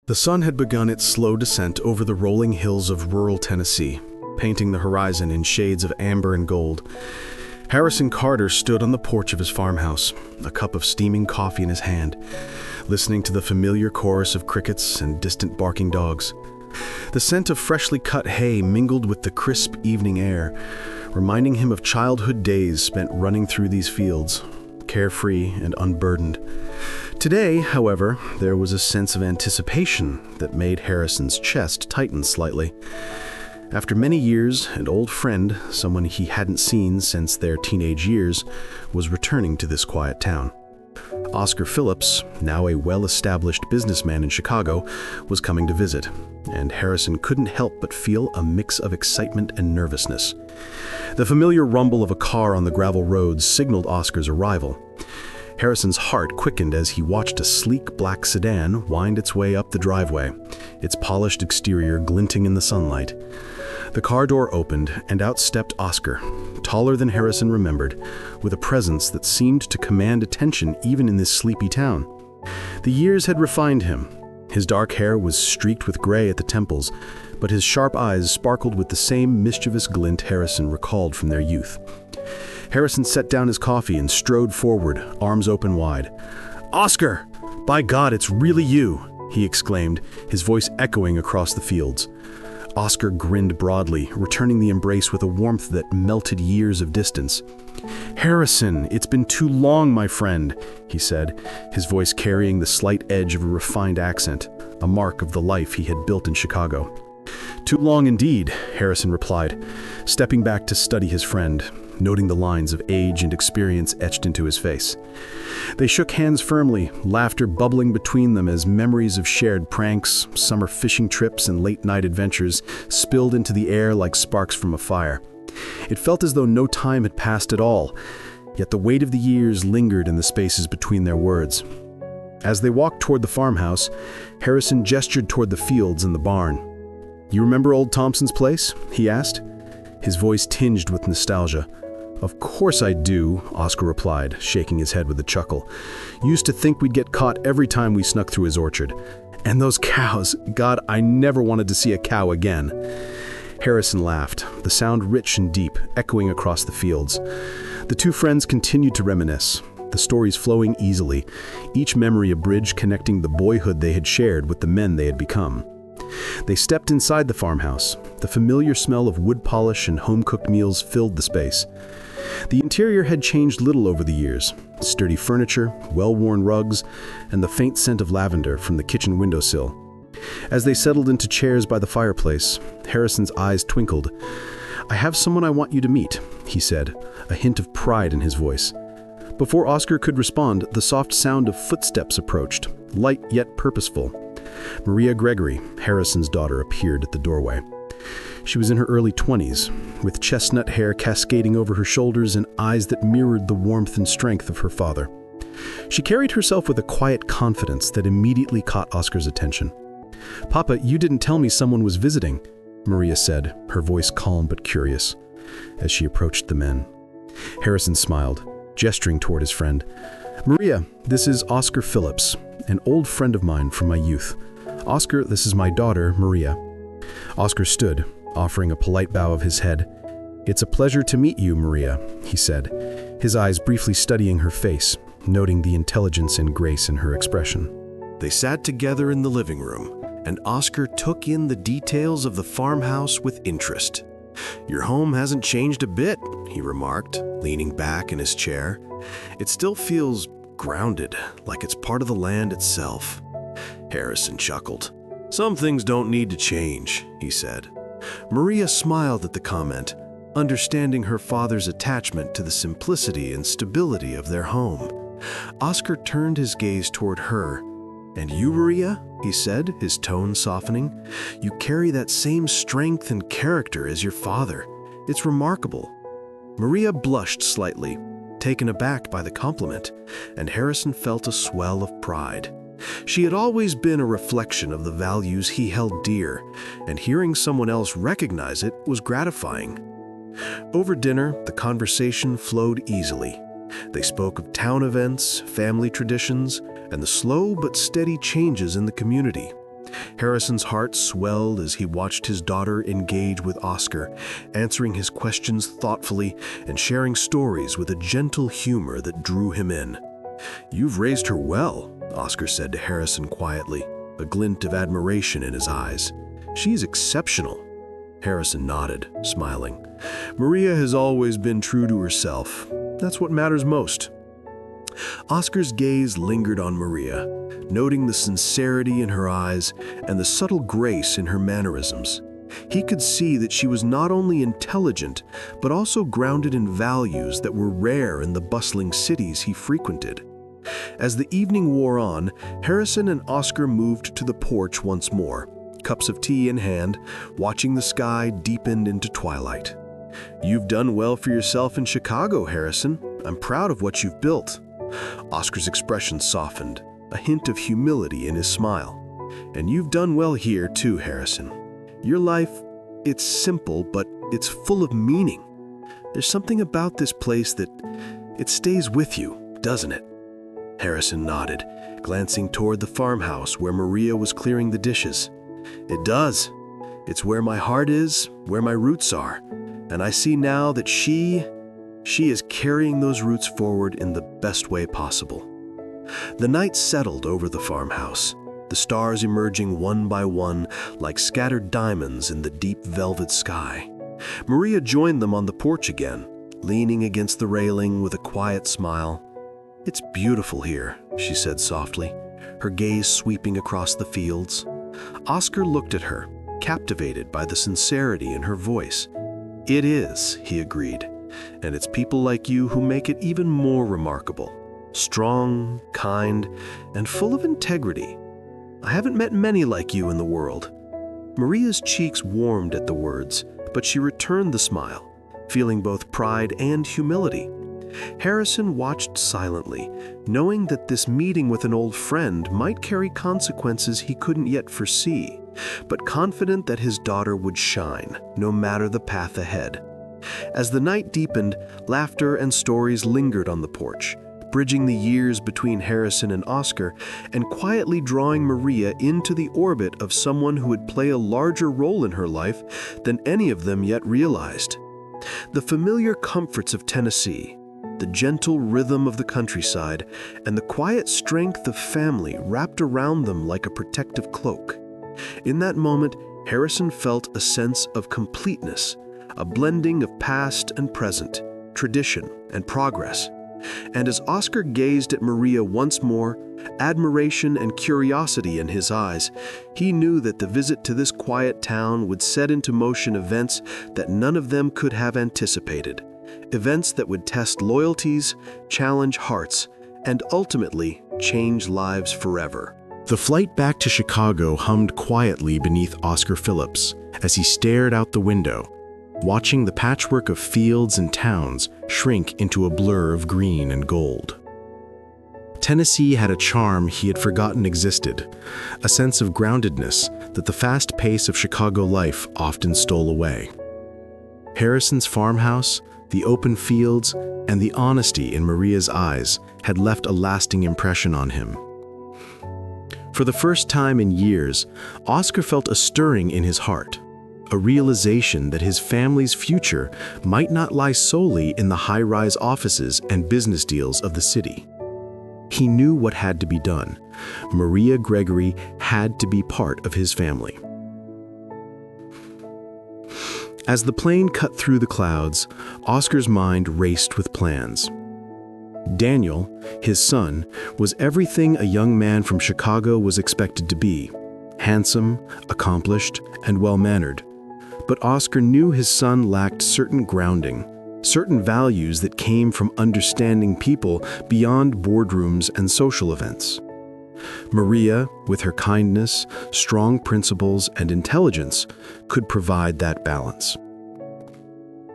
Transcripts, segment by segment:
The sun had begun its slow descent over the rolling hills of rural Tennessee, painting the horizon in shades of amber and gold. Harrison Carter stood on the porch of his farmhouse, a cup of steaming coffee in his hand, listening to the familiar chorus of crickets and distant barking dogs. The scent of freshly cut hay mingled with the crisp evening air, reminding him of childhood days spent running through these fields, carefree and unburdened. Today, however, there was a sense of anticipation that made Harrison's chest tighten slightly. After many years, an old friend, someone he hadn't seen since their teenage years, was returning to this quiet town. Oscar Phillips, now a well-established businessman in Chicago, was coming to visit, and Harrison couldn't help but feel a mix of excitement and nervousness. The familiar rumble of a car on the gravel roads signaled Oscar's arrival. Harrison's heart quickened as he watched a sleek black sedan wind its way up the driveway, its polished exterior glinting in the sunlight. The car door opened, and out stepped Oscar, taller than Harrison remembered, with a presence that seemed to command attention even in this sleepy town. The years had refined him. His dark hair was streaked with gray at the temples, but his sharp eyes sparkled with the same mischievous glint Harrison recalled from their youth. Harrison set down his coffee and strode forward, arms open wide. "Oscar! By God, it's really you!" he exclaimed, his voice echoing across the fields. Oscar grinned broadly, returning the embrace with a warmth that melted years of distance. "Harrison, it's been too long, my friend," he said, his voice carrying the slight edge of a refined accent, a mark of the life he had built in Chicago. "Too long indeed," Harrison replied, stepping back to study his friend, noting the lines of age and experience etched into his face. They shook hands firmly, laughter bubbling between them as memories of shared pranks, summer fishing trips, and late-night adventures spilled into the air like sparks from a fire. It felt as though no time had passed at all, yet the weight of the years lingered in the spaces between their words. As they walked toward the farmhouse, Harrison gestured toward the fields and the barn. "You remember old Thompson's place?" he asked, his voice tinged with nostalgia. "Of course I do," Oscar replied, shaking his head with a chuckle. "Used to think we'd get caught every time we snuck through his orchard. And those cows, God, I never wanted to see a cow again." Harrison laughed, the sound rich and deep, echoing across the fields. The two friends continued to reminisce, the stories flowing easily, each memory a bridge connecting the boyhood they had shared with the men they had become. They stepped inside the farmhouse. The familiar smell of wood polish and home-cooked meals filled the space. The interior had changed little over the years. Sturdy furniture, well-worn rugs, and the faint scent of lavender from the kitchen windowsill. As they settled into chairs by the fireplace, Harrison's eyes twinkled. "I have someone I want you to meet," he said, a hint of pride in his voice. Before Oscar could respond, the soft sound of footsteps approached, light yet purposeful. Maria Gregory, Harrison's daughter, appeared at the doorway. She was in her early 20s, with chestnut hair cascading over her shoulders and eyes that mirrored the warmth and strength of her father. She carried herself with a quiet confidence that immediately caught Oscar's attention. "Papa, you didn't tell me someone was visiting," Maria said, her voice calm but curious, as she approached the men. Harrison smiled, gesturing toward his friend. "Maria, this is Oscar Phillips, an old friend of mine from my youth. Oscar, this is my daughter, Maria." Oscar stood, offering a polite bow of his head. "It's a pleasure to meet you, Maria," he said, his eyes briefly studying her face, noting the intelligence and grace in her expression. They sat together in the living room, and Oscar took in the details of the farmhouse with interest. "Your home hasn't changed a bit," he remarked, leaning back in his chair. "It still feels grounded, like it's part of the land itself." Harrison chuckled. "Some things don't need to change," he said. Maria smiled at the comment, understanding her father's attachment to the simplicity and stability of their home. Oscar turned his gaze toward her. "And you, Maria?" he said, his tone softening. "You carry that same strength and character as your father. It's remarkable." Maria blushed slightly, taken aback by the compliment, and Harrison felt a swell of pride. She had always been a reflection of the values he held dear, and hearing someone else recognize it was gratifying. Over dinner, the conversation flowed easily. They spoke of town events, family traditions, and the slow but steady changes in the community. Harrison's heart swelled as he watched his daughter engage with Oscar, answering his questions thoughtfully and sharing stories with a gentle humor that drew him in. "You've raised her well," Oscar said to Harrison quietly, a glint of admiration in his eyes. "She's exceptional." Harrison nodded, smiling. "Maria has always been true to herself. That's what matters most." Oscar's gaze lingered on Maria, noting the sincerity in her eyes and the subtle grace in her mannerisms. He could see that she was not only intelligent, but also grounded in values that were rare in the bustling cities he frequented. As the evening wore on, Harrison and Oscar moved to the porch once more, cups of tea in hand, watching the sky deepen into twilight. "You've done well for yourself in Chicago, Harrison. I'm proud of what you've built." Oscar's expression softened, a hint of humility in his smile. "And you've done well here too, Harrison. Your life, it's simple, but it's full of meaning. There's something about this place that it stays with you, doesn't it?" Harrison nodded, glancing toward the farmhouse where Maria was clearing the dishes. "It does. It's where my heart is, where my roots are. And I see now that she is carrying those roots forward in the best way possible." The night settled over the farmhouse, the stars emerging one by one like scattered diamonds in the deep velvet sky. Maria joined them on the porch again, leaning against the railing with a quiet smile. "It's beautiful here," she said softly, her gaze sweeping across the fields. Oscar looked at her, captivated by the sincerity in her voice. "It is," he agreed, "and it's people like you who make it even more remarkable. Strong, kind, and full of integrity. I haven't met many like you in the world." Maria's cheeks warmed at the words, but she returned the smile, feeling both pride and humility. Harrison watched silently, knowing that this meeting with an old friend might carry consequences he couldn't yet foresee, but confident that his daughter would shine, no matter the path ahead. As the night deepened, laughter and stories lingered on the porch, bridging the years between Harrison and Oscar, and quietly drawing Maria into the orbit of someone who would play a larger role in her life than any of them yet realized. The familiar comforts of Tennessee, the gentle rhythm of the countryside, and the quiet strength of family wrapped around them like a protective cloak. In that moment, Harrison felt a sense of completeness, a blending of past and present, tradition and progress. And as Oscar gazed at Maria once more, admiration and curiosity in his eyes, he knew that the visit to this quiet town would set into motion events that none of them could have anticipated. Events that would test loyalties, challenge hearts, and ultimately change lives forever. The flight back to Chicago hummed quietly beneath Oscar Phillips as he stared out the window, watching the patchwork of fields and towns shrink into a blur of green and gold. Tennessee had a charm he had forgotten existed, a sense of groundedness that the fast pace of Chicago life often stole away. Harrison's farmhouse, the open fields, and the honesty in Maria's eyes had left a lasting impression on him. For the first time in years, Oscar felt a stirring in his heart, a realization that his family's future might not lie solely in the high-rise offices and business deals of the city. He knew what had to be done. Maria Gregory had to be part of his family. As the plane cut through the clouds, Oscar's mind raced with plans. Daniel, his son, was everything a young man from Chicago was expected to be: handsome, accomplished, and well-mannered. But Oscar knew his son lacked certain grounding, certain values that came from understanding people beyond boardrooms and social events. Maria, with her kindness, strong principles, and intelligence, could provide that balance.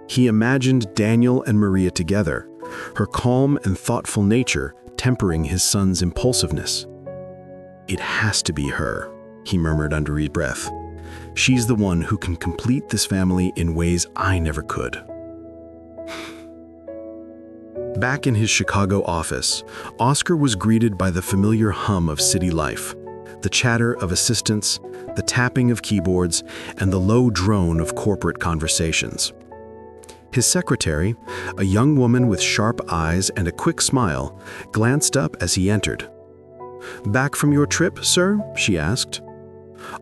He imagined Daniel and Maria together, her calm and thoughtful nature tempering his son's impulsiveness. "It has to be her," he murmured under his breath. "She's the one who can complete this family in ways I never could." Back in his Chicago office, Oscar was greeted by the familiar hum of city life. the chatter of assistants, the tapping of keyboards, and the low drone of corporate conversations. His secretary, a young woman with sharp eyes and a quick smile, glanced up as he entered. "Back from your trip, sir?" she asked.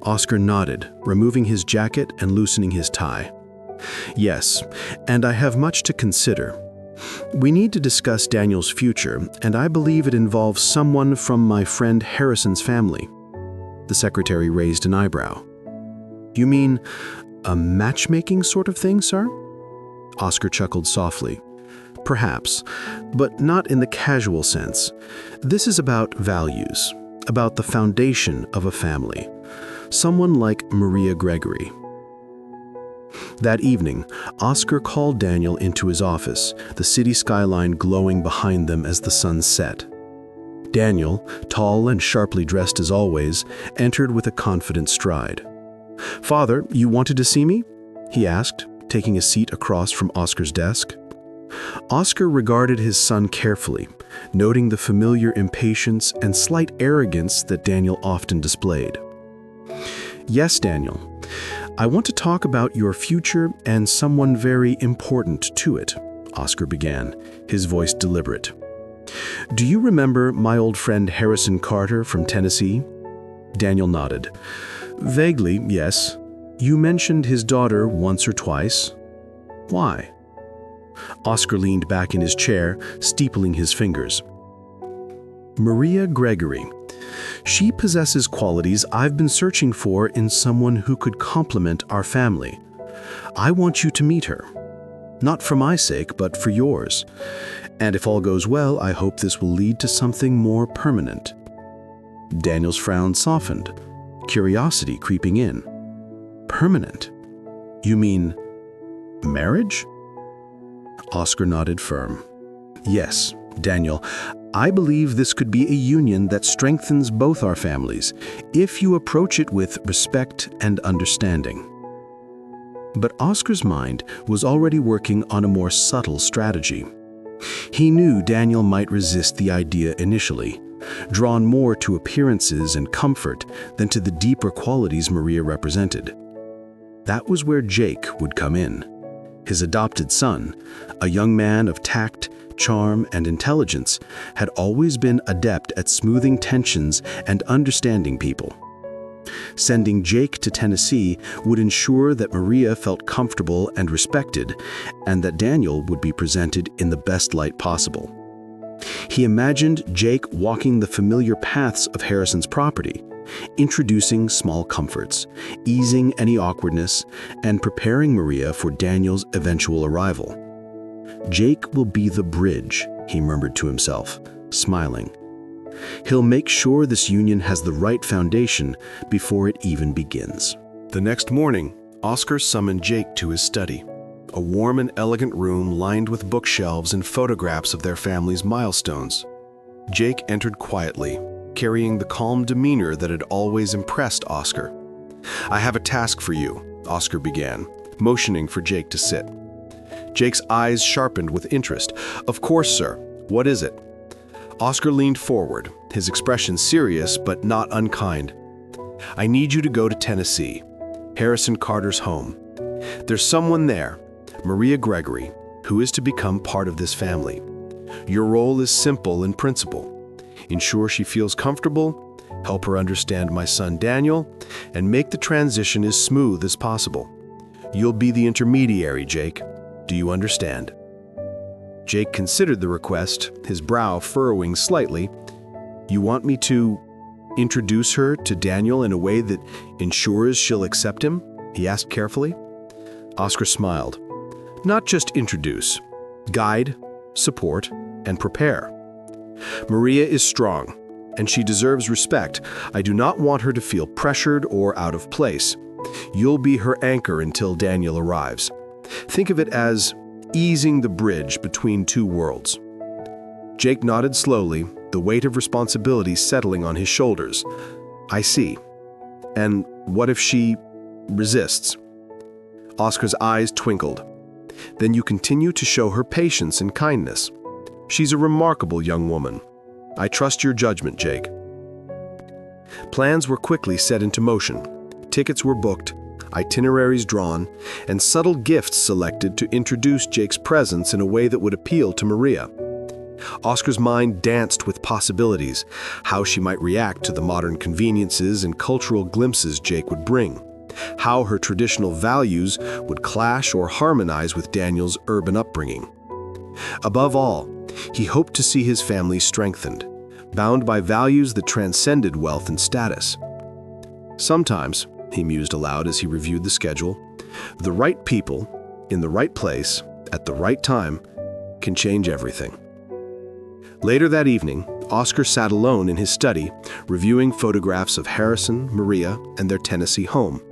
Oscar nodded, removing his jacket and loosening his tie. "Yes, and I have much to consider. We need to discuss Daniel's future, and I believe it involves someone from my friend Harrison's family." The secretary raised an eyebrow. "You mean a matchmaking sort of thing, sir?" Oscar chuckled softly. "Perhaps, but not in the casual sense. This is about values, about the foundation of a family. Someone like Maria Gregory." That evening, Oscar called Daniel into his office, the city skyline glowing behind them as the sun set. Daniel, tall and sharply dressed as always, entered with a confident stride. "Father, you wanted to see me?" he asked, taking a seat across from Oscar's desk. Oscar regarded his son carefully, noting the familiar impatience and slight arrogance that Daniel often displayed. "Yes, Daniel. I want to talk about your future and someone very important to it," Oscar began, his voice deliberate. "Do you remember my old friend Harrison Carter from Tennessee?" Daniel nodded. "Vaguely, yes. You mentioned his daughter once or twice. Why?" Oscar leaned back in his chair, steepling his fingers. "Maria Gregory. She possesses qualities I've been searching for in someone who could complement our family. I want you to meet her. Not for my sake, but for yours. And if all goes well, I hope this will lead to something more permanent." Daniel's frown softened, curiosity creeping in. "Permanent? You mean marriage?" Oscar nodded firm. "Yes, Daniel. I believe this could be a union that strengthens both our families, if you approach it with respect and understanding." But Oscar's mind was already working on a more subtle strategy. He knew Daniel might resist the idea initially, drawn more to appearances and comfort than to the deeper qualities Maria represented. That was where Jake would come in. His adopted son, a young man of tact, charm, and intelligence, had always been adept at smoothing tensions and understanding people. Sending Jake to Tennessee would ensure that Maria felt comfortable and respected, and that Daniel would be presented in the best light possible. He imagined Jake walking the familiar paths of Harrison's property, introducing small comforts, easing any awkwardness, and preparing Maria for Daniel's eventual arrival. "Jake will be the bridge," he murmured to himself, smiling. "He'll make sure this union has the right foundation before it even begins." The next morning, Oscar summoned Jake to his study, a warm and elegant room lined with bookshelves and photographs of their family's milestones. Jake entered quietly, carrying the calm demeanor that had always impressed Oscar. "I have a task for you," Oscar began, motioning for Jake to sit. Jake's eyes sharpened with interest. "Of course, sir. What is it?" Oscar leaned forward, his expression serious but not unkind. "I need you to go to Tennessee, Harrison Carter's home. There's someone there, Maria Gregory, who is to become part of this family. Your role is simple in principle. Ensure she feels comfortable, help her understand my son Daniel, and make the transition as smooth as possible. You'll be the intermediary, Jake. Do you understand?" Jake considered the request, his brow furrowing slightly. "You want me to introduce her to Daniel in a way that ensures she'll accept him?" he asked carefully. Oscar smiled. "Not just introduce. Guide, support, and prepare. Maria is strong, and she deserves respect. I do not want her to feel pressured or out of place. You'll be her anchor until Daniel arrives. Think of it as easing the bridge between two worlds." Jake nodded slowly, the weight of responsibility settling on his shoulders. "I see. And what if she resists?" Oscar's eyes twinkled. "Then you continue to show her patience and kindness. She's a remarkable young woman. I trust your judgment, Jake." Plans were quickly set into motion. Tickets were booked, itineraries drawn, and subtle gifts selected to introduce Jake's presence in a way that would appeal to Maria. Oscar's mind danced with possibilities, how she might react to the modern conveniences and cultural glimpses Jake would bring, how her traditional values would clash or harmonize with Daniel's urban upbringing. Above all, he hoped to see his family strengthened, bound by values that transcended wealth and status. Sometimes, he mused aloud as he reviewed the schedule, the right people, in the right place, at the right time, can change everything. Later that evening, Oscar sat alone in his study, reviewing photographs of Harrison, Maria, and their Tennessee home.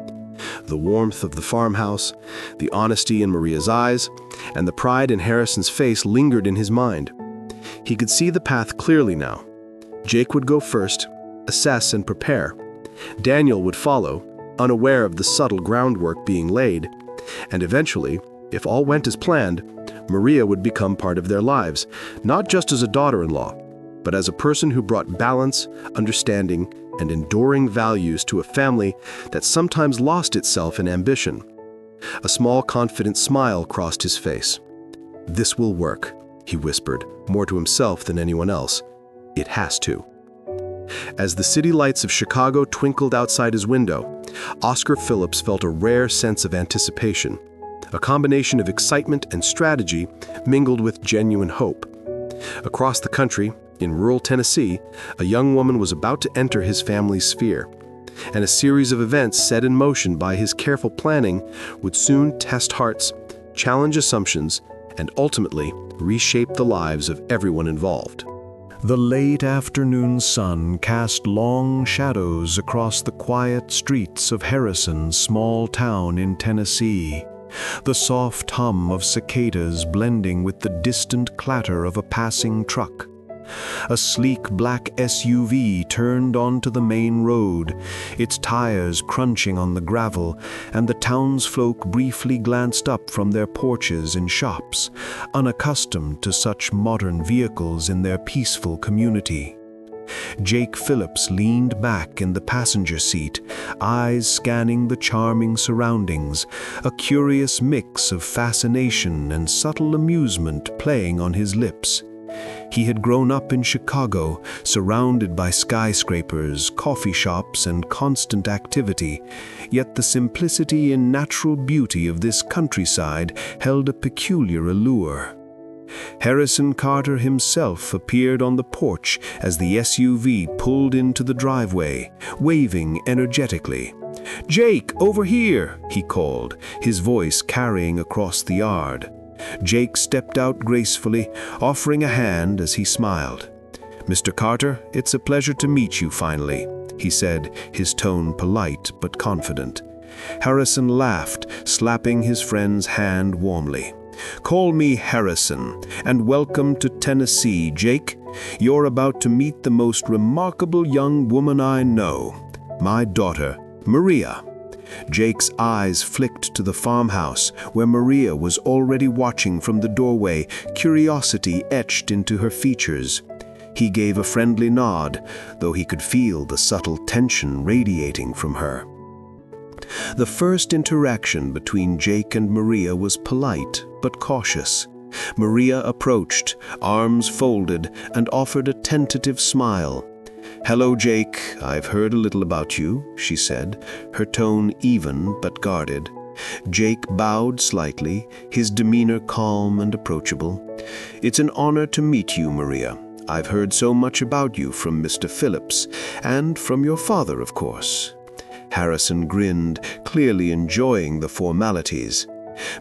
The warmth of the farmhouse, the honesty in Maria's eyes, and the pride in Harrison's face lingered in his mind. He could see the path clearly now. Jake would go first, assess and prepare. Daniel would follow, unaware of the subtle groundwork being laid. And eventually, if all went as planned, Maria would become part of their lives, not just as a daughter-in-law, but as a person who brought balance, understanding, and enduring values to a family that sometimes lost itself in ambition. A small, confident smile crossed his face. "This will work," he whispered, more to himself than anyone else. "It has to." As the city lights of Chicago twinkled outside his window, Oscar Phillips felt a rare sense of anticipation, a combination of excitement and strategy mingled with genuine hope. Across the country, in rural Tennessee, a young woman was about to enter his family's sphere, and a series of events set in motion by his careful planning would soon test hearts, challenge assumptions, and ultimately reshape the lives of everyone involved. The late afternoon sun cast long shadows across the quiet streets of Harrison's small town in Tennessee, the soft hum of cicadas blending with the distant clatter of a passing truck. A sleek black SUV turned onto the main road, its tires crunching on the gravel, and the townsfolk briefly glanced up from their porches and shops, unaccustomed to such modern vehicles in their peaceful community. Jake Phillips leaned back in the passenger seat, eyes scanning the charming surroundings, a curious mix of fascination and subtle amusement playing on his lips. He had grown up in Chicago, surrounded by skyscrapers, coffee shops, and constant activity, yet the simplicity and natural beauty of this countryside held a peculiar allure. Harrison Carter himself appeared on the porch as the SUV pulled into the driveway, waving energetically. "Jake, over here!" he called, his voice carrying across the yard. Jake stepped out gracefully, offering a hand as he smiled. "Mr. Carter, it's a pleasure to meet you finally," he said, his tone polite but confident. Harrison laughed, slapping his friend's hand warmly. "Call me Harrison, and welcome to Tennessee, Jake. You're about to meet the most remarkable young woman I know, my daughter, Maria." Jake's eyes flicked to the farmhouse, where Maria was already watching from the doorway, curiosity etched into her features. He gave a friendly nod, though he could feel the subtle tension radiating from her. The first interaction between Jake and Maria was polite but cautious. Maria approached, arms folded, and offered a tentative smile. "Hello, Jake. I've heard a little about you," she said, her tone even but guarded. Jake bowed slightly, his demeanor calm and approachable. "It's an honor to meet you, Maria. I've heard so much about you from Mr. Phillips, and from your father, of course." Harrison grinned, clearly enjoying the formalities.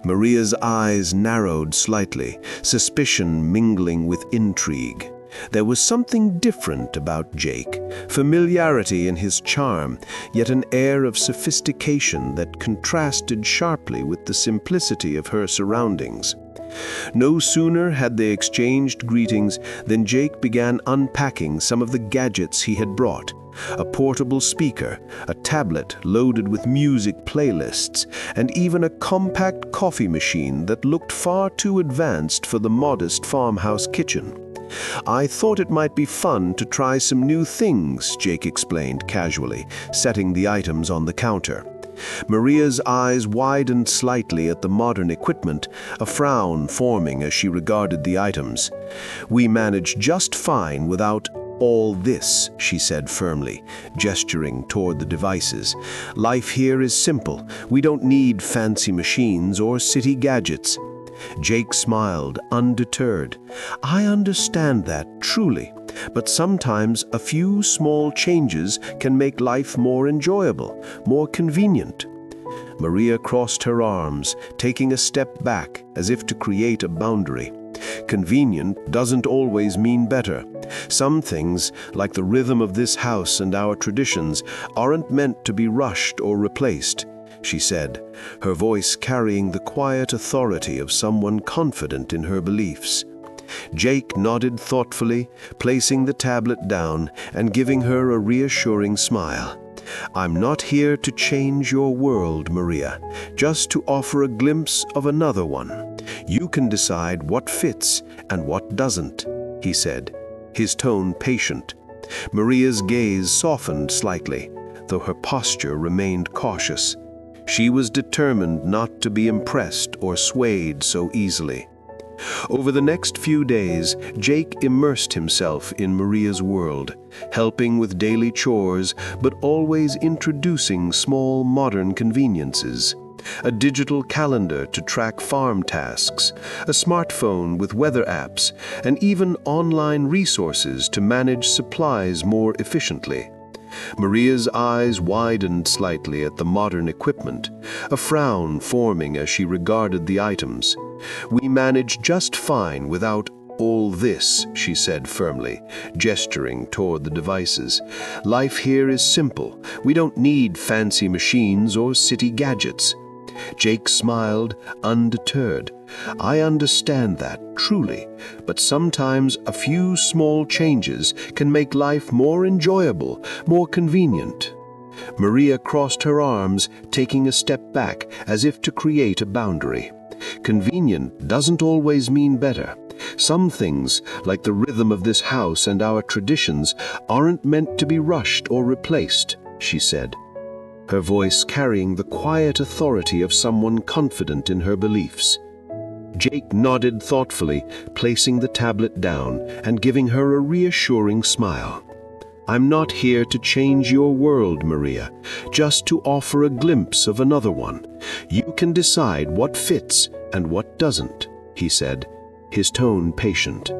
Maria's eyes narrowed slightly, suspicion mingling with intrigue. There was something different about Jake, familiarity in his charm, yet an air of sophistication that contrasted sharply with the simplicity of her surroundings. No sooner had they exchanged greetings than Jake began unpacking some of the gadgets he had brought. A portable speaker, a tablet loaded with music playlists, and even a compact coffee machine that looked far too advanced for the modest farmhouse kitchen. "I thought it might be fun to try some new things," Jake explained casually, setting the items on the counter. Maria's eyes widened slightly at the modern equipment, a frown forming as she regarded the items. "We manage just fine without all this," she said firmly, gesturing toward the devices. "Life here is simple. We don't need fancy machines or city gadgets." Jake smiled, undeterred. "I understand that, truly. But sometimes a few small changes can make life more enjoyable, more convenient." Maria crossed her arms, taking a step back as if to create a boundary. Convenient doesn't always mean better. Some things, like the rhythm of this house and our traditions, aren't meant to be rushed or replaced, she said, her voice carrying the quiet authority of someone confident in her beliefs. Jake nodded thoughtfully, placing the tablet down and giving her a reassuring smile. "I'm not here to change your world, Maria, just to offer a glimpse of another one. You can decide what fits and what doesn't," he said, his tone patient. Maria's gaze softened slightly, though her posture remained cautious. She was determined not to be impressed or swayed so easily. Over the next few days, Jake immersed himself in Maria's world, helping with daily chores, but always introducing small modern conveniences. A digital calendar to track farm tasks, a smartphone with weather apps, and even online resources to manage supplies more efficiently. Maria's eyes widened slightly at the modern equipment, a frown forming as she regarded the items. "We manage just fine without all this," she said firmly, gesturing toward the devices. "Life here is simple. We don't need fancy machines or city gadgets." Jake smiled, undeterred. "I understand that, truly, but sometimes a few small changes can make life more enjoyable, more convenient." Maria crossed her arms, taking a step back as if to create a boundary. Convenient doesn't always mean better. Some things, like the rhythm of this house and our traditions, aren't meant to be rushed or replaced, she said, her voice carrying the quiet authority of someone confident in her beliefs. Jake nodded thoughtfully, placing the tablet down and giving her a reassuring smile. "I'm not here to change your world, Maria, just to offer a glimpse of another one. You can decide what fits and what doesn't," he said, his tone patient.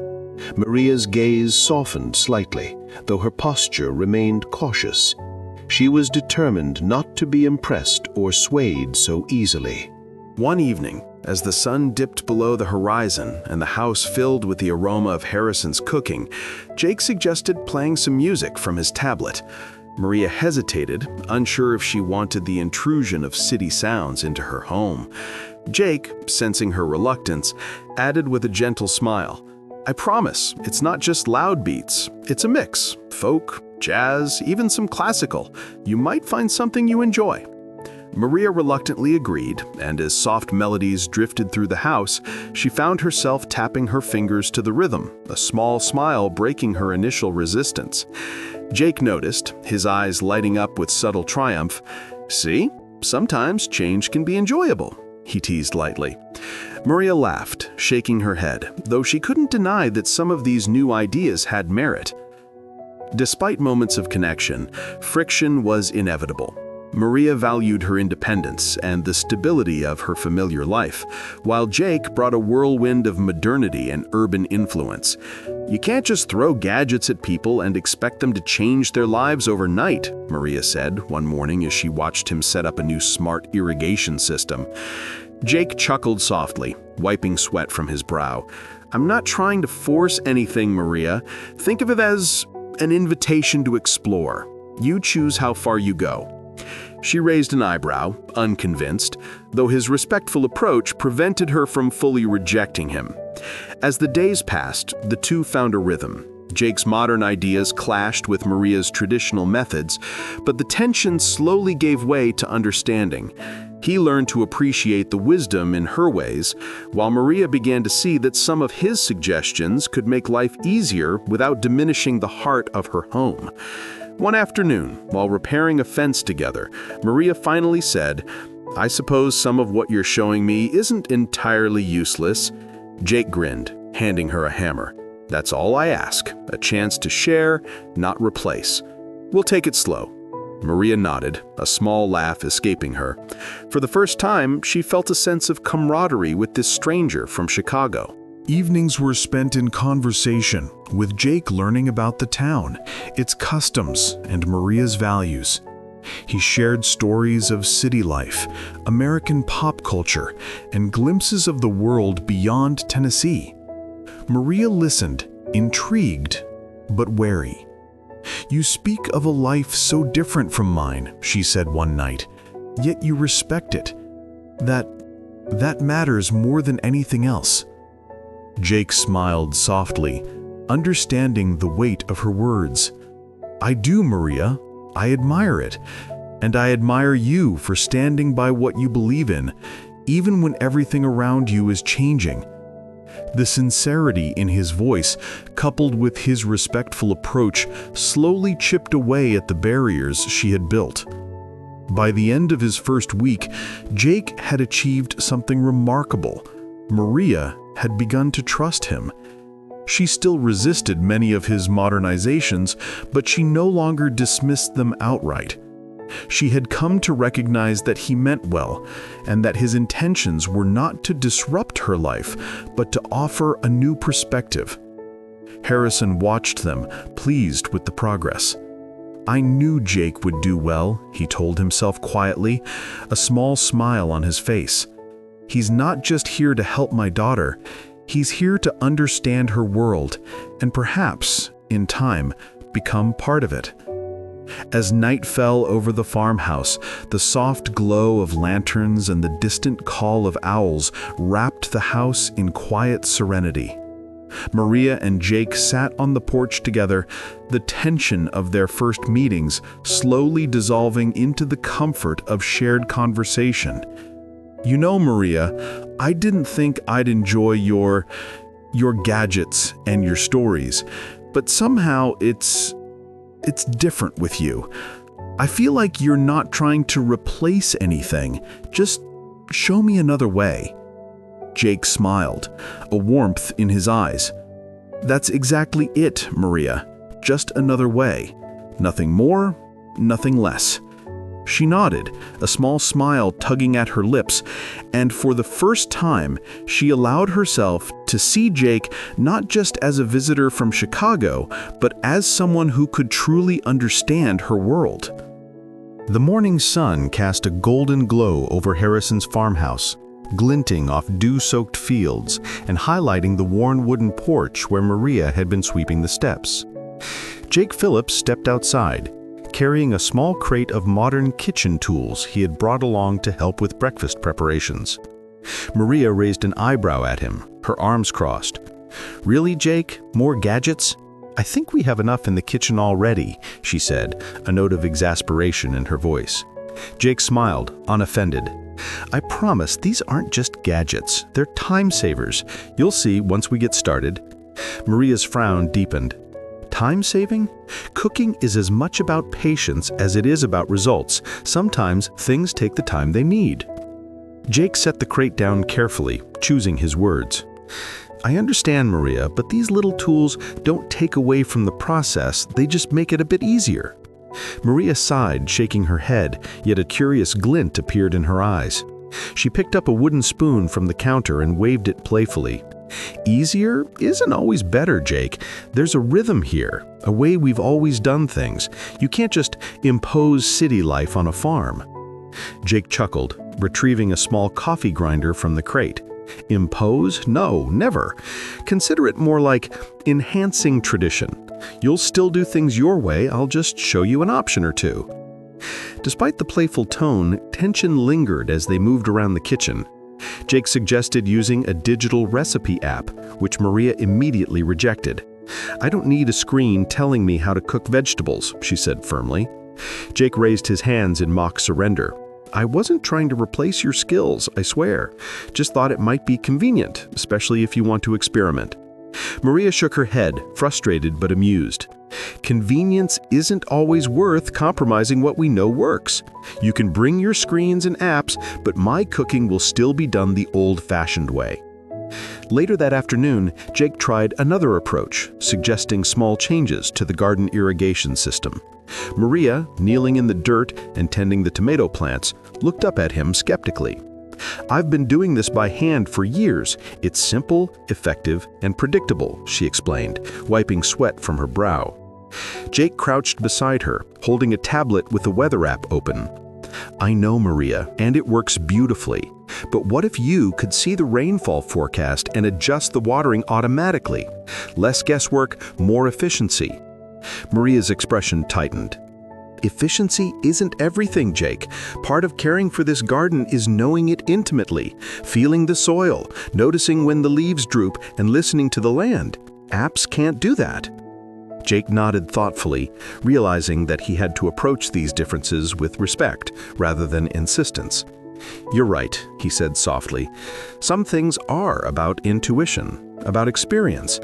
Maria's gaze softened slightly, though her posture remained cautious. She was determined not to be impressed or swayed so easily. One evening, as the sun dipped below the horizon and the house filled with the aroma of Harrison's cooking, Jake suggested playing some music from his tablet. Maria hesitated, unsure if she wanted the intrusion of city sounds into her home. Jake, sensing her reluctance, added with a gentle smile, "I promise, it's not just loud beats. It's a mix. Folk, jazz, even some classical. You might find something you enjoy." Maria reluctantly agreed, and as soft melodies drifted through the house, she found herself tapping her fingers to the rhythm, a small smile breaking her initial resistance. Jake noticed, his eyes lighting up with subtle triumph. "See? Sometimes change can be enjoyable," he teased lightly. Maria laughed, shaking her head, though she couldn't deny that some of these new ideas had merit. Despite moments of connection, friction was inevitable. Maria valued her independence and the stability of her familiar life, while Jake brought a whirlwind of modernity and urban influence. "You can't just throw gadgets at people and expect them to change their lives overnight," Maria said one morning as she watched him set up a new smart irrigation system. Jake chuckled softly, wiping sweat from his brow. "I'm not trying to force anything, Maria. Think of it as an invitation to explore. You choose how far you go." She raised an eyebrow, unconvinced, though his respectful approach prevented her from fully rejecting him. As the days passed, the two found a rhythm. Jake's modern ideas clashed with Maria's traditional methods, but the tension slowly gave way to understanding. He learned to appreciate the wisdom in her ways, while Maria began to see that some of his suggestions could make life easier without diminishing the heart of her home. One afternoon, while repairing a fence together, Maria finally said, "I suppose some of what you're showing me isn't entirely useless." Jake grinned, handing her a hammer. "That's all I ask, a chance to share, not replace. We'll take it slow." Maria nodded, a small laugh escaping her. For the first time, she felt a sense of camaraderie with this stranger from Chicago. Evenings were spent in conversation, with Jake learning about the town, its customs, and Maria's values. He shared stories of city life, American pop culture, and glimpses of the world beyond Tennessee. Maria listened, intrigued, but wary. "You speak of a life so different from mine," she said one night, "yet you respect it. That matters more than anything else." Jake smiled softly, understanding the weight of her words. "I do, Maria. I admire it. And I admire you for standing by what you believe in, even when everything around you is changing." The sincerity in his voice, coupled with his respectful approach, slowly chipped away at the barriers she had built. By the end of his first week, Jake had achieved something remarkable. Maria had begun to trust him. She still resisted many of his modernizations, but she no longer dismissed them outright. She had come to recognize that he meant well, and that his intentions were not to disrupt her life, but to offer a new perspective. Harrison watched them, pleased with the progress. "I knew Jake would do well," he told himself quietly, a small smile on his face. "He's not just here to help my daughter, he's here to understand her world, and perhaps, in time, become part of it." As night fell over the farmhouse, the soft glow of lanterns and the distant call of owls wrapped the house in quiet serenity. Maria and Jake sat on the porch together, the tension of their first meetings slowly dissolving into the comfort of shared conversation. "You know, Maria, I didn't think I'd enjoy your gadgets and your stories, but somehow it's different with you. I feel like you're not trying to replace anything, just show me another way." Jake smiled, a warmth in his eyes. "That's exactly it, Maria. Just another way. Nothing more, nothing less." She nodded, a small smile tugging at her lips, and for the first time, she allowed herself to see Jake not just as a visitor from Chicago, but as someone who could truly understand her world. The morning sun cast a golden glow over Harrison's farmhouse, glinting off dew-soaked fields and highlighting the worn wooden porch where Maria had been sweeping the steps. Jake Phillips stepped outside, carrying a small crate of modern kitchen tools he had brought along to help with breakfast preparations. Maria raised an eyebrow at him, her arms crossed. "Really, Jake? More gadgets? I think we have enough in the kitchen already," she said, a note of exasperation in her voice. Jake smiled, unoffended. "I promise these aren't just gadgets, they're time savers. You'll see once we get started." Maria's frown deepened. Time saving? Cooking is as much about patience as it is about results. Sometimes things take the time they need. Jake set the crate down carefully, choosing his words. "I understand, Maria, but these little tools don't take away from the process, they just make it a bit easier." Maria sighed, shaking her head, yet a curious glint appeared in her eyes. She picked up a wooden spoon from the counter and waved it playfully. "Easier isn't always better, Jake. There's a rhythm here, a way we've always done things. You can't just impose city life on a farm." Jake chuckled, retrieving a small coffee grinder from the crate. "Impose? No, never. Consider it more like enhancing tradition. You'll still do things your way, I'll just show you an option or two." Despite the playful tone, tension lingered as they moved around the kitchen. Jake suggested using a digital recipe app, which Maria immediately rejected. "I don't need a screen telling me how to cook vegetables," she said firmly. Jake raised his hands in mock surrender. I wasn't trying to replace your skills, I swear. Just thought it might be convenient, especially if you want to experiment." Maria shook her head, frustrated but amused. "Convenience isn't always worth compromising what we know works. You can bring your screens and apps, but my cooking will still be done the old-fashioned way." Later that afternoon, Jake tried another approach, suggesting small changes to the garden irrigation system. Maria, kneeling in the dirt and tending the tomato plants, looked up at him skeptically. "I've been doing this by hand for years. It's simple, effective, and predictable," she explained, wiping sweat from her brow. Jake crouched beside her, holding a tablet with the weather app open. "I know, Maria, and it works beautifully. But what if you could see the rainfall forecast and adjust the watering automatically? Less guesswork, more efficiency." Maria's expression tightened. "Efficiency isn't everything, Jake. Part of caring for this garden is knowing it intimately, feeling the soil, noticing when the leaves droop, and listening to the land. Apps can't do that." Jake nodded thoughtfully, realizing that he had to approach these differences with respect rather than insistence. "You're right," he said softly. "Some things are about intuition, about experience.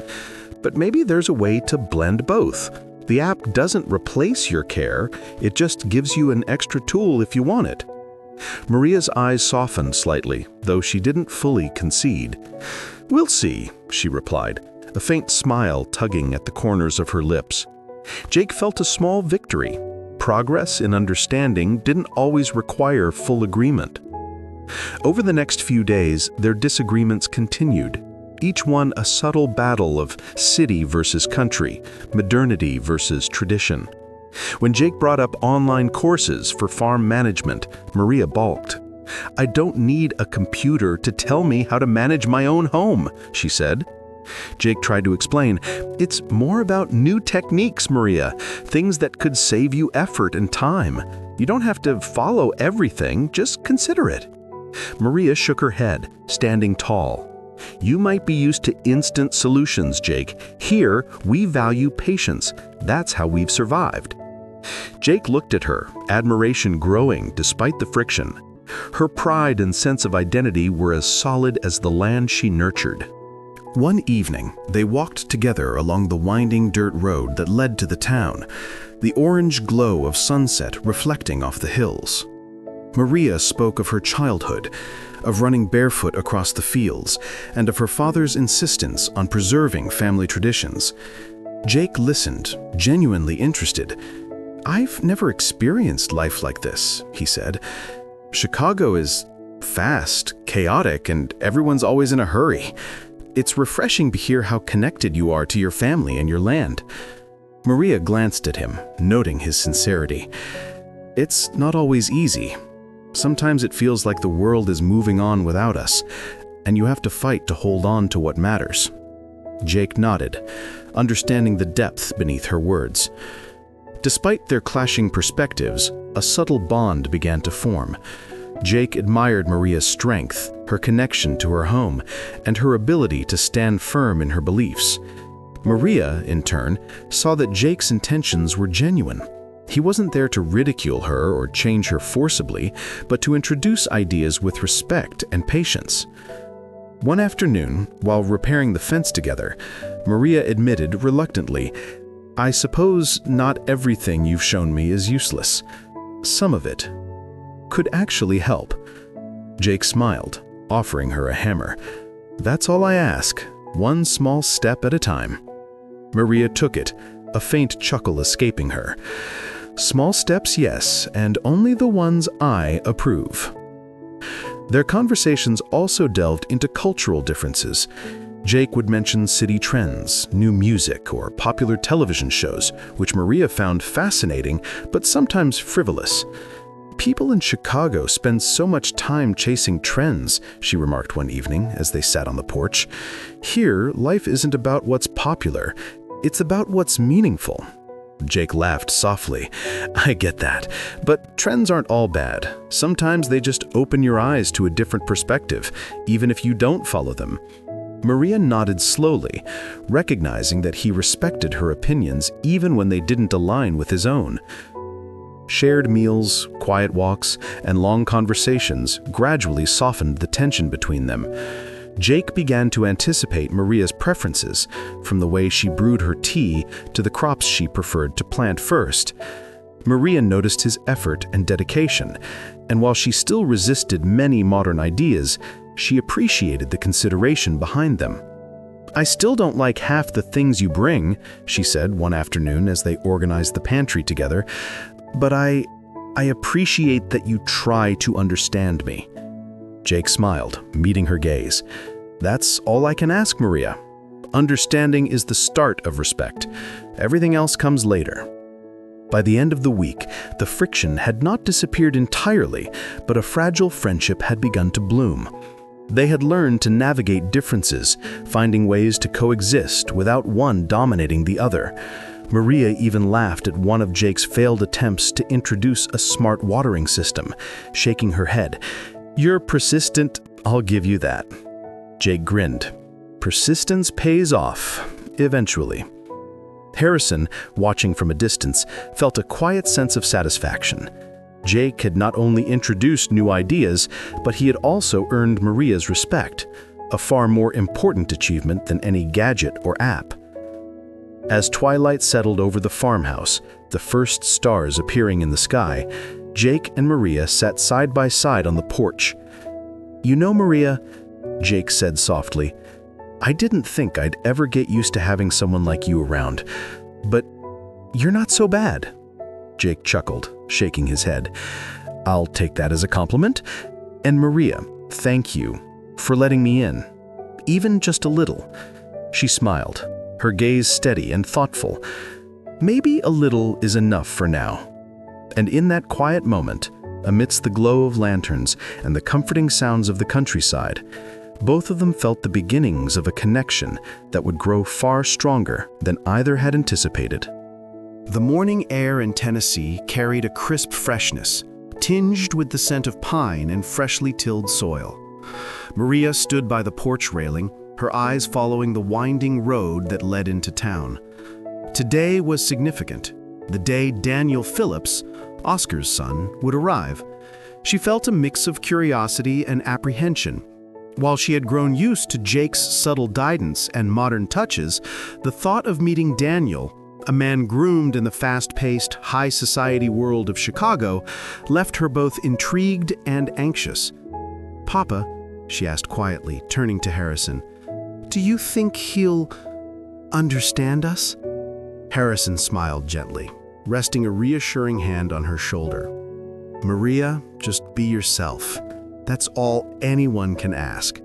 But maybe there's a way to blend both. The app doesn't replace your care, it just gives you an extra tool if you want it." Maria's eyes softened slightly, though she didn't fully concede. "We'll see," she replied, a faint smile tugging at the corners of her lips. Jake felt a small victory. Progress in understanding didn't always require full agreement. Over the next few days, their disagreements continued, each one a subtle battle of city versus country, modernity versus tradition. When Jake brought up online courses for farm management, Maria balked. "I don't need a computer to tell me how to manage my own home," she said. Jake tried to explain, "It's more about new techniques, Maria, things that could save you effort and time. You don't have to follow everything, just consider it." Maria shook her head, standing tall. "You might be used to instant solutions, Jake. Here, we value patience. That's how we've survived." Jake looked at her, admiration growing despite the friction. Her pride and sense of identity were as solid as the land she nurtured. One evening, they walked together along the winding dirt road that led to the town, the orange glow of sunset reflecting off the hills. Maria spoke of her childhood, of running barefoot across the fields, and of her father's insistence on preserving family traditions. Jake listened, genuinely interested. "I've never experienced life like this," he said. "Chicago is fast, chaotic, and everyone's always in a hurry. It's refreshing to hear how connected you are to your family and your land." Maria glanced at him, noting his sincerity. "It's not always easy. Sometimes it feels like the world is moving on without us, and you have to fight to hold on to what matters." Jake nodded, understanding the depth beneath her words. Despite their clashing perspectives, a subtle bond began to form. Jake admired Maria's strength, her connection to her home, and her ability to stand firm in her beliefs. Maria, in turn, saw that Jake's intentions were genuine. He wasn't there to ridicule her or change her forcibly, but to introduce ideas with respect and patience. One afternoon, while repairing the fence together, Maria admitted reluctantly, "I suppose not everything you've shown me is useless. Some of it could actually help." Jake smiled, offering her a hammer. "That's all I ask, one small step at a time." Maria took it, a faint chuckle escaping her. "Small steps, yes, and only the ones I approve." Their conversations also delved into cultural differences. Jake would mention city trends, new music, or popular television shows, which Maria found fascinating but sometimes frivolous. "People in Chicago spend so much time chasing trends," she remarked one evening as they sat on the porch. "Here, life isn't about what's popular, it's about what's meaningful." Jake laughed softly. "I get that, but trends aren't all bad. Sometimes they just open your eyes to a different perspective, even if you don't follow them." Maria nodded slowly, recognizing that he respected her opinions even when they didn't align with his own. Shared meals, quiet walks, and long conversations gradually softened the tension between them. Jake began to anticipate Maria's preferences, from the way she brewed her tea to the crops she preferred to plant first. Maria noticed his effort and dedication, and while she still resisted many modern ideas, she appreciated the consideration behind them. "I still don't like half the things you bring," she said one afternoon as they organized the pantry together, "but I appreciate that you try to understand me." Jake smiled, meeting her gaze. "That's all I can ask, Maria. Understanding is the start of respect. Everything else comes later." By the end of the week, the friction had not disappeared entirely, but a fragile friendship had begun to bloom. They had learned to navigate differences, finding ways to coexist without one dominating the other. Maria even laughed at one of Jake's failed attempts to introduce a smart watering system, shaking her head. "You're persistent, I'll give you that." Jake grinned. Persistence pays off, eventually. Harrison, watching from a distance, felt a quiet sense of satisfaction. Jake had not only introduced new ideas, but he had also earned Maria's respect, a far more important achievement than any gadget or app. As twilight settled over the farmhouse, the first stars appearing in the sky, Jake and Maria sat side by side on the porch. "You know, Maria," Jake said softly, "I didn't think I'd ever get used to having someone like you around, but you're not so bad." Jake chuckled, shaking his head. "I'll take that as a compliment. And Maria, thank you for letting me in, even just a little." She smiled, her gaze steady and thoughtful. "Maybe a little is enough for now." And in that quiet moment, amidst the glow of lanterns and the comforting sounds of the countryside, both of them felt the beginnings of a connection that would grow far stronger than either had anticipated. The morning air in Tennessee carried a crisp freshness, tinged with the scent of pine and freshly tilled soil. Maria stood by the porch railing, her eyes following the winding road that led into town. Today was significant, the day Daniel Phillips, Oscar's son, would arrive. She felt a mix of curiosity and apprehension. While she had grown used to Jake's subtle guidance and modern touches, the thought of meeting Daniel, a man groomed in the fast-paced, high-society world of Chicago, left her both intrigued and anxious. "Papa," she asked quietly, turning to Harrison, "do you think he'll understand us?" Harrison smiled gently, resting a reassuring hand on her shoulder. "Maria, just be yourself. That's all anyone can ask."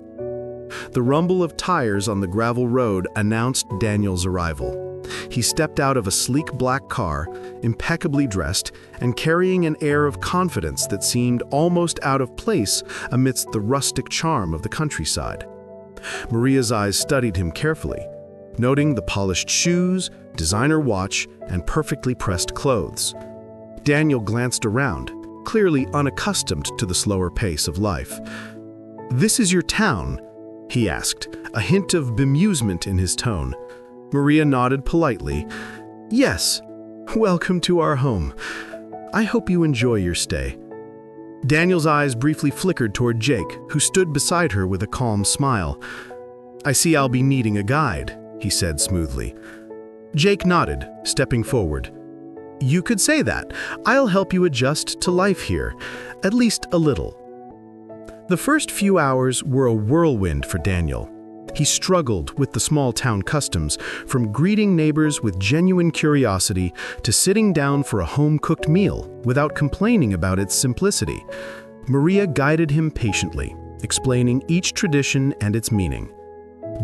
The rumble of tires on the gravel road announced Daniel's arrival. He stepped out of a sleek black car, impeccably dressed, and carrying an air of confidence that seemed almost out of place amidst the rustic charm of the countryside. Maria's eyes studied him carefully, noting the polished shoes, designer watch, and perfectly pressed clothes. Daniel glanced around, clearly unaccustomed to the slower pace of life. "This is your town?" he asked, a hint of bemusement in his tone. Maria nodded politely. "Yes, welcome to our home. I hope you enjoy your stay." Daniel's eyes briefly flickered toward Jake, who stood beside her with a calm smile. "I see I'll be needing a guide," he said smoothly. Jake nodded, stepping forward. "You could say that. I'll help you adjust to life here, at least a little." The first few hours were a whirlwind for Daniel. He struggled with the small-town customs, from greeting neighbors with genuine curiosity to sitting down for a home-cooked meal without complaining about its simplicity. Maria guided him patiently, explaining each tradition and its meaning.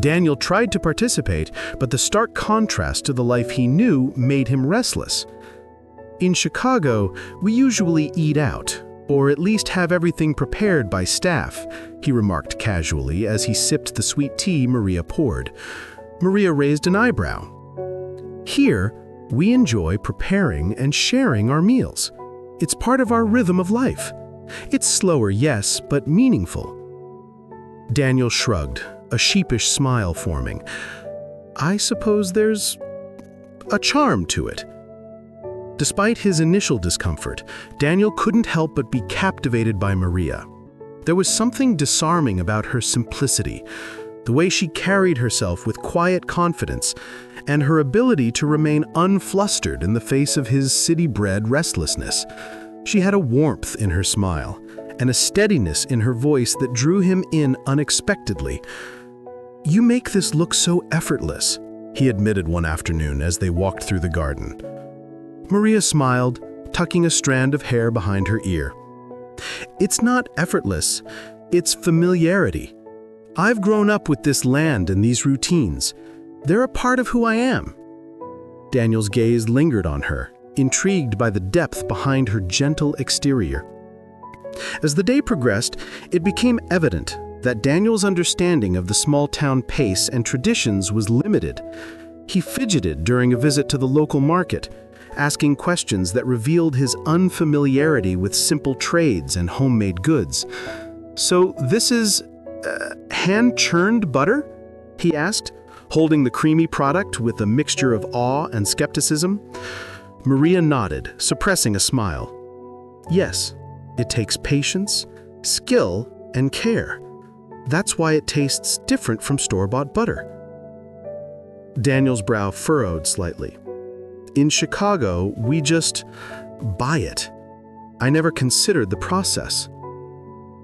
Daniel tried to participate, but the stark contrast to the life he knew made him restless. "In Chicago, we usually eat out, or at least have everything prepared by staff," he remarked casually as he sipped the sweet tea Maria poured. Maria raised an eyebrow. "Here, we enjoy preparing and sharing our meals. It's part of our rhythm of life. It's slower, yes, but meaningful." Daniel shrugged, a sheepish smile forming. "I suppose there's a charm to it." Despite his initial discomfort, Daniel couldn't help but be captivated by Maria. There was something disarming about her simplicity, the way she carried herself with quiet confidence, and her ability to remain unflustered in the face of his city-bred restlessness. She had a warmth in her smile, and a steadiness in her voice that drew him in unexpectedly. "You make this look so effortless," he admitted one afternoon as they walked through the garden. Maria smiled, tucking a strand of hair behind her ear. "It's not effortless, it's familiarity. I've grown up with this land and these routines. They're a part of who I am." Daniel's gaze lingered on her, intrigued by the depth behind her gentle exterior. As the day progressed, it became evident that Daniel's understanding of the small-town pace and traditions was limited. He fidgeted during a visit to the local market, asking questions that revealed his unfamiliarity with simple trades and homemade goods. "So this is hand-churned butter?" he asked, holding the creamy product with a mixture of awe and skepticism. Maria nodded, suppressing a smile. "Yes, it takes patience, skill, and care. That's why it tastes different from store-bought butter." Daniel's brow furrowed slightly. "In Chicago, we just buy it. I never considered the process."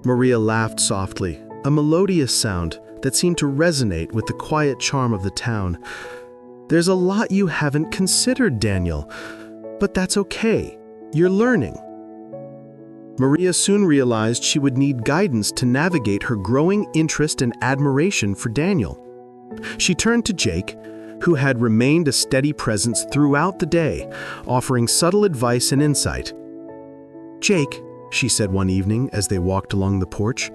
Maria laughed softly, a melodious sound that seemed to resonate with the quiet charm of the town. "There's a lot you haven't considered, Daniel, but that's okay. You're learning." Maria soon realized she would need guidance to navigate her growing interest and admiration for Daniel. She turned to Jake, who had remained a steady presence throughout the day, offering subtle advice and insight. "Jake," she said one evening as they walked along the porch,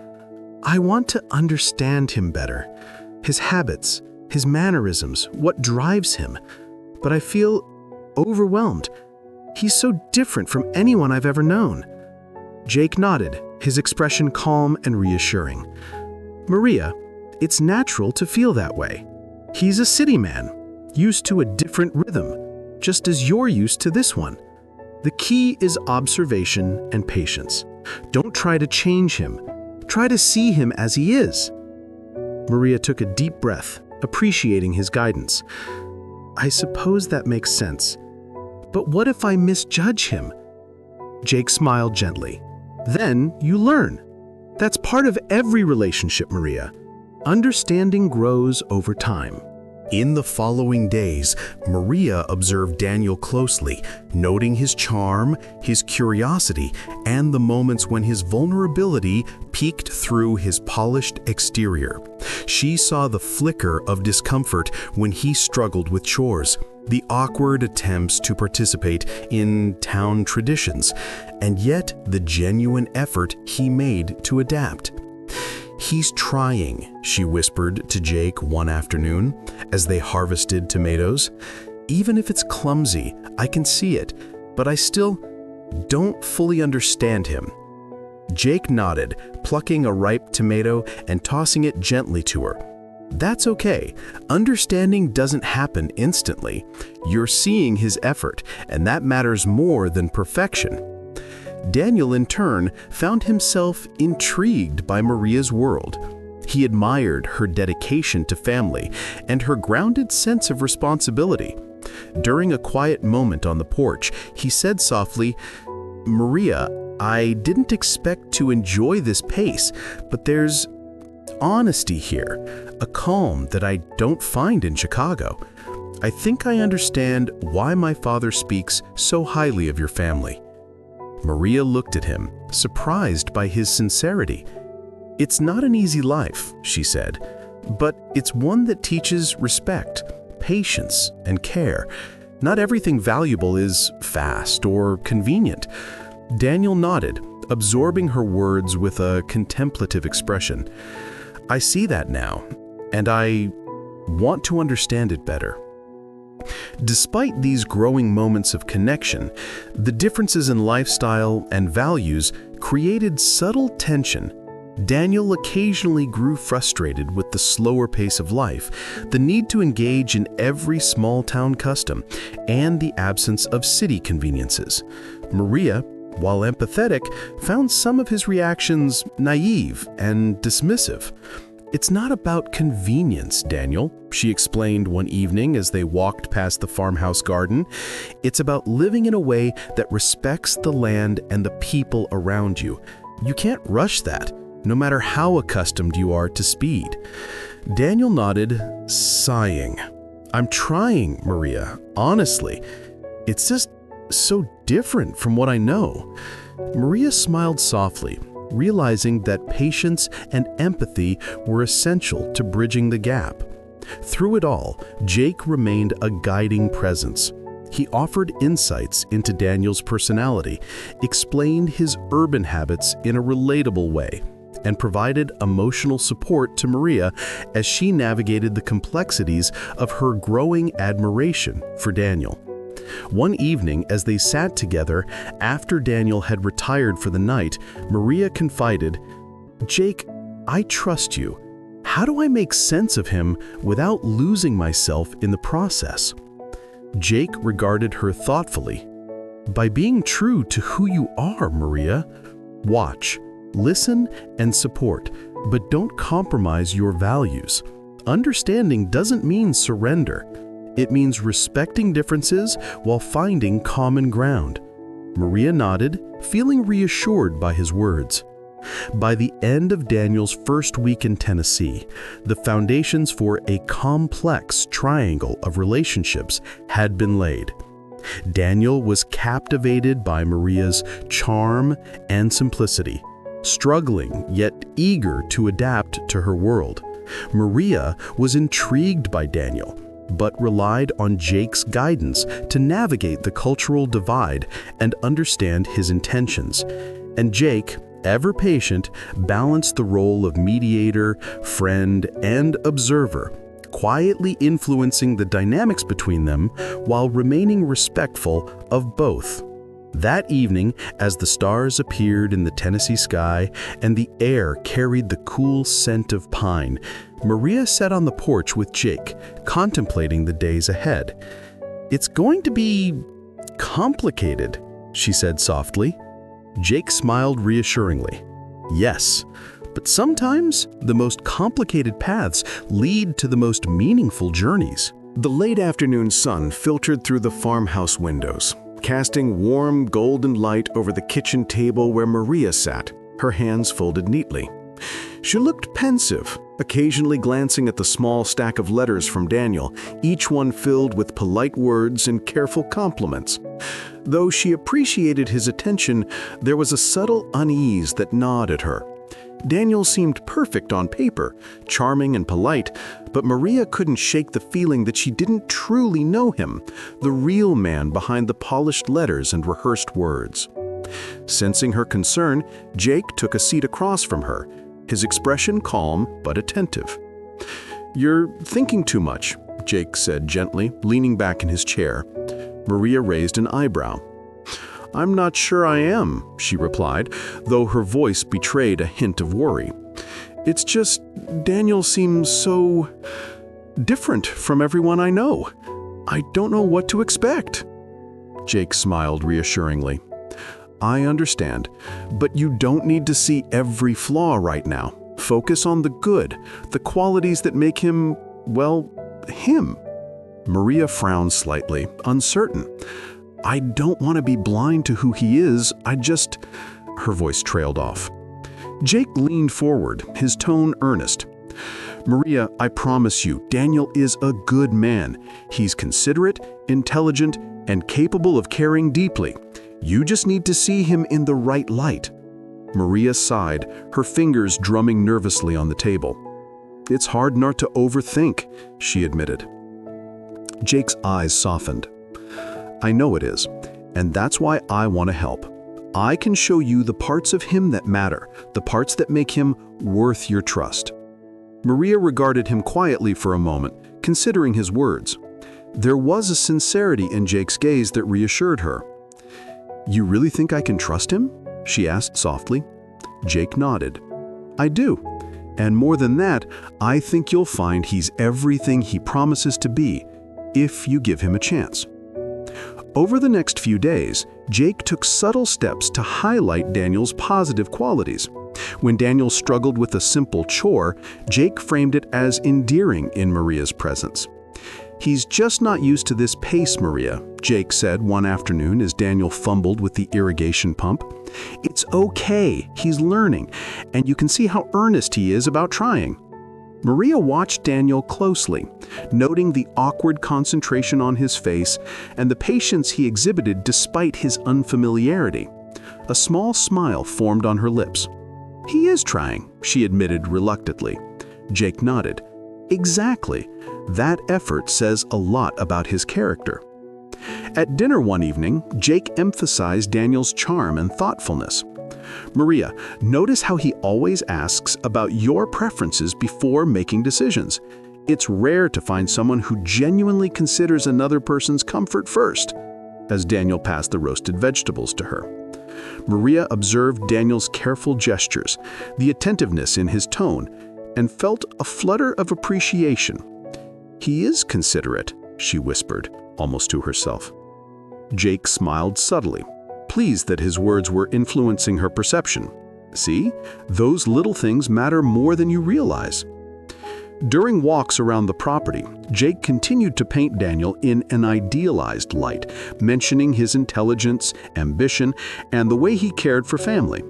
"I want to understand him better. His habits, his mannerisms, what drives him. But I feel overwhelmed. He's so different from anyone I've ever known." Jake nodded, his expression calm and reassuring. "Maria, it's natural to feel that way. He's a city man, used to a different rhythm, just as you're used to this one. The key is observation and patience. Don't try to change him. Try to see him as he is." Maria took a deep breath, appreciating his guidance. "I suppose that makes sense. But what if I misjudge him?" Jake smiled gently. "Then you learn. That's part of every relationship, Maria. Understanding grows over time." In the following days, Maria observed Daniel closely, noting his charm, his curiosity, and the moments when his vulnerability peeked through his polished exterior. She saw the flicker of discomfort when he struggled with chores, the awkward attempts to participate in town traditions, and yet the genuine effort he made to adapt. "He's trying," she whispered to Jake one afternoon as they harvested tomatoes. "Even if it's clumsy, I can see it, but I still don't fully understand him." Jake nodded, plucking a ripe tomato and tossing it gently to her. "That's okay. Understanding doesn't happen instantly. You're seeing his effort, and that matters more than perfection." Daniel, in turn, found himself intrigued by Maria's world. He admired her dedication to family and her grounded sense of responsibility. During a quiet moment on the porch, he said softly, "Maria, I didn't expect to enjoy this pace, but there's honesty here, a calm that I don't find in Chicago. I think I understand why my father speaks so highly of your family." Maria looked at him, surprised by his sincerity. "It's not an easy life," she said, "but it's one that teaches respect, patience, and care. Not everything valuable is fast or convenient." Daniel nodded, absorbing her words with a contemplative expression. "I see that now, and I want to understand it better." Despite these growing moments of connection, the differences in lifestyle and values created subtle tension. Daniel occasionally grew frustrated with the slower pace of life, the need to engage in every small-town custom, and the absence of city conveniences. Maria, while empathetic, found some of his reactions naive and dismissive. "It's not about convenience, Daniel," she explained one evening as they walked past the farmhouse garden. "It's about living in a way that respects the land and the people around you. You can't rush that, no matter how accustomed you are to speed." Daniel nodded, sighing. "I'm trying, Maria, honestly. It's just so different from what I know." Maria smiled softly, realizing that patience and empathy were essential to bridging the gap. Through it all, Jake remained a guiding presence. He offered insights into Daniel's personality, explained his urban habits in a relatable way, and provided emotional support to Maria as she navigated the complexities of her growing admiration for Daniel. One evening, as they sat together after Daniel had retired for the night, Maria confided, "Jake, I trust you. How do I make sense of him without losing myself in the process?" Jake regarded her thoughtfully. "By being true to who you are, Maria. Watch, listen, and support, but don't compromise your values. Understanding doesn't mean surrender. It means respecting differences while finding common ground." Maria nodded, feeling reassured by his words. By the end of Daniel's first week in Tennessee, the foundations for a complex triangle of relationships had been laid. Daniel was captivated by Maria's charm and simplicity, struggling yet eager to adapt to her world. Maria was intrigued by Daniel, but relied on Jake's guidance to navigate the cultural divide and understand his intentions. And Jake, ever patient, balanced the role of mediator, friend, and observer, quietly influencing the dynamics between them while remaining respectful of both. That evening, as the stars appeared in the Tennessee sky and the air carried the cool scent of pine, Maria sat on the porch with Jake, contemplating the days ahead. "It's going to be complicated," she said softly. Jake smiled reassuringly. "Yes, but sometimes the most complicated paths lead to the most meaningful journeys." The late afternoon sun filtered through the farmhouse windows, casting warm golden light over the kitchen table where Maria sat, her hands folded neatly. She looked pensive, occasionally glancing at the small stack of letters from Daniel, each one filled with polite words and careful compliments. Though she appreciated his attention, there was a subtle unease that gnawed at her. Daniel seemed perfect on paper, charming and polite, but Maria couldn't shake the feeling that she didn't truly know him, the real man behind the polished letters and rehearsed words. Sensing her concern, Jake took a seat across from her, his expression calm but attentive. "You're thinking too much," Jake said gently, leaning back in his chair. Maria raised an eyebrow. "I'm not sure I am," she replied, though her voice betrayed a hint of worry. "It's just Daniel seems so different from everyone I know. I don't know what to expect." Jake smiled reassuringly. "I understand, but you don't need to see every flaw right now. Focus on the good, the qualities that make him, well, him." Maria frowned slightly, uncertain. "I don't want to be blind to who he is, Her voice trailed off. Jake leaned forward, his tone earnest. "Maria, I promise you, Daniel is a good man. He's considerate, intelligent, and capable of caring deeply. You just need to see him in the right light." Maria sighed, her fingers drumming nervously on the table. "It's hard not to overthink," she admitted. Jake's eyes softened. "I know it is, and that's why I want to help. I can show you the parts of him that matter, the parts that make him worth your trust." Maria regarded him quietly for a moment, considering his words. There was a sincerity in Jake's gaze that reassured her. "You really think I can trust him?" she asked softly. Jake nodded. I do. And more than that, I think you'll find he's everything he promises to be, if you give him a chance. Over the next few days, Jake took subtle steps to highlight Daniel's positive qualities. When Daniel struggled with a simple chore, Jake framed it as endearing in Maria's presence. "He's just not used to this pace, Maria," Jake said one afternoon as Daniel fumbled with the irrigation pump. "It's okay, he's learning, and you can see how earnest he is about trying." Maria watched Daniel closely, noting the awkward concentration on his face and the patience he exhibited despite his unfamiliarity. A small smile formed on her lips. "He is trying," she admitted reluctantly. Jake nodded. "Exactly. That effort says a lot about his character." At dinner one evening, Jake emphasized Daniel's charm and thoughtfulness. "Maria, notice how he always asks about your preferences before making decisions. It's rare to find someone who genuinely considers another person's comfort first," as Daniel passed the roasted vegetables to her. Maria observed Daniel's careful gestures, the attentiveness in his tone, and felt a flutter of appreciation. "He is considerate," she whispered, almost to herself. Jake smiled subtly, pleased that his words were influencing her perception. "See, those little things matter more than you realize." During walks around the property, Jake continued to paint Daniel in an idealized light, mentioning his intelligence, ambition, and the way he cared for family.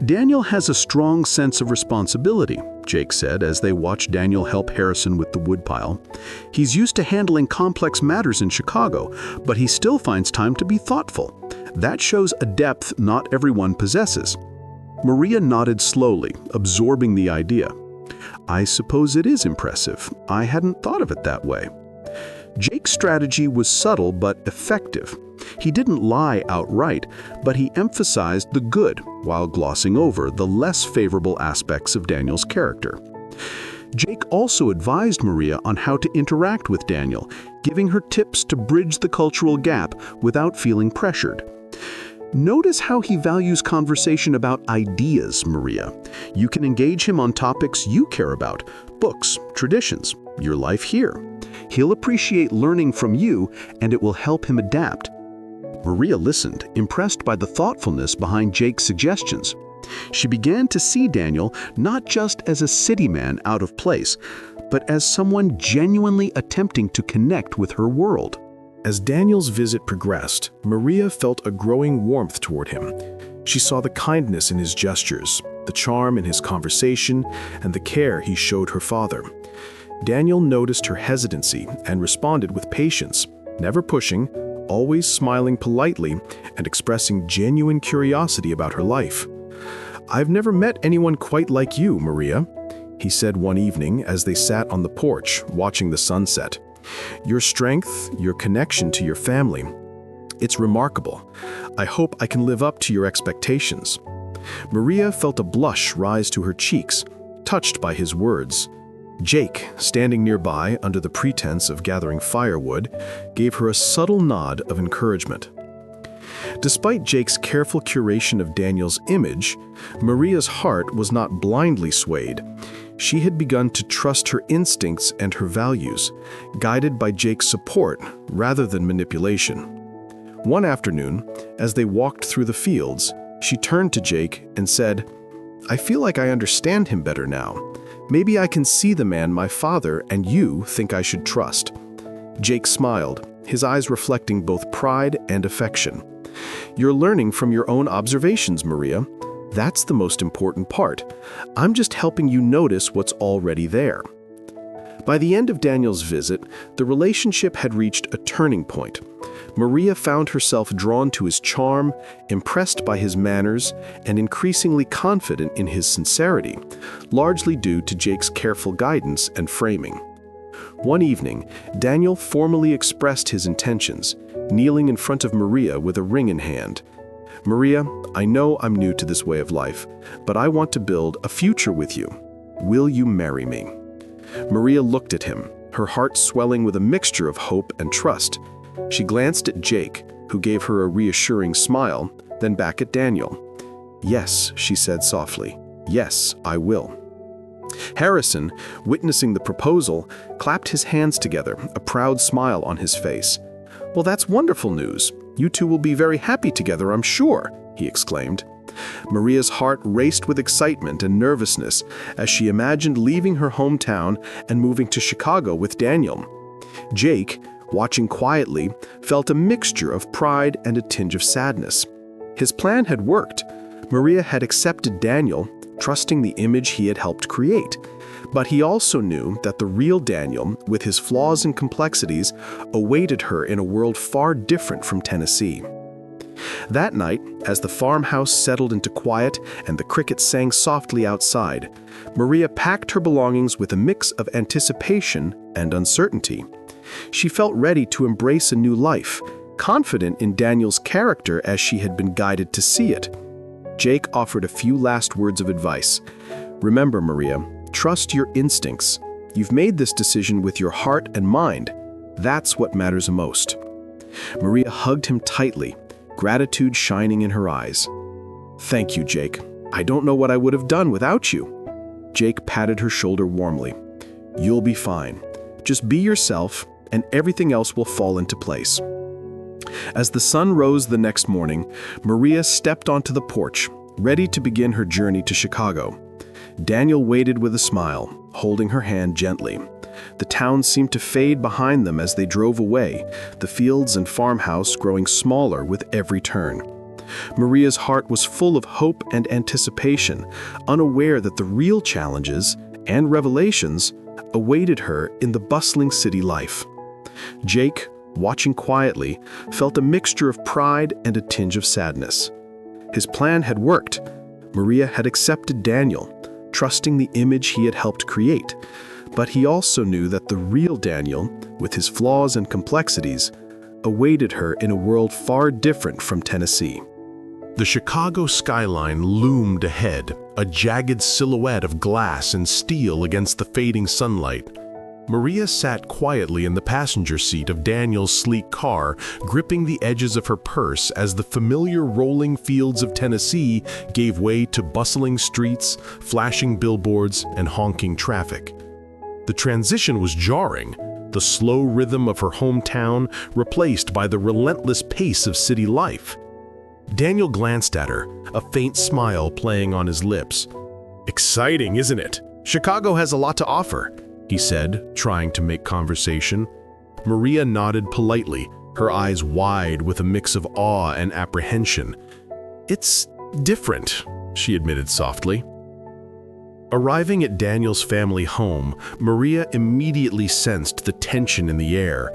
"Daniel has a strong sense of responsibility," Jake said as they watched Daniel help Harrison with the woodpile. "He's used to handling complex matters in Chicago, but he still finds time to be thoughtful. That shows a depth not everyone possesses." Maria nodded slowly, absorbing the idea. "I suppose it is impressive. I hadn't thought of it that way." Jake's strategy was subtle but effective. He didn't lie outright, but he emphasized the good while glossing over the less favorable aspects of Daniel's character. Jake also advised Maria on how to interact with Daniel, giving her tips to bridge the cultural gap without feeling pressured. "Notice how he values conversation about ideas, Maria. You can engage him on topics you care about, books, traditions, your life here. He'll appreciate learning from you, and it will help him adapt." Maria listened, impressed by the thoughtfulness behind Jake's suggestions. She began to see Daniel not just as a city man out of place, but as someone genuinely attempting to connect with her world. As Daniel's visit progressed, Maria felt a growing warmth toward him. She saw the kindness in his gestures, the charm in his conversation, and the care he showed her father. Daniel noticed her hesitancy and responded with patience, never pushing, always smiling politely and expressing genuine curiosity about her life. "I've never met anyone quite like you, Maria," he said one evening as they sat on the porch watching the sunset. "Your strength, your connection to your family, it's remarkable. I hope I can live up to your expectations." Maria felt a blush rise to her cheeks, touched by his words. Jake, standing nearby under the pretense of gathering firewood, gave her a subtle nod of encouragement. Despite Jake's careful curation of Daniel's image, Maria's heart was not blindly swayed. She had begun to trust her instincts and her values, guided by Jake's support rather than manipulation. One afternoon, as they walked through the fields, she turned to Jake and said, "I feel like I understand him better now. Maybe I can see the man my father and you think I should trust." Jake smiled, his eyes reflecting both pride and affection. "You're learning from your own observations, Maria. That's the most important part. I'm just helping you notice what's already there." By the end of Daniel's visit, the relationship had reached a turning point. Maria found herself drawn to his charm, impressed by his manners, and increasingly confident in his sincerity, largely due to Jake's careful guidance and framing. One evening, Daniel formally expressed his intentions, kneeling in front of Maria with a ring in hand. "Maria, I know I'm new to this way of life, but I want to build a future with you. Will you marry me?" Maria looked at him, her heart swelling with a mixture of hope and trust. She glanced at Jake, who gave her a reassuring smile, then back at Daniel. "Yes," she said softly, "Yes, I will." Harrison, witnessing the proposal, clapped his hands together, a proud smile on his face. "Well, that's wonderful news. You two will be very happy together, I'm sure," he exclaimed. Maria's heart raced with excitement and nervousness as she imagined leaving her hometown and moving to Chicago with Daniel. Jake, watching quietly, felt a mixture of pride and a tinge of sadness. His plan had worked. Maria had accepted Daniel, trusting the image he had helped create. But he also knew that the real Daniel, with his flaws and complexities, awaited her in a world far different from Tennessee. That night, as the farmhouse settled into quiet and the crickets sang softly outside, Maria packed her belongings with a mix of anticipation and uncertainty. She felt ready to embrace a new life, confident in Daniel's character as she had been guided to see it. Jake offered a few last words of advice. "Remember, Maria, trust your instincts. You've made this decision with your heart and mind. That's what matters most." Maria hugged him tightly, gratitude shining in her eyes. "Thank you, Jake. I don't know what I would have done without you." Jake patted her shoulder warmly. "You'll be fine. Just be yourself, and everything else will fall into place." As the sun rose the next morning, Maria stepped onto the porch, ready to begin her journey to Chicago. Daniel waited with a smile, holding her hand gently. The town seemed to fade behind them as they drove away, the fields and farmhouse growing smaller with every turn. Maria's heart was full of hope and anticipation, unaware that the real challenges and revelations awaited her in the bustling city life. Jake, watching quietly, felt a mixture of pride and a tinge of sadness. His plan had worked. Maria had accepted Daniel, trusting the image he had helped create. But he also knew that the real Daniel, with his flaws and complexities, awaited her in a world far different from Tennessee. The Chicago skyline loomed ahead, a jagged silhouette of glass and steel against the fading sunlight. Maria sat quietly in the passenger seat of Daniel's sleek car, gripping the edges of her purse as the familiar rolling fields of Tennessee gave way to bustling streets, flashing billboards, and honking traffic. The transition was jarring, the slow rhythm of her hometown replaced by the relentless pace of city life. Daniel glanced at her, a faint smile playing on his lips. "Exciting, isn't it? Chicago has a lot to offer," he said, trying to make conversation. Maria nodded politely, her eyes wide with a mix of awe and apprehension. "It's different," she admitted softly. Arriving at Daniel's family home, Maria immediately sensed the tension in the air.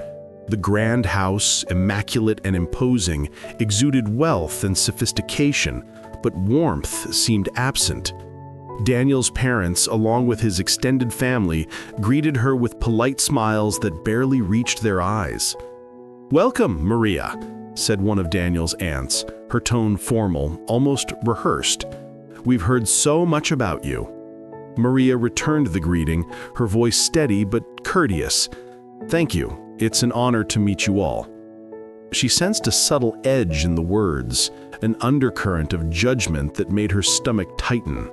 The grand house, immaculate and imposing, exuded wealth and sophistication, but warmth seemed absent. Daniel's parents, along with his extended family, greeted her with polite smiles that barely reached their eyes. "Welcome, Maria," said one of Daniel's aunts, her tone formal, almost rehearsed. "We've heard so much about you." Maria returned the greeting, her voice steady but courteous. "Thank you. It's an honor to meet you all." She sensed a subtle edge in the words, an undercurrent of judgment that made her stomach tighten.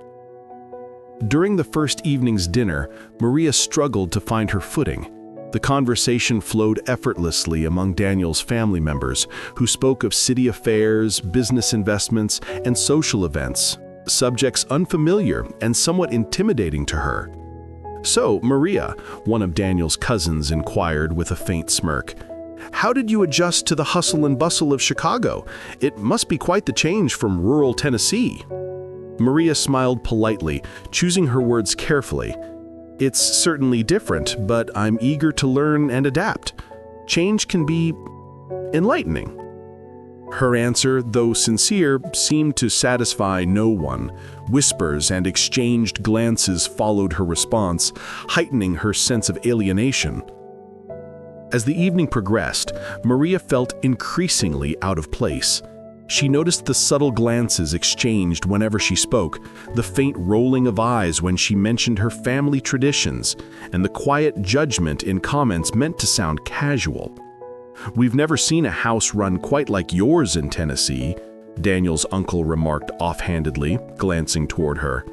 During the first evening's dinner, Maria struggled to find her footing. The conversation flowed effortlessly among Daniel's family members, who spoke of city affairs, business investments, and social events, subjects unfamiliar and somewhat intimidating to her. "So, Maria," one of Daniel's cousins inquired with a faint smirk, "how did you adjust to the hustle and bustle of Chicago? It must be quite the change from rural Tennessee." Maria smiled politely, choosing her words carefully. "It's certainly different, but I'm eager to learn and adapt. Change can be enlightening." Her answer, though sincere, seemed to satisfy no one. Whispers and exchanged glances followed her response, heightening her sense of alienation. As the evening progressed, Maria felt increasingly out of place. She noticed the subtle glances exchanged whenever she spoke, the faint rolling of eyes when she mentioned her family traditions, and the quiet judgment in comments meant to sound casual. "We've never seen a house run quite like yours in Tennessee," Daniel's uncle remarked offhandedly, glancing toward her.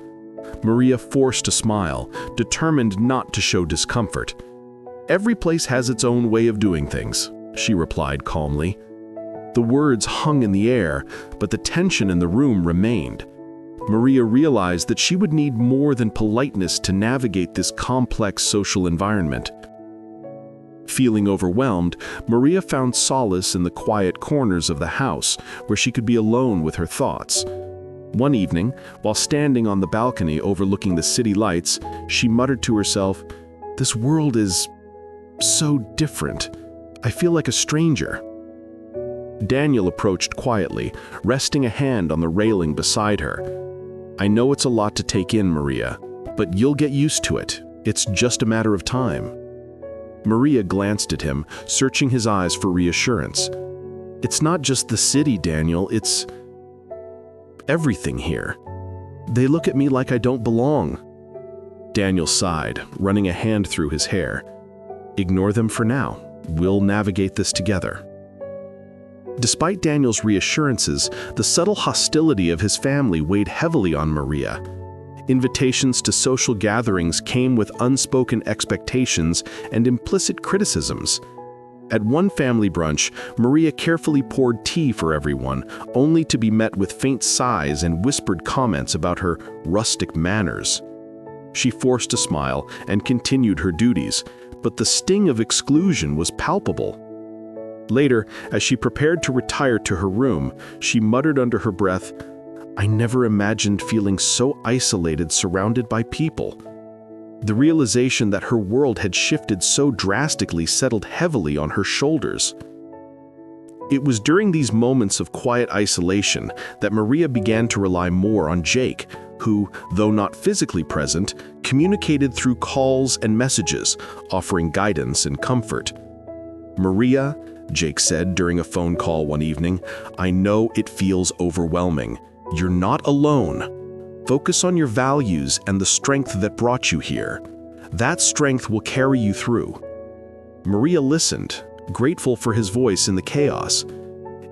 Maria forced a smile, determined not to show discomfort. "Every place has its own way of doing things," she replied calmly. The words hung in the air, but the tension in the room remained. Maria realized that she would need more than politeness to navigate this complex social environment. Feeling overwhelmed, Maria found solace in the quiet corners of the house, where she could be alone with her thoughts. One evening, while standing on the balcony overlooking the city lights, she muttered to herself, "This world is so different. I feel like a stranger." Daniel approached quietly, resting a hand on the railing beside her. "I know it's a lot to take in, Maria, but you'll get used to it. It's just a matter of time." Maria glanced at him, searching his eyes for reassurance. "It's not just the city, Daniel, it's everything here. They look at me like I don't belong." Daniel sighed, running a hand through his hair. "Ignore them for now. We'll navigate this together." Despite Daniel's reassurances, the subtle hostility of his family weighed heavily on Maria. Invitations to social gatherings came with unspoken expectations and implicit criticisms. At one family brunch, Maria carefully poured tea for everyone, only to be met with faint sighs and whispered comments about her rustic manners. She forced a smile and continued her duties, but the sting of exclusion was palpable. Later, as she prepared to retire to her room, she muttered under her breath, "I never imagined feeling so isolated surrounded by people." The realization that her world had shifted so drastically settled heavily on her shoulders. It was during these moments of quiet isolation that Maria began to rely more on Jake, who, though not physically present, communicated through calls and messages, offering guidance and comfort. "Maria," Jake said during a phone call one evening, "I know it feels overwhelming. You're not alone. Focus on your values and the strength that brought you here. That strength will carry you through." Maria listened, grateful for his voice in the chaos.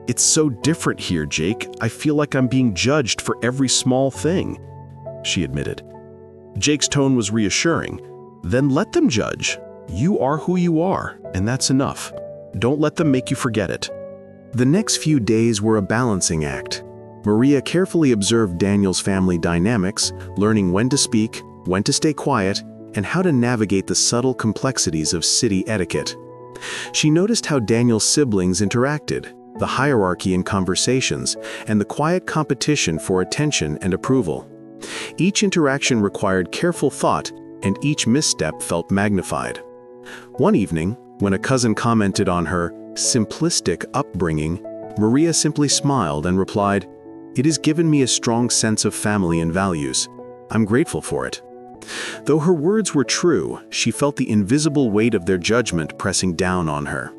"It's so different here, Jake. I feel like I'm being judged for every small thing," she admitted. Jake's tone was reassuring. "Then let them judge. You are who you are, and that's enough. Don't let them make you forget it." The next few days were a balancing act. Maria carefully observed Daniel's family dynamics, learning when to speak, when to stay quiet, and how to navigate the subtle complexities of city etiquette. She noticed how Daniel's siblings interacted, the hierarchy in conversations, and the quiet competition for attention and approval. Each interaction required careful thought, and each misstep felt magnified. One evening, when a cousin commented on her simplistic upbringing, Maria simply smiled and replied, "It has given me a strong sense of family and values. I'm grateful for it." Though her words were true, she felt the invisible weight of their judgment pressing down on her.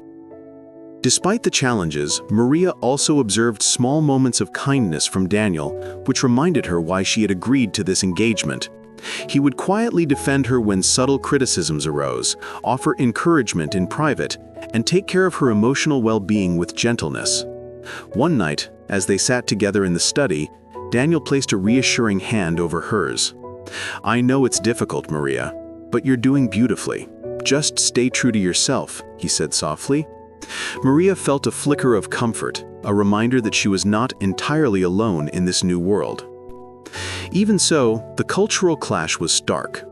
Despite the challenges, Maria also observed small moments of kindness from Daniel, which reminded her why she had agreed to this engagement. He would quietly defend her when subtle criticisms arose, offer encouragement in private, and take care of her emotional well-being with gentleness. One night, as they sat together in the study, Daniel placed a reassuring hand over hers. "I know it's difficult, Maria, but you're doing beautifully. Just stay true to yourself," he said softly. Maria felt a flicker of comfort, a reminder that she was not entirely alone in this new world. Even so, the cultural clash was stark.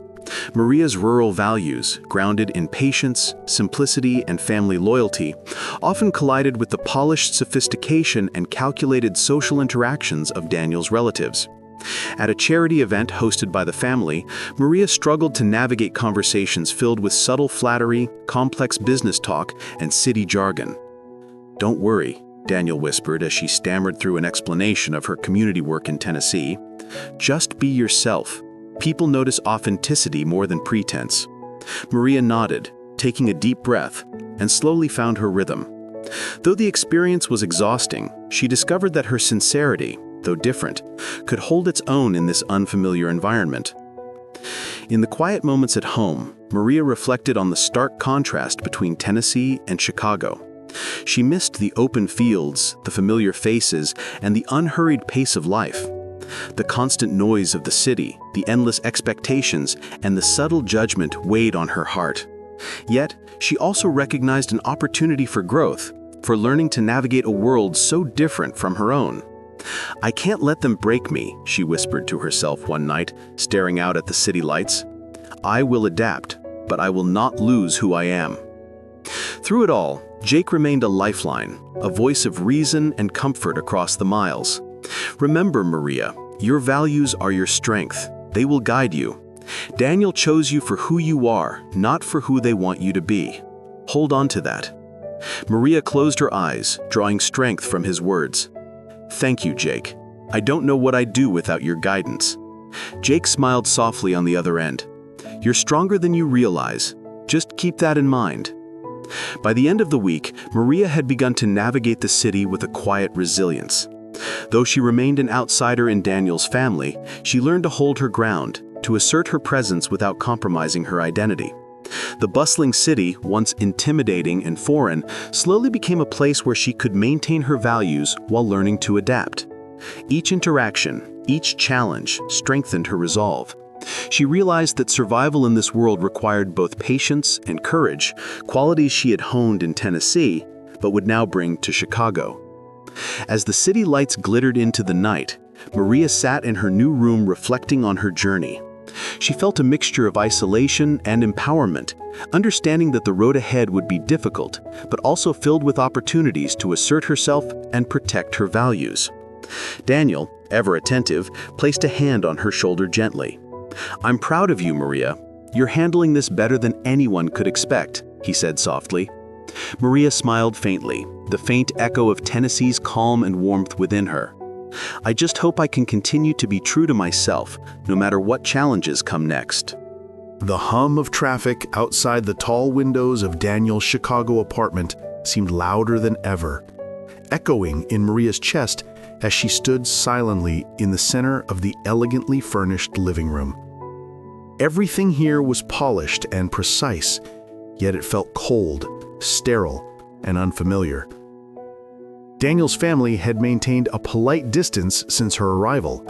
Maria's rural values, grounded in patience, simplicity, and family loyalty, often collided with the polished sophistication and calculated social interactions of Daniel's relatives. At a charity event hosted by the family, Maria struggled to navigate conversations filled with subtle flattery, complex business talk, and city jargon. "Don't worry," Daniel whispered as she stammered through an explanation of her community work in Tennessee. "Just be yourself. People notice authenticity more than pretense." Maria nodded, taking a deep breath, and slowly found her rhythm. Though the experience was exhausting, she discovered that her sincerity, though different, could hold its own in this unfamiliar environment. In the quiet moments at home, Maria reflected on the stark contrast between Tennessee and Chicago. She missed the open fields, the familiar faces, and the unhurried pace of life. The constant noise of the city, the endless expectations, and the subtle judgment weighed on her heart. Yet, she also recognized an opportunity for growth, for learning to navigate a world so different from her own. "I can't let them break me," she whispered to herself one night, staring out at the city lights. "I will adapt, but I will not lose who I am." Through it all, Jake remained a lifeline, a voice of reason and comfort across the miles. "Remember, Maria, your values are your strength. They will guide you. Daniel chose you for who you are, not for who they want you to be. Hold on to that." Maria closed her eyes, drawing strength from his words. "Thank you, Jake. I don't know what I'd do without your guidance." Jake smiled softly on the other end. "You're stronger than you realize. Just keep that in mind." By the end of the week, Maria had begun to navigate the city with a quiet resilience. Though she remained an outsider in Daniel's family, she learned to hold her ground, to assert her presence without compromising her identity. The bustling city, once intimidating and foreign, slowly became a place where she could maintain her values while learning to adapt. Each interaction, each challenge, strengthened her resolve. She realized that survival in this world required both patience and courage, qualities she had honed in Tennessee, but would now bring to Chicago. As the city lights glittered into the night, Maria sat in her new room reflecting on her journey. She felt a mixture of isolation and empowerment, understanding that the road ahead would be difficult, but also filled with opportunities to assert herself and protect her values. Daniel, ever attentive, placed a hand on her shoulder gently. "I'm proud of you, Maria. You're handling this better than anyone could expect," he said softly. Maria smiled faintly, the faint echo of Tennessee's calm and warmth within her. "I just hope I can continue to be true to myself, no matter what challenges come next." The hum of traffic outside the tall windows of Daniel's Chicago apartment seemed louder than ever, echoing in Maria's chest as she stood silently in the center of the elegantly furnished living room. Everything here was polished and precise, yet it felt cold, sterile, and unfamiliar. Daniel's family had maintained a polite distance since her arrival,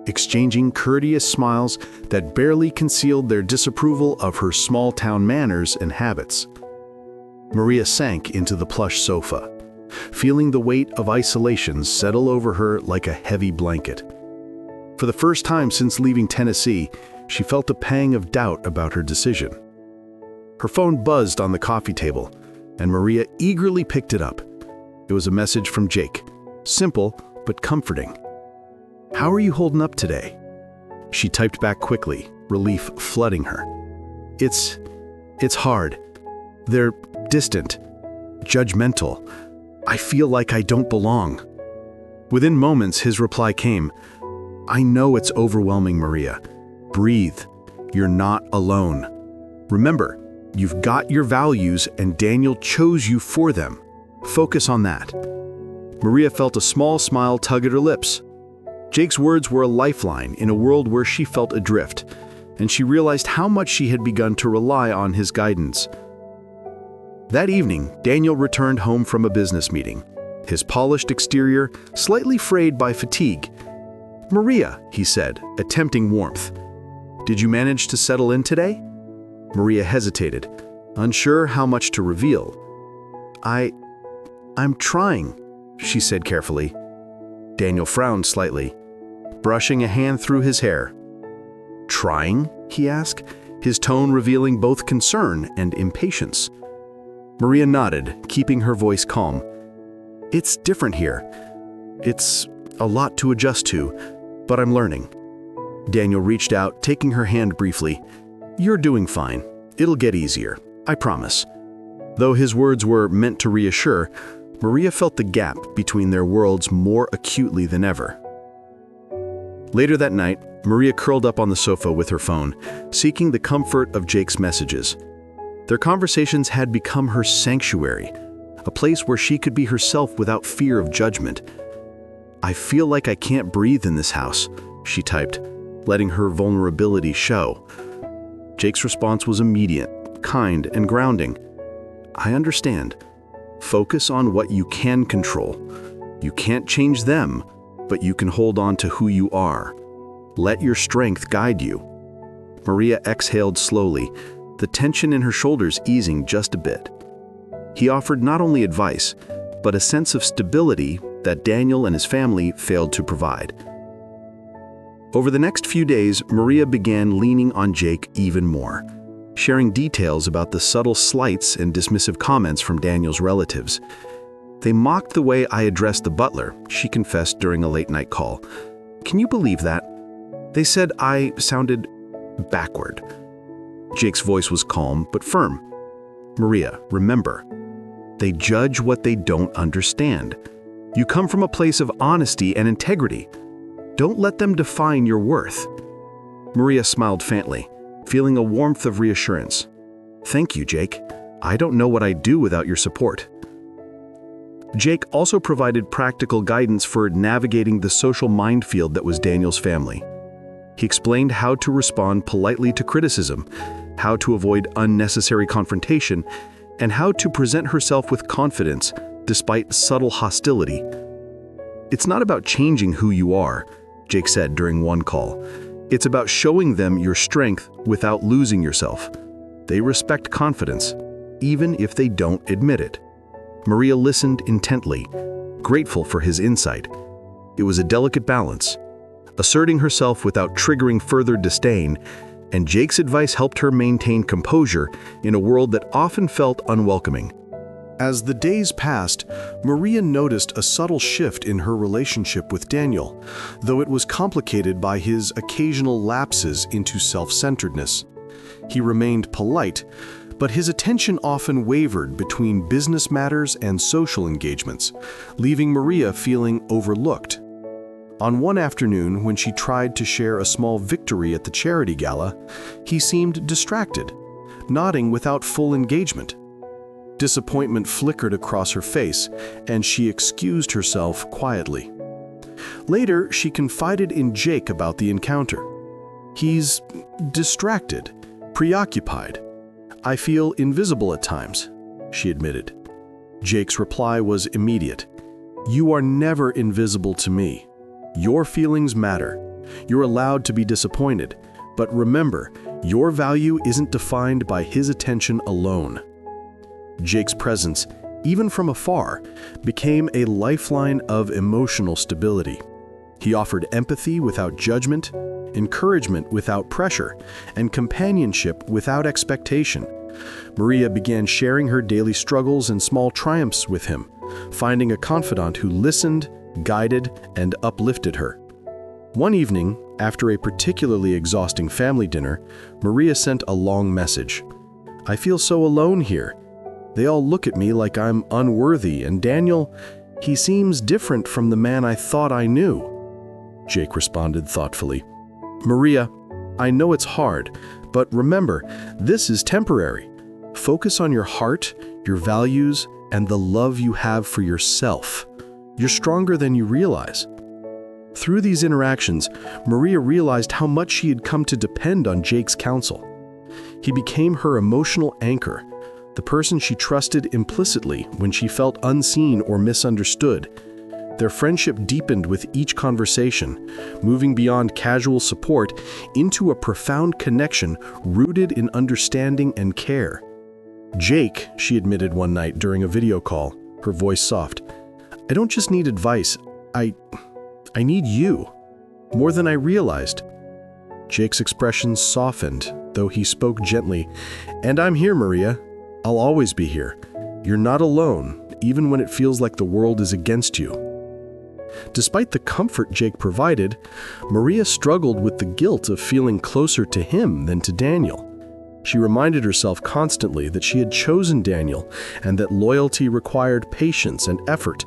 exchanging courteous smiles that barely concealed their disapproval of her small-town manners and habits. Maria sank into the plush sofa, feeling the weight of isolation settle over her like a heavy blanket. For the first time since leaving Tennessee, she felt a pang of doubt about her decision. Her phone buzzed on the coffee table, and Maria eagerly picked it up. It was a message from Jake, simple but comforting. "How are you holding up today?" She typed back quickly, relief flooding her. It's hard. They're distant, judgmental. I feel like I don't belong." Within moments, his reply came. "I know it's overwhelming, Maria. Breathe. You're not alone. Remember, you've got your values and Daniel chose you for them. Focus on that." Maria felt a small smile tug at her lips. Jake's words were a lifeline in a world where she felt adrift, and she realized how much she had begun to rely on his guidance. That evening, Daniel returned home from a business meeting, his polished exterior slightly frayed by fatigue. "Maria," he said, attempting warmth, "did you manage to settle in today?" Maria hesitated, unsure how much to reveal. I'm trying," she said carefully. Daniel frowned slightly, brushing a hand through his hair. "Trying?" he asked, his tone revealing both concern and impatience. Maria nodded, keeping her voice calm. "It's different here. It's a lot to adjust to, but I'm learning." Daniel reached out, taking her hand briefly. "You're doing fine. It'll get easier. I promise." Though his words were meant to reassure, Maria felt the gap between their worlds more acutely than ever. Later that night, Maria curled up on the sofa with her phone, seeking the comfort of Jake's messages. Their conversations had become her sanctuary, a place where she could be herself without fear of judgment. "I feel like I can't breathe in this house," she typed, letting her vulnerability show. Jake's response was immediate, kind, and grounding. "I understand. Focus on what you can control. You can't change them, but you can hold on to who you are. Let your strength guide you." Maria exhaled slowly, the tension in her shoulders easing just a bit. He offered not only advice, but a sense of stability that Daniel and his family failed to provide. Over the next few days, Maria began leaning on Jake even more, sharing details about the subtle slights and dismissive comments from Daniel's relatives. "They mocked the way I addressed the butler," she confessed during a late-night call. "Can you believe that? They said I sounded backward." Jake's voice was calm but firm. "Maria, remember, they judge what they don't understand. You come from a place of honesty and integrity. Don't let them define your worth." Maria smiled faintly, feeling a warmth of reassurance. "Thank you, Jake. I don't know what I'd do without your support." Jake also provided practical guidance for navigating the social minefield that was Daniel's family. He explained how to respond politely to criticism, how to avoid unnecessary confrontation, and how to present herself with confidence despite subtle hostility. "It's not about changing who you are," Jake said during one call. "It's about showing them your strength without losing yourself. They respect confidence, even if they don't admit it." Maria listened intently, grateful for his insight. It was a delicate balance, asserting herself without triggering further disdain, and Jake's advice helped her maintain composure in a world that often felt unwelcoming. As the days passed, Maria noticed a subtle shift in her relationship with Daniel, though it was complicated by his occasional lapses into self-centeredness. He remained polite, but his attention often wavered between business matters and social engagements, leaving Maria feeling overlooked. On one afternoon, when she tried to share a small victory at the charity gala, he seemed distracted, nodding without full engagement. Disappointment flickered across her face, and she excused herself quietly. Later, she confided in Jake about the encounter. "He's distracted, preoccupied. I feel invisible at times," she admitted. Jake's reply was immediate. "You are never invisible to me. Your feelings matter. You're allowed to be disappointed, but remember, your value isn't defined by his attention alone." Jake's presence, even from afar, became a lifeline of emotional stability. He offered empathy without judgment, encouragement without pressure, and companionship without expectation. Maria began sharing her daily struggles and small triumphs with him, finding a confidant who listened, guided, and uplifted her. One evening, after a particularly exhausting family dinner, Maria sent a long message. "I feel so alone here. They all look at me like I'm unworthy, and Daniel, he seems different from the man I thought I knew." Jake responded thoughtfully. "Maria, I know it's hard, but remember, this is temporary. Focus on your heart, your values, and the love you have for yourself. You're stronger than you realize." Through these interactions, Maria realized how much she had come to depend on Jake's counsel. He became her emotional anchor, the person she trusted implicitly when she felt unseen or misunderstood. Their friendship deepened with each conversation, moving beyond casual support into a profound connection rooted in understanding and care. "Jake," she admitted one night during a video call, her voice soft, "I don't just need advice, I need you, more than I realized." Jake's expression softened, though he spoke gently. "And I'm here, Maria. I'll always be here. You're not alone, even when it feels like the world is against you." Despite the comfort Jake provided, Maria struggled with the guilt of feeling closer to him than to Daniel. She reminded herself constantly that she had chosen Daniel and that loyalty required patience and effort.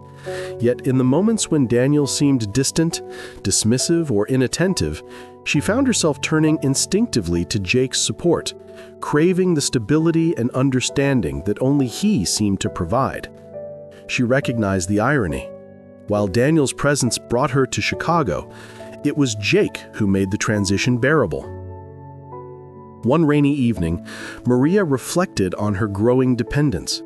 Yet in the moments when Daniel seemed distant, dismissive, or inattentive, she found herself turning instinctively to Jake's support, craving the stability and understanding that only he seemed to provide. She recognized the irony. While Daniel's presence brought her to Chicago, it was Jake who made the transition bearable. One rainy evening, Maria reflected on her growing dependence.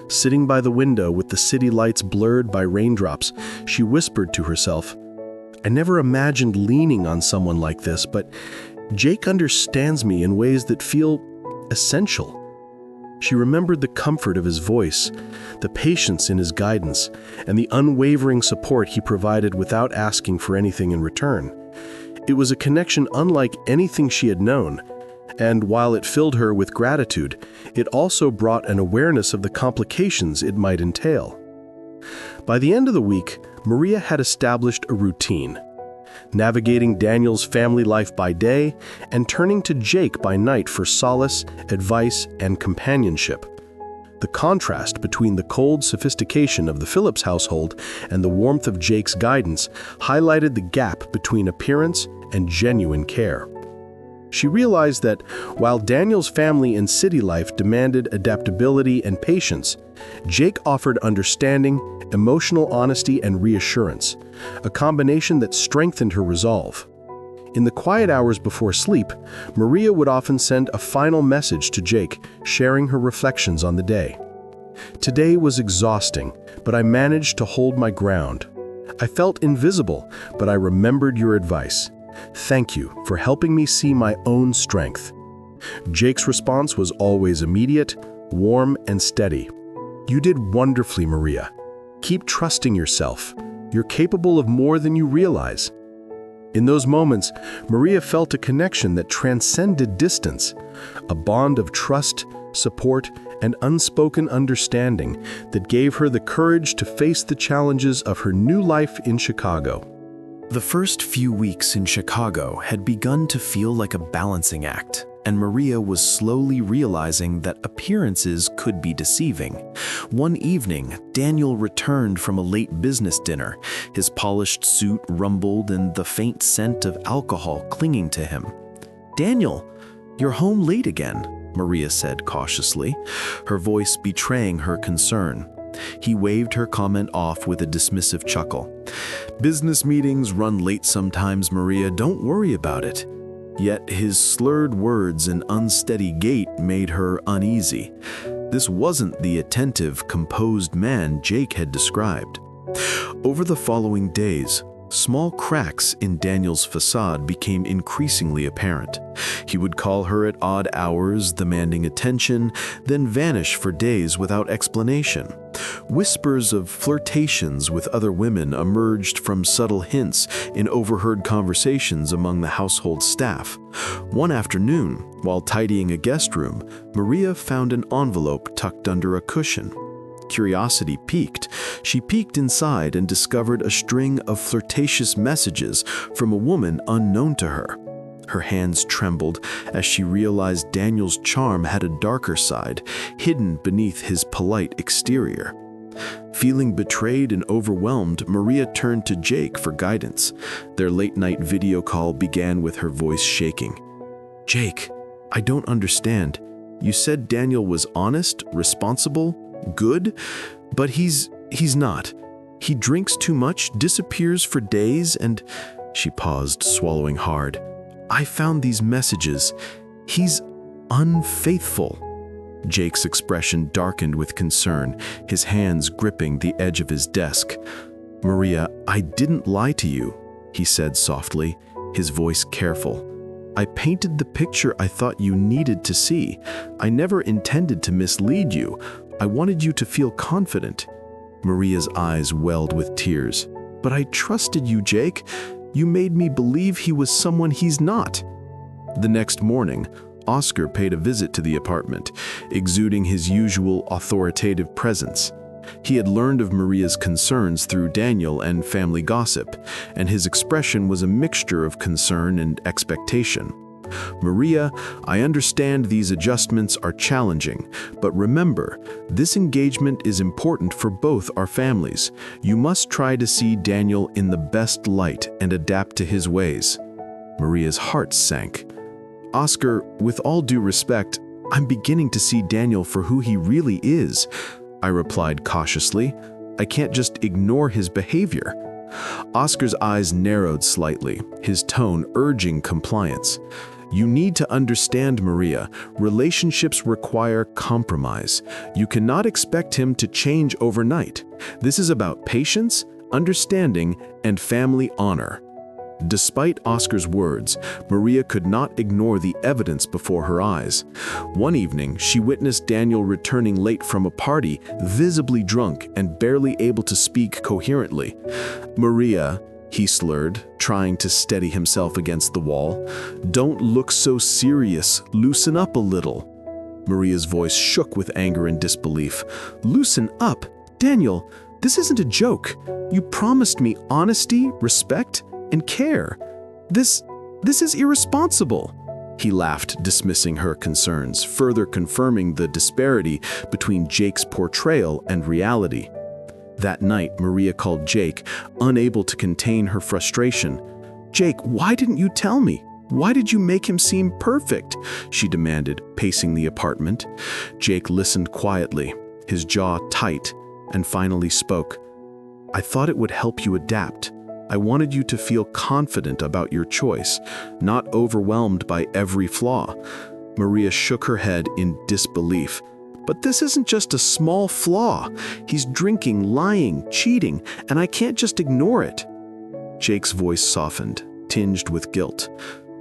Sitting by the window with the city lights blurred by raindrops, she whispered to herself, I never imagined leaning on someone like this, but Jake understands me in ways that feel essential. She remembered the comfort of his voice, the patience in his guidance, and the unwavering support he provided without asking for anything in return. It was a connection unlike anything she had known, and while it filled her with gratitude, it also brought an awareness of the complications it might entail. By the end of the week, Maria had established a routine, navigating Daniel's family life by day and turning to Jake by night for solace, advice, and companionship. The contrast between the cold sophistication of the Phillips household and the warmth of Jake's guidance highlighted the gap between appearance and genuine care. She realized that while Daniel's family and city life demanded adaptability and patience, Jake offered understanding, emotional honesty, and reassurance, a combination that strengthened her resolve. In the quiet hours before sleep, Maria would often send a final message to Jake, sharing her reflections on the day. "Today was exhausting, but I managed to hold my ground. I felt invisible, but I remembered your advice. Thank you for helping me see my own strength." Jake's response was always immediate, warm, and steady. "You did wonderfully, Maria. Keep trusting yourself. You're capable of more than you realize." In those moments, Maria felt a connection that transcended distance, a bond of trust, support, and unspoken understanding that gave her the courage to face the challenges of her new life in Chicago. The first few weeks in Chicago had begun to feel like a balancing act, and Maria was slowly realizing that appearances could be deceiving. One evening, Daniel returned from a late business dinner. His polished suit rumbled and the faint scent of alcohol clinging to him. "Daniel, you're home late again," Maria said cautiously, her voice betraying her concern. He waved her comment off with a dismissive chuckle. "Business meetings run late sometimes, Maria. Don't worry about it." Yet his slurred words and unsteady gait made her uneasy. This wasn't the attentive, composed man Jake had described. Over the following days, small cracks in Daniel's facade became increasingly apparent. He would call her at odd hours, demanding attention, then vanish for days without explanation. Whispers of flirtations with other women emerged from subtle hints in overheard conversations among the household staff. One afternoon, while tidying a guest room, Maria found an envelope tucked under a cushion. Curiosity piqued. She peeked inside and discovered a string of flirtatious messages from a woman unknown to her. Her hands trembled as she realized Daniel's charm had a darker side, hidden beneath his polite exterior. Feeling betrayed and overwhelmed, Maria turned to Jake for guidance. Their late-night video call began with her voice shaking. "Jake, I don't understand. You said Daniel was honest, responsible, good, but he's not. He drinks too much, disappears for days, and..." She paused, swallowing hard. "I found these messages. He's unfaithful." Jake's expression darkened with concern, his hands gripping the edge of his desk. "Maria, I didn't lie to you," he said softly, his voice careful. "I painted the picture I thought you needed to see. I never intended to mislead you. I wanted you to feel confident." Maria's eyes welled with tears. "But I trusted you, Jake. You made me believe he was someone he's not." The next morning, Oscar paid a visit to the apartment, exuding his usual authoritative presence. He had learned of Maria's concerns through Daniel and family gossip, and his expression was a mixture of concern and expectation. "Maria, I understand these adjustments are challenging, but remember, this engagement is important for both our families. You must try to see Daniel in the best light and adapt to his ways." Maria's heart sank. "Oscar, with all due respect, I'm beginning to see Daniel for who he really is," I replied cautiously. "I can't just ignore his behavior." Oscar's eyes narrowed slightly, his tone urging compliance. "You need to understand, Maria, relationships require compromise. You cannot expect him to change overnight. This is about patience, understanding, and family honor." Despite Oscar's words, Maria could not ignore the evidence before her eyes. One evening, she witnessed Daniel returning late from a party, visibly drunk and barely able to speak coherently. "Maria," he slurred, trying to steady himself against the wall, "don't look so serious. Loosen up a little." Maria's voice shook with anger and disbelief. "Loosen up? Daniel, this isn't a joke. You promised me honesty, respect, and care. This is irresponsible." He laughed, dismissing her concerns, further confirming the disparity between Jake's portrayal and reality. That night, Maria called Jake, unable to contain her frustration. "Jake, why didn't you tell me? Why did you make him seem perfect?" she demanded, pacing the apartment. Jake listened quietly, his jaw tight, and finally spoke. "I thought it would help you adapt. I wanted you to feel confident about your choice, not overwhelmed by every flaw." Maria shook her head in disbelief. "But this isn't just a small flaw. He's drinking, lying, cheating, and I can't just ignore it." Jake's voice softened, tinged with guilt.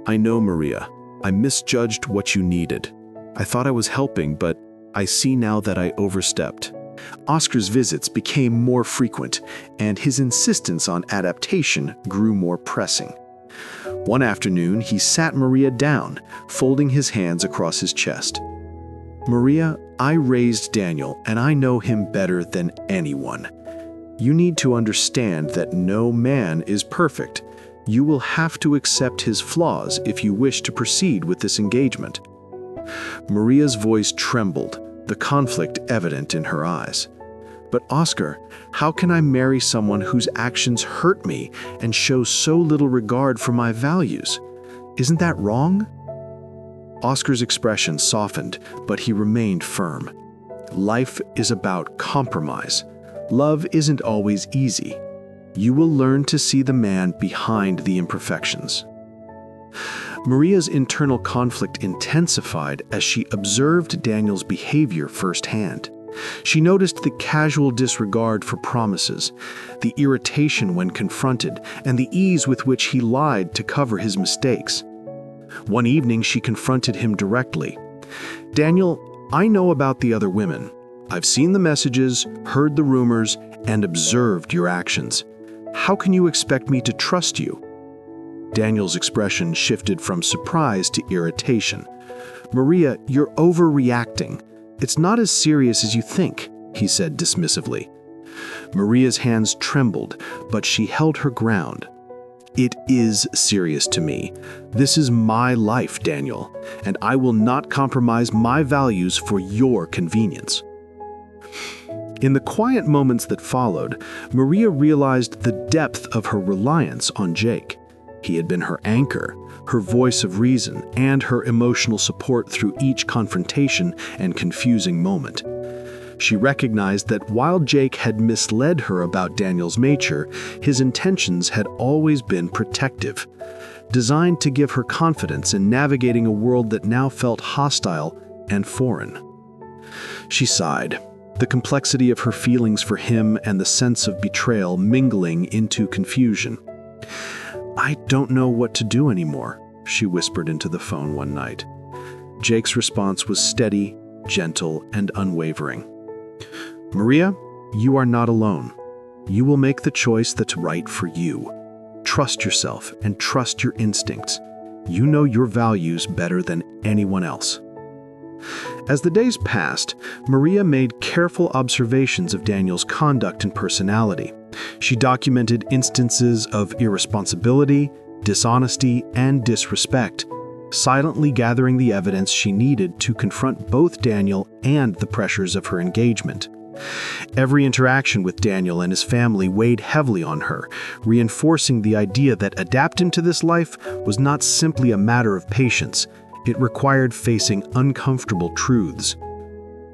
"I know, Maria. I misjudged what you needed. I thought I was helping, but I see now that I overstepped." Oscar's visits became more frequent, and his insistence on adaptation grew more pressing. One afternoon, he sat Maria down, folding his hands across his chest. "Maria, I raised Daniel, and I know him better than anyone. You need to understand that no man is perfect. You will have to accept his flaws if you wish to proceed with this engagement." Maria's voice trembled, the conflict evident in her eyes. "But Oscar, how can I marry someone whose actions hurt me and show so little regard for my values? Isn't that wrong?" Oscar's expression softened, but he remained firm. "Life is about compromise. Love isn't always easy. You will learn to see the man behind the imperfections." Maria's internal conflict intensified as she observed Daniel's behavior firsthand. She noticed the casual disregard for promises, the irritation when confronted, and the ease with which he lied to cover his mistakes. One evening, she confronted him directly. "Daniel, I know about the other women. I've seen the messages, heard the rumors, and observed your actions. How can you expect me to trust you?" Daniel's expression shifted from surprise to irritation. "Maria, you're overreacting. It's not as serious as you think," he said dismissively. Maria's hands trembled, but she held her ground. "It is serious to me. This is my life, Daniel, and I will not compromise my values for your convenience." In the quiet moments that followed, Maria realized the depth of her reliance on Jake. He had been her anchor, her voice of reason, and her emotional support through each confrontation and confusing moment. She recognized that while Jake had misled her about Daniel's nature, his intentions had always been protective, designed to give her confidence in navigating a world that now felt hostile and foreign. She sighed, the complexity of her feelings for him and the sense of betrayal mingling into confusion. "I don't know what to do anymore," she whispered into the phone one night. Jake's response was steady, gentle, and unwavering. "Maria, you are not alone. You will make the choice that's right for you. Trust yourself and trust your instincts. You know your values better than anyone else." As the days passed, Maria made careful observations of Daniel's conduct and personality. She documented instances of irresponsibility, dishonesty, and disrespect, silently gathering the evidence she needed to confront both Daniel and the pressures of her engagement. Every interaction with Daniel and his family weighed heavily on her, reinforcing the idea that adapting to this life was not simply a matter of patience. It required facing uncomfortable truths.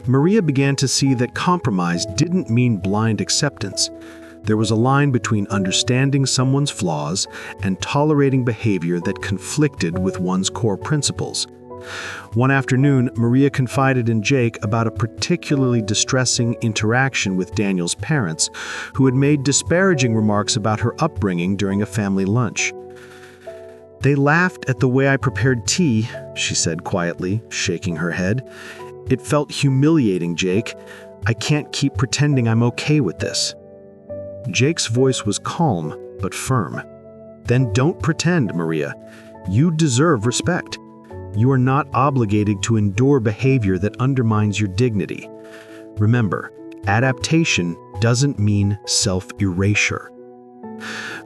Maria began to see that compromise didn't mean blind acceptance. There was a line between understanding someone's flaws and tolerating behavior that conflicted with one's core principles. One afternoon, Maria confided in Jake about a particularly distressing interaction with Daniel's parents, who had made disparaging remarks about her upbringing during a family lunch. They laughed at the way I prepared tea, she said quietly, shaking her head. It felt humiliating, Jake. I can't keep pretending I'm okay with this. Jake's voice was calm, but firm. Then don't pretend, Maria. You deserve respect. You are not obligated to endure behavior that undermines your dignity. Remember, adaptation doesn't mean self-erasure.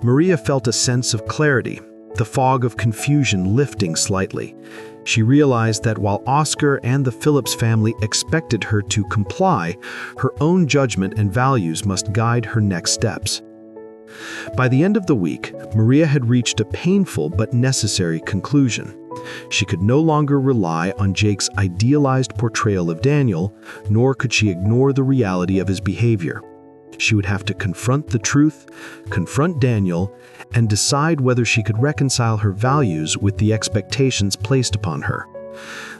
Maria felt a sense of clarity, the fog of confusion lifting slightly. She realized that while Oscar and the Phillips family expected her to comply, her own judgment and values must guide her next steps. By the end of the week, Maria had reached a painful but necessary conclusion. She could no longer rely on Jake's idealized portrayal of Daniel, nor could she ignore the reality of his behavior. She would have to confront the truth, confront Daniel, and decide whether she could reconcile her values with the expectations placed upon her.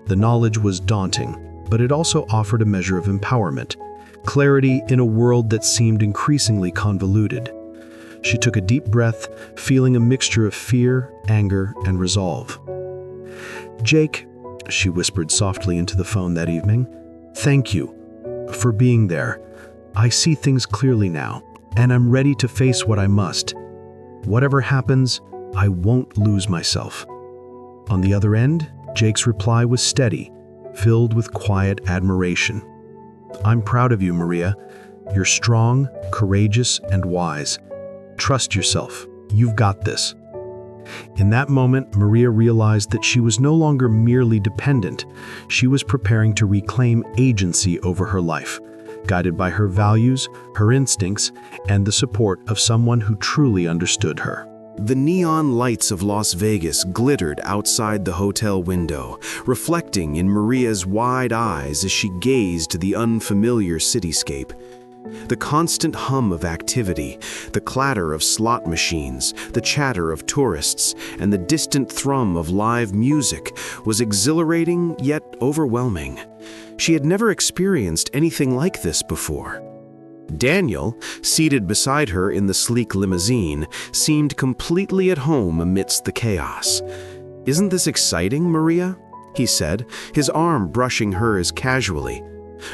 The knowledge was daunting, but it also offered a measure of empowerment, clarity in a world that seemed increasingly convoluted. She took a deep breath, feeling a mixture of fear, anger, and resolve. "Jake," she whispered softly into the phone that evening, "thank you for being there. I see things clearly now, and I'm ready to face what I must. Whatever happens, I won't lose myself." On the other end, Jake's reply was steady, filled with quiet admiration. "I'm proud of you, Maria. You're strong, courageous, and wise. Trust yourself. You've got this." In that moment, Maria realized that she was no longer merely dependent. She was preparing to reclaim agency over her life, guided by her values, her instincts, and the support of someone who truly understood her. The neon lights of Las Vegas glittered outside the hotel window, reflecting in Maria's wide eyes as she gazed to the unfamiliar cityscape. The constant hum of activity, the clatter of slot machines, the chatter of tourists, and the distant thrum of live music was exhilarating yet overwhelming. She had never experienced anything like this before. Daniel, seated beside her in the sleek limousine, seemed completely at home amidst the chaos. "Isn't this exciting, Maria?" he said, his arm brushing hers casually.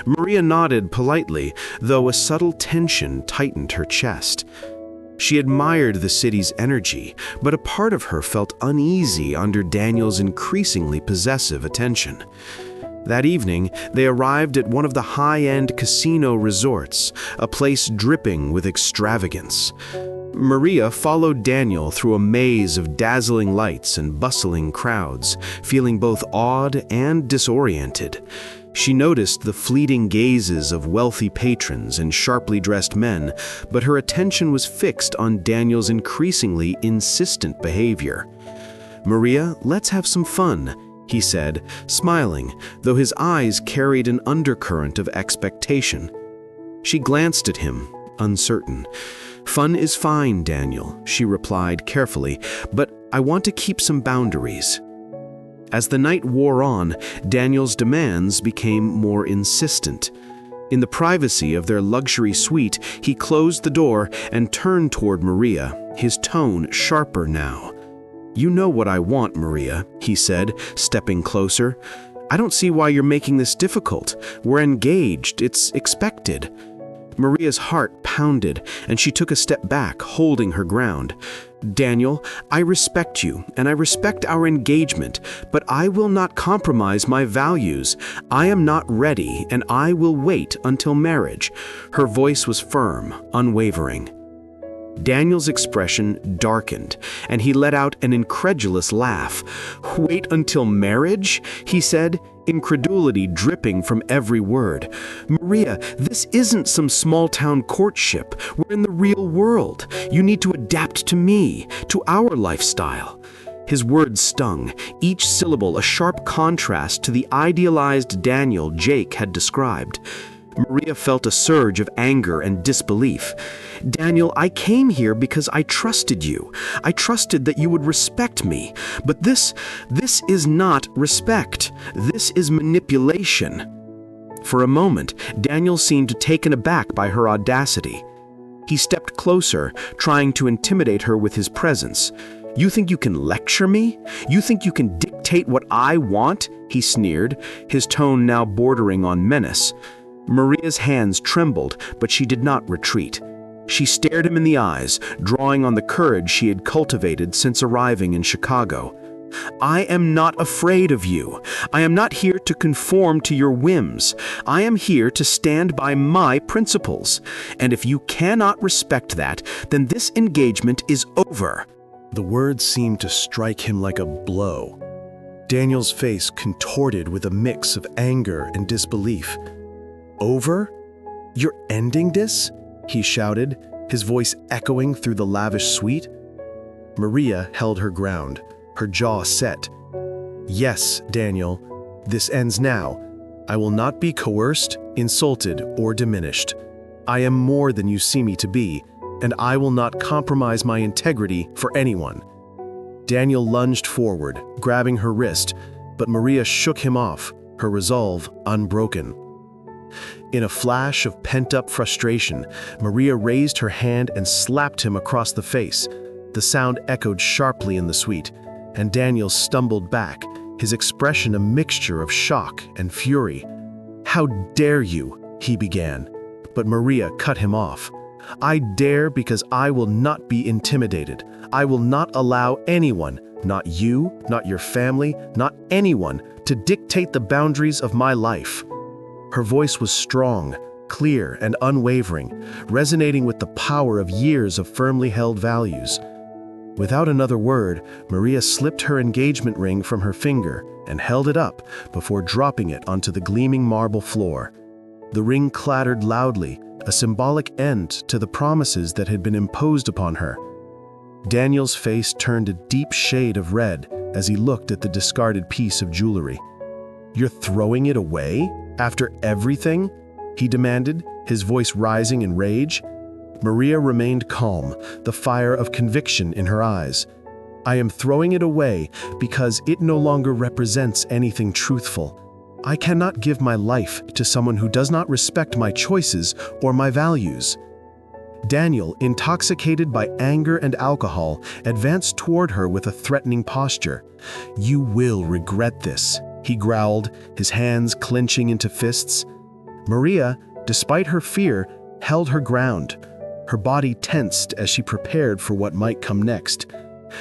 Maria nodded politely, though a subtle tension tightened her chest. She admired the city's energy, but a part of her felt uneasy under Daniel's increasingly possessive attention. That evening, they arrived at one of the high-end casino resorts, a place dripping with extravagance. Maria followed Daniel through a maze of dazzling lights and bustling crowds, feeling both awed and disoriented. She noticed the fleeting gazes of wealthy patrons and sharply dressed men, but her attention was fixed on Daniel's increasingly insistent behavior. "Maria, let's have some fun," he said, smiling, though his eyes carried an undercurrent of expectation. She glanced at him, uncertain. "Fun is fine, Daniel," she replied carefully, "but I want to keep some boundaries." As the night wore on, Daniel's demands became more insistent. In the privacy of their luxury suite, he closed the door and turned toward Maria, his tone sharper now. "You know what I want, Maria," he said, stepping closer. "I don't see why you're making this difficult. We're engaged. It's expected." Maria's heart pounded, and she took a step back, holding her ground. "Daniel, I respect you, and I respect our engagement, but I will not compromise my values. I am not ready, and I will wait until marriage." Her voice was firm, unwavering. Daniel's expression darkened, and he let out an incredulous laugh. "Wait until marriage?" he said, incredulity dripping from every word. "Maria, this isn't some small-town courtship. We're in the real world. You need to adapt to me, to our lifestyle." His words stung, each syllable a sharp contrast to the idealized Daniel Jake had described. Maria felt a surge of anger and disbelief. "Daniel, I came here because I trusted you. I trusted that you would respect me. But this is not respect. This is manipulation." For a moment, Daniel seemed taken aback by her audacity. He stepped closer, trying to intimidate her with his presence. You think you can lecture me? You think you can dictate what I want?" he sneered, his tone now bordering on menace. Maria's hands trembled, but she did not retreat. She stared him in the eyes, drawing on the courage she had cultivated since arriving in Chicago. "I am not afraid of you. I am not here to conform to your whims. I am here to stand by my principles. And if you cannot respect that, then this engagement is over." The words seemed to strike him like a blow. Daniel's face contorted with a mix of anger and disbelief. "Over? You're ending this?" he shouted, his voice echoing through the lavish suite. Maria held her ground, her jaw set. "Yes, Daniel, this ends now. I will not be coerced, insulted, or diminished. I am more than you see me to be, and I will not compromise my integrity for anyone." Daniel lunged forward, grabbing her wrist, but Maria shook him off, her resolve unbroken. In a flash of pent-up frustration, Maria raised her hand and slapped him across the face. The sound echoed sharply in the suite, and Daniel stumbled back, his expression a mixture of shock and fury. "How dare you?" he began, but Maria cut him off. "I dare because I will not be intimidated. I will not allow anyone, not you, not your family, not anyone, to dictate the boundaries of my life." Her voice was strong, clear, and unwavering, resonating with the power of years of firmly held values. Without another word, Maria slipped her engagement ring from her finger and held it up before dropping it onto the gleaming marble floor. The ring clattered loudly, a symbolic end to the promises that had been imposed upon her. Daniel's face turned a deep shade of red as he looked at the discarded piece of jewelry. "You're throwing it away? After everything?" he demanded, his voice rising in rage. Maria remained calm, the fire of conviction in her eyes. "I am throwing it away because it no longer represents anything truthful. I cannot give my life to someone who does not respect my choices or my values." Daniel, intoxicated by anger and alcohol, advanced toward her with a threatening posture. "You will regret this," he growled, his hands clenching into fists. Maria, despite her fear, held her ground. Her body tensed as she prepared for what might come next.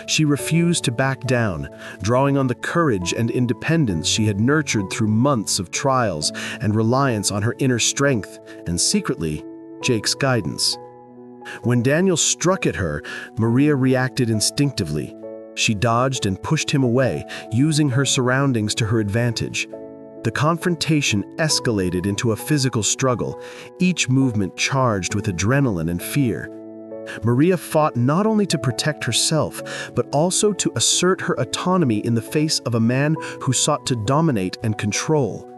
She refused to back down, drawing on the courage and independence she had nurtured through months of trials and reliance on her inner strength and, secretly, Jake's guidance. When Daniel struck at her, Maria reacted instinctively. She dodged and pushed him away, using her surroundings to her advantage. The confrontation escalated into a physical struggle, each movement charged with adrenaline and fear. Maria fought not only to protect herself, but also to assert her autonomy in the face of a man who sought to dominate and control.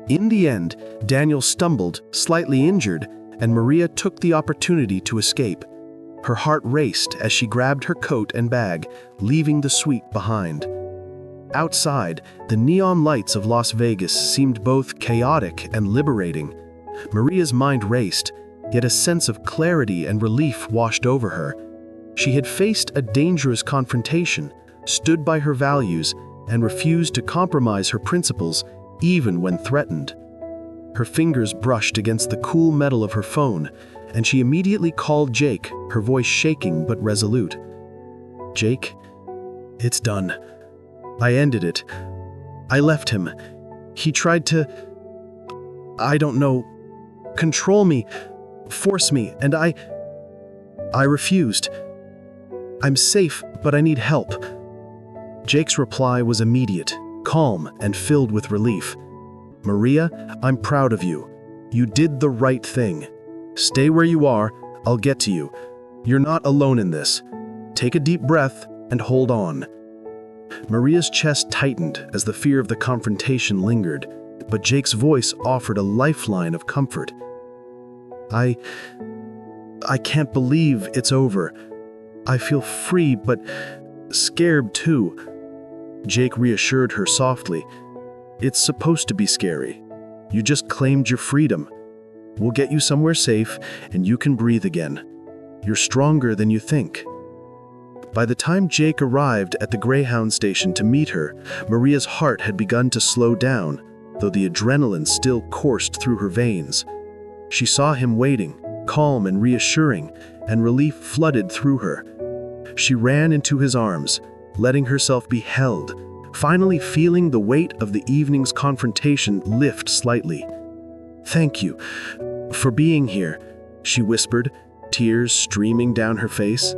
In the end, Daniel stumbled, slightly injured, and Maria took the opportunity to escape. Her heart raced as she grabbed her coat and bag, leaving the suite behind. Outside, the neon lights of Las Vegas seemed both chaotic and liberating. Maria's mind raced, yet a sense of clarity and relief washed over her. She had faced a dangerous confrontation, stood by her values, and refused to compromise her principles, even when threatened. Her fingers brushed against the cool metal of her phone, and she immediately called Jake, her voice shaking but resolute. "Jake, it's done. I ended it. I left him. He tried to, I don't know, control me, force me, and I refused. I'm safe, but I need help." Jake's reply was immediate, calm, and filled with relief. "Maria, I'm proud of you. You did the right thing. Stay where you are, I'll get to you. You're not alone in this. Take a deep breath and hold on." Maria's chest tightened as the fear of the confrontation lingered, but Jake's voice offered a lifeline of comfort. I can't believe it's over. I feel free, but scared too." Jake reassured her softly. "It's supposed to be scary. You just claimed your freedom. We'll get you somewhere safe, and you can breathe again. You're stronger than you think." By the time Jake arrived at the Greyhound station to meet her, Maria's heart had begun to slow down, though the adrenaline still coursed through her veins. She saw him waiting, calm and reassuring, and relief flooded through her. She ran into his arms, letting herself be held, finally feeling the weight of the evening's confrontation lift slightly. "Thank you for being here," she whispered, tears streaming down her face.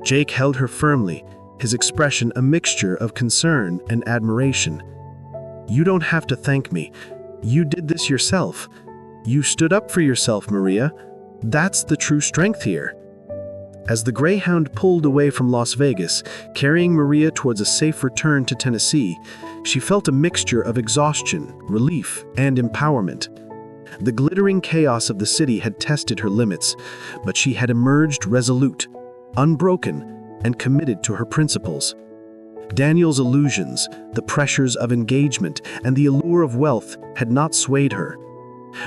Jake held her firmly, his expression a mixture of concern and admiration. "You don't have to thank me. You did this yourself. You stood up for yourself, Maria. That's the true strength here." As the Greyhound pulled away from Las Vegas, carrying Maria towards a safe return to Tennessee, she felt a mixture of exhaustion, relief, and empowerment. The glittering chaos of the city had tested her limits, but she had emerged resolute, unbroken, and committed to her principles. Daniel's illusions, the pressures of engagement, and the allure of wealth had not swayed her.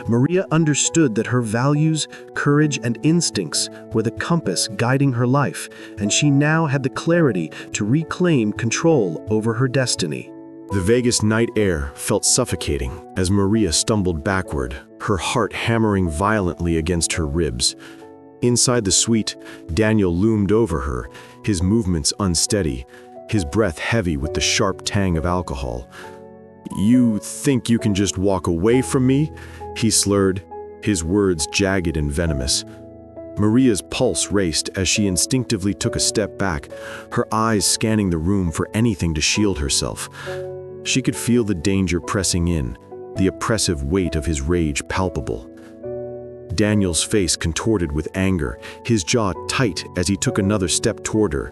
Maria understood that her values, courage, and instincts were the compass guiding her life, and she now had the clarity to reclaim control over her destiny. The Vegas night air felt suffocating as Maria stumbled backward, her heart hammering violently against her ribs. Inside the suite, Daniel loomed over her, his movements unsteady, his breath heavy with the sharp tang of alcohol. "You think you can just walk away from me?" he slurred, his words jagged and venomous. Maria's pulse raced as she instinctively took a step back, her eyes scanning the room for anything to shield herself. She could feel the danger pressing in, the oppressive weight of his rage palpable. Daniel's face contorted with anger, his jaw tight as he took another step toward her.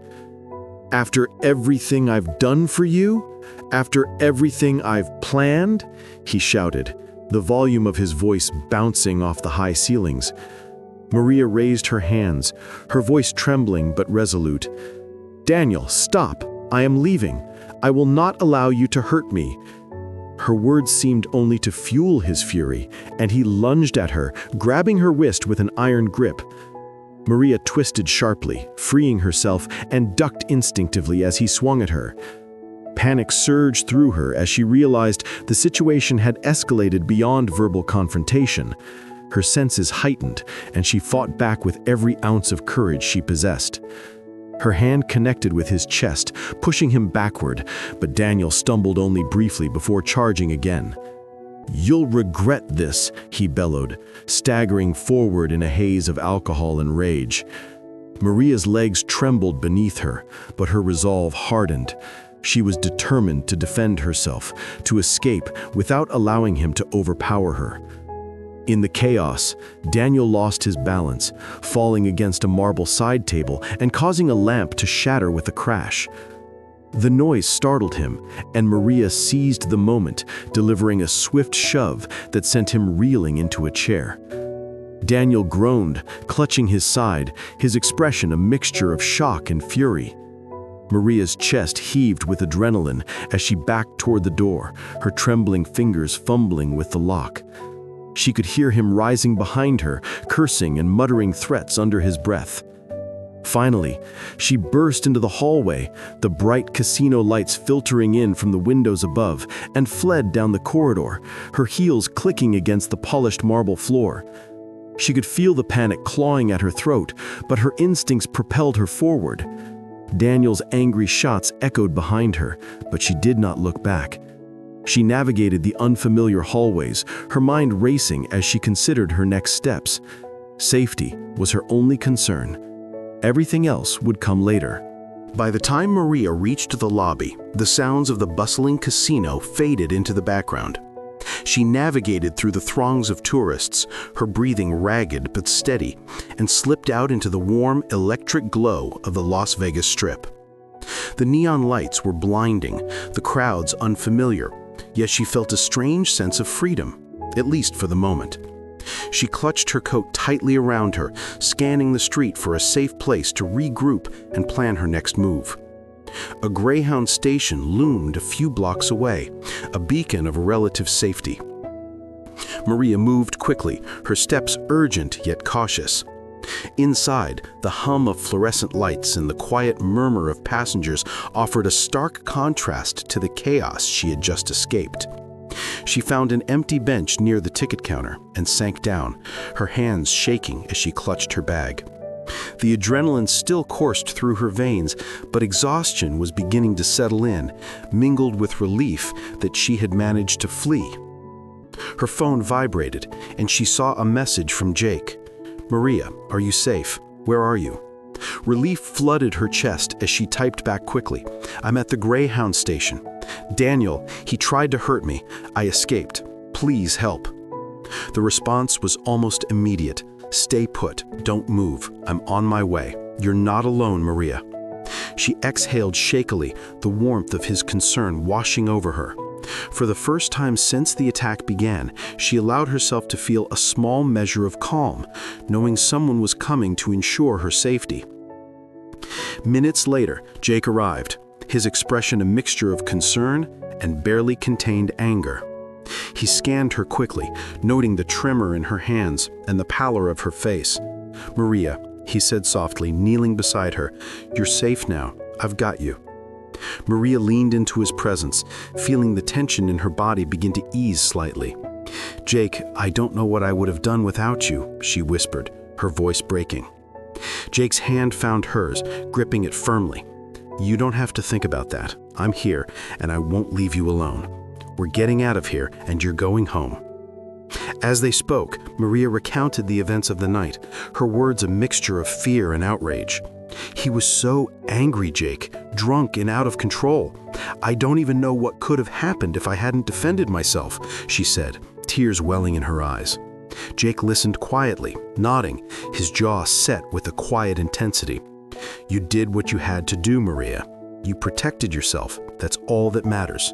"After everything I've done for you? After everything I've planned?" he shouted, the volume of his voice bouncing off the high ceilings. Maria raised her hands, her voice trembling but resolute. "Daniel, stop! I am leaving. I will not allow you to hurt me." Her words seemed only to fuel his fury, and he lunged at her, grabbing her wrist with an iron grip. Maria twisted sharply, freeing herself, and ducked instinctively as he swung at her. Panic surged through her as she realized the situation had escalated beyond verbal confrontation. Her senses heightened, and she fought back with every ounce of courage she possessed. Her hand connected with his chest, pushing him backward, but Daniel stumbled only briefly before charging again. "You'll regret this," he bellowed, staggering forward in a haze of alcohol and rage. Maria's legs trembled beneath her, but her resolve hardened. She was determined to defend herself, to escape without allowing him to overpower her. In the chaos, Daniel lost his balance, falling against a marble side table and causing a lamp to shatter with a crash. The noise startled him, and Maria seized the moment, delivering a swift shove that sent him reeling into a chair. Daniel groaned, clutching his side, his expression a mixture of shock and fury. Maria's chest heaved with adrenaline as she backed toward the door, her trembling fingers fumbling with the lock. She could hear him rising behind her, cursing and muttering threats under his breath. Finally, she burst into the hallway, the bright casino lights filtering in from the windows above, and fled down the corridor, her heels clicking against the polished marble floor. She could feel the panic clawing at her throat, but her instincts propelled her forward. Daniel's angry shots echoed behind her, but she did not look back. She navigated the unfamiliar hallways, her mind racing as she considered her next steps. Safety was her only concern. Everything else would come later. By the time Maria reached the lobby, the sounds of the bustling casino faded into the background. She navigated through the throngs of tourists, her breathing ragged but steady, and slipped out into the warm, electric glow of the Las Vegas Strip. The neon lights were blinding, the crowds unfamiliar, yet she felt a strange sense of freedom, at least for the moment. She clutched her coat tightly around her, scanning the street for a safe place to regroup and plan her next move. A Greyhound station loomed a few blocks away, a beacon of relative safety. Maria moved quickly, her steps urgent yet cautious. Inside, the hum of fluorescent lights and the quiet murmur of passengers offered a stark contrast to the chaos she had just escaped. She found an empty bench near the ticket counter and sank down, her hands shaking as she clutched her bag. The adrenaline still coursed through her veins, but exhaustion was beginning to settle in, mingled with relief that she had managed to flee. Her phone vibrated, and she saw a message from Jake. "Maria, are you safe? Where are you?" Relief flooded her chest as she typed back quickly. "I'm at the Greyhound station. Daniel, he tried to hurt me. I escaped. Please help." The response was almost immediate. "Stay put. Don't move. I'm on my way. You're not alone, Maria." She exhaled shakily, the warmth of his concern washing over her. For the first time since the attack began, she allowed herself to feel a small measure of calm, knowing someone was coming to ensure her safety. Minutes later, Jake arrived, his expression a mixture of concern and barely contained anger. He scanned her quickly, noting the tremor in her hands and the pallor of her face. "Maria," he said softly, kneeling beside her, "you're safe now. I've got you." Maria leaned into his presence, feeling the tension in her body begin to ease slightly. "Jake, I don't know what I would have done without you," she whispered, her voice breaking. Jake's hand found hers, gripping it firmly. "You don't have to think about that. I'm here, and I won't leave you alone. We're getting out of here, and you're going home." As they spoke, Maria recounted the events of the night, her words a mixture of fear and outrage. "He was so angry, Jake, drunk and out of control. I don't even know what could have happened if I hadn't defended myself," she said, tears welling in her eyes. Jake listened quietly, nodding, his jaw set with a quiet intensity. "You did what you had to do, Maria. You protected yourself. That's all that matters.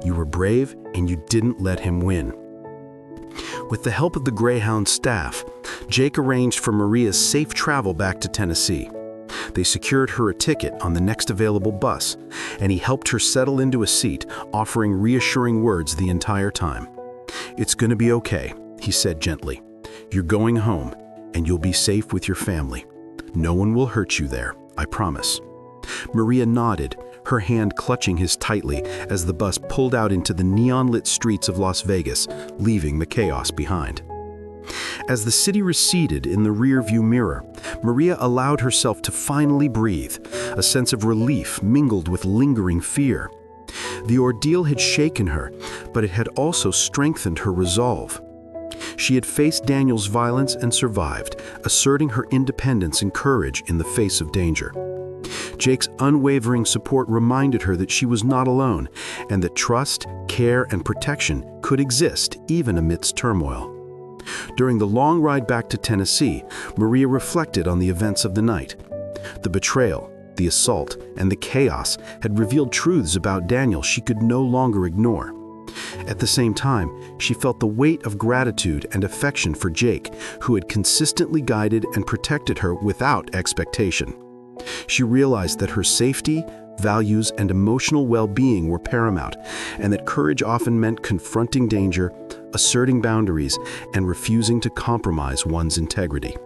You were brave, and you didn't let him win." With the help of the Greyhound staff, Jake arranged for Maria's safe travel back to Tennessee. They secured her a ticket on the next available bus, and he helped her settle into a seat, offering reassuring words the entire time. "It's going to be okay," he said gently. "You're going home, and you'll be safe with your family. No one will hurt you there, I promise." Maria nodded, her hand clutching his tightly as the bus pulled out into the neon-lit streets of Las Vegas, leaving the chaos behind. As the city receded in the rear-view mirror, Maria allowed herself to finally breathe, a sense of relief mingled with lingering fear. The ordeal had shaken her, but it had also strengthened her resolve. She had faced Daniel's violence and survived, asserting her independence and courage in the face of danger. Jake's unwavering support reminded her that she was not alone, and that trust, care, and protection could exist even amidst turmoil. During the long ride back to Tennessee, Maria reflected on the events of the night. The betrayal, the assault, and the chaos had revealed truths about Daniel she could no longer ignore. At the same time, she felt the weight of gratitude and affection for Jake, who had consistently guided and protected her without expectation. She realized that her safety, values, and emotional well-being were paramount, and that courage often meant confronting danger, asserting boundaries, and refusing to compromise one's integrity.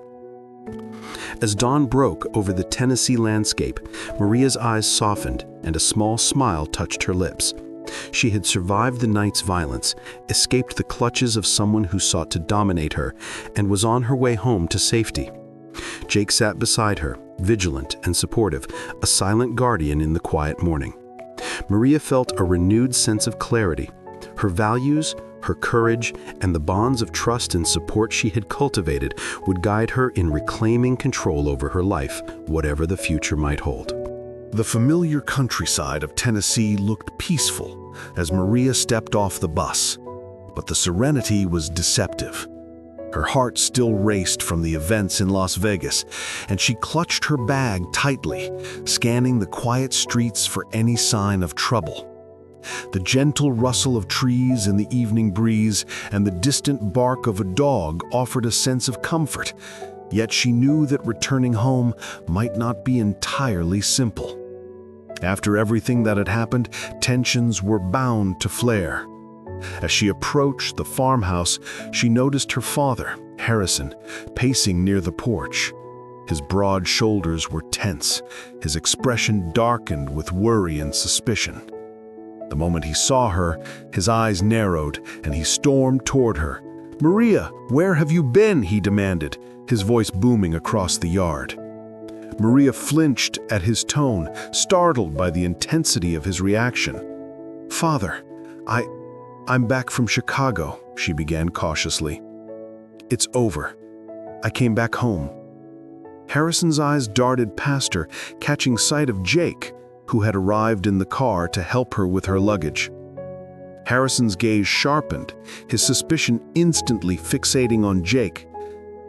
As dawn broke over the Tennessee landscape, Maria's eyes softened, and a small smile touched her lips. She had survived the night's violence, escaped the clutches of someone who sought to dominate her, and was on her way home to safety. Jake sat beside her, vigilant and supportive, a silent guardian in the quiet morning. Maria felt a renewed sense of clarity. Her values, her courage, and the bonds of trust and support she had cultivated would guide her in reclaiming control over her life, whatever the future might hold. The familiar countryside of Tennessee looked peaceful as Maria stepped off the bus, but the serenity was deceptive. Her heart still raced from the events in Las Vegas, and she clutched her bag tightly, scanning the quiet streets for any sign of trouble. The gentle rustle of trees in the evening breeze and the distant bark of a dog offered a sense of comfort, yet she knew that returning home might not be entirely simple. After everything that had happened, tensions were bound to flare. As she approached the farmhouse, she noticed her father, Harrison, pacing near the porch, His broad shoulders were tense, his expression darkened with worry and suspicion. The moment he saw her, his eyes narrowed, and he stormed toward her. "Maria, where have you been?" he demanded, his voice booming across the yard. Maria flinched at his tone, startled by the intensity of his reaction. "Father, I'm back from Chicago," she began cautiously. "It's over. I came back home." Harrison's eyes darted past her, catching sight of Jake, who had arrived in the car to help her with her luggage. Harrison's gaze sharpened, his suspicion instantly fixating on Jake.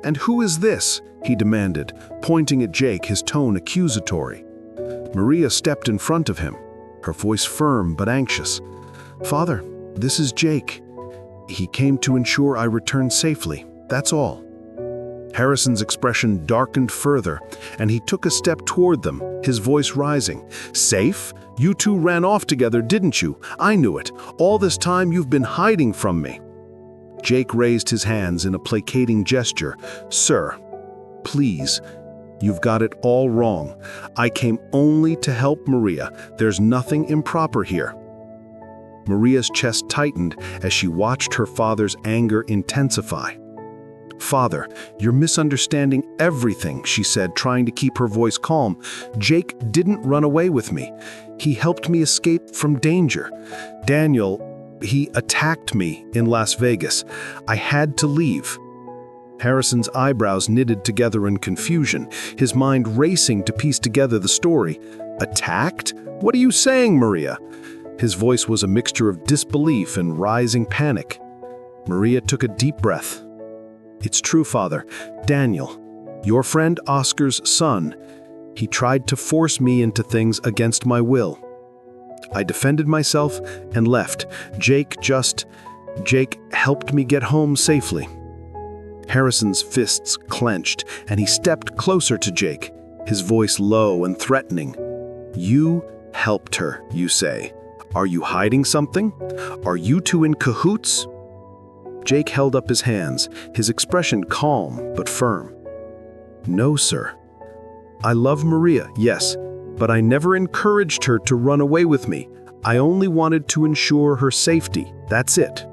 "And who is this?" he demanded, pointing at Jake, his tone accusatory. Maria stepped in front of him, her voice firm but anxious. "Father, this is Jake. He came to ensure I returned safely, that's all." Harrison's expression darkened further, and he took a step toward them, his voice rising. "Safe? You two ran off together, didn't you? I knew it. All this time you've been hiding from me." Jake raised his hands in a placating gesture. "Sir, please, you've got it all wrong. I came only to help Maria. There's nothing improper here." Maria's chest tightened as she watched her father's anger intensify. "Father, you're misunderstanding everything," she said, trying to keep her voice calm. "Jake didn't run away with me. He helped me escape from danger. Daniel, he attacked me in Las Vegas. I had to leave." Harrison's eyebrows knitted together in confusion, his mind racing to piece together the story. "Attacked? What are you saying, Maria?" His voice was a mixture of disbelief and rising panic. Maria took a deep breath. "It's true, Father. Daniel, your friend Oscar's son, he tried to force me into things against my will. I defended myself and left. Jake helped me get home safely." Harrison's fists clenched, and he stepped closer to Jake, his voice low and threatening. "You helped her, you say. Are you hiding something? Are you two in cahoots?" Jake held up his hands, his expression calm but firm. "No, sir. I love Maria, yes, but I never encouraged her to run away with me. I only wanted to ensure her safety. That's it."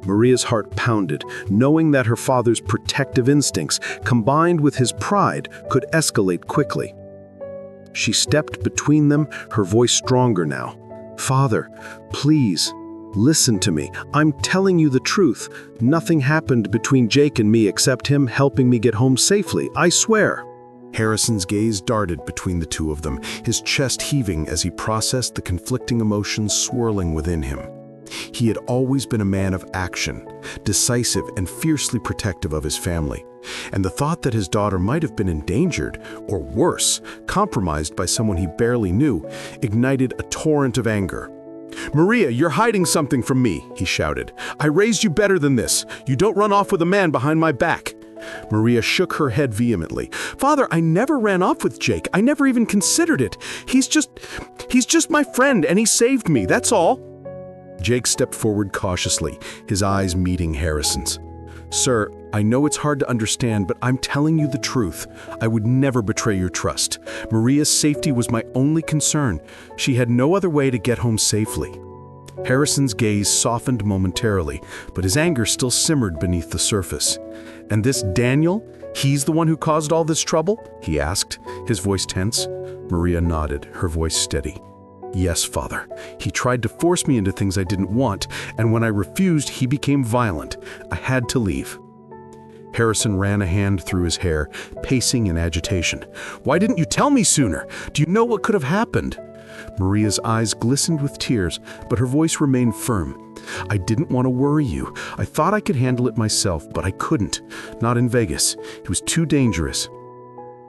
Maria's heart pounded, knowing that her father's protective instincts, combined with his pride, could escalate quickly. She stepped between them, her voice stronger now. "Father, please, listen to me. I'm telling you the truth. Nothing happened between Jake and me except him helping me get home safely. I swear." Harrison's gaze darted between the two of them, his chest heaving as he processed the conflicting emotions swirling within him. He had always been a man of action, decisive and fiercely protective of his family, and the thought that his daughter might have been endangered, or worse, compromised by someone he barely knew, ignited a torrent of anger. "Maria, you're hiding something from me," he shouted. "I raised you better than this. You don't run off with a man behind my back." Maria shook her head vehemently. "Father, I never ran off with Jake. I never even considered it. He's just my friend, and he saved me, that's all." Jake stepped forward cautiously, his eyes meeting Harrison's. "Sir, I know it's hard to understand, but I'm telling you the truth. I would never betray your trust. Maria's safety was my only concern. She had no other way to get home safely." Harrison's gaze softened momentarily, but his anger still simmered beneath the surface. "And this Daniel? He's the one who caused all this trouble?" he asked, his voice tense. Maria nodded, her voice steady. "Yes, Father. He tried to force me into things I didn't want, and when I refused, he became violent. I had to leave." Harrison ran a hand through his hair, pacing in agitation. "Why didn't you tell me sooner? Do you know what could have happened?" Maria's eyes glistened with tears, but her voice remained firm. "I didn't want to worry you. I thought I could handle it myself, but I couldn't. Not in Vegas. It was too dangerous."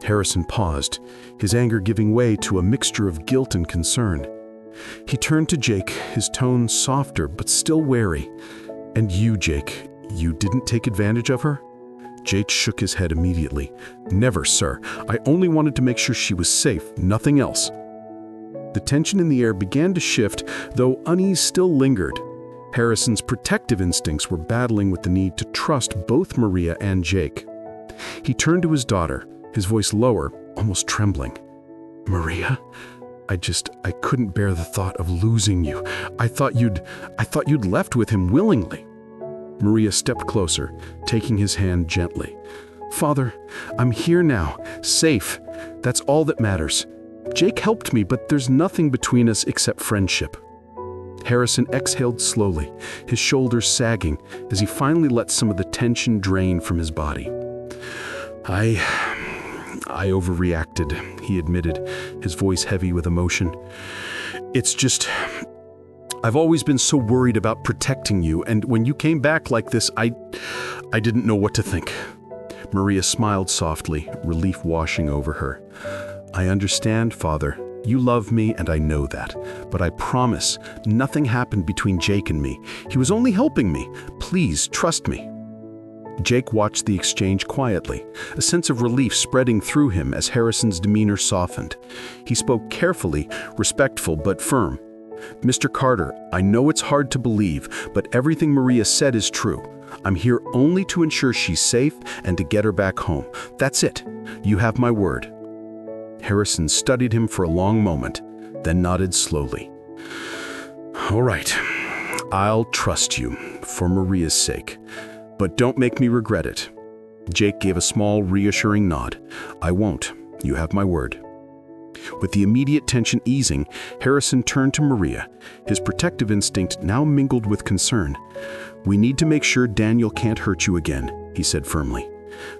Harrison paused, his anger giving way to a mixture of guilt and concern. He turned to Jake, his tone softer but still wary. "And you, Jake, you didn't take advantage of her?" Jake shook his head immediately. "Never, sir. I only wanted to make sure she was safe, nothing else." The tension in the air began to shift, though unease still lingered. Harrison's protective instincts were battling with the need to trust both Maria and Jake. He turned to his daughter, his voice lower, almost trembling. "Maria, I couldn't bear the thought of losing you. I thought you'd left with him willingly." Maria stepped closer, taking his hand gently. "Father, I'm here now, safe. That's all that matters. Jake helped me, but there's nothing between us except friendship." Harrison exhaled slowly, his shoulders sagging as he finally let some of the tension drain from his body. I overreacted," he admitted, his voice heavy with emotion. "It's just, I've always been so worried about protecting you, and when you came back like this, I didn't know what to think." Maria smiled softly, relief washing over her. "I understand, Father. You love me, and I know that. But I promise, nothing happened between Jake and me. He was only helping me. Please, trust me." Jake watched the exchange quietly, a sense of relief spreading through him as Harrison's demeanor softened. He spoke carefully, respectful but firm. "Mr. Carter, I know it's hard to believe, but everything Maria said is true. I'm here only to ensure she's safe and to get her back home. That's it. You have my word." Harrison studied him for a long moment, then nodded slowly. "All right, I'll trust you, for Maria's sake. But don't make me regret it." Jake gave a small, reassuring nod. "I won't. You have my word." With the immediate tension easing, Harrison turned to Maria, his protective instinct now mingled with concern. "We need to make sure Daniel can't hurt you again," he said firmly.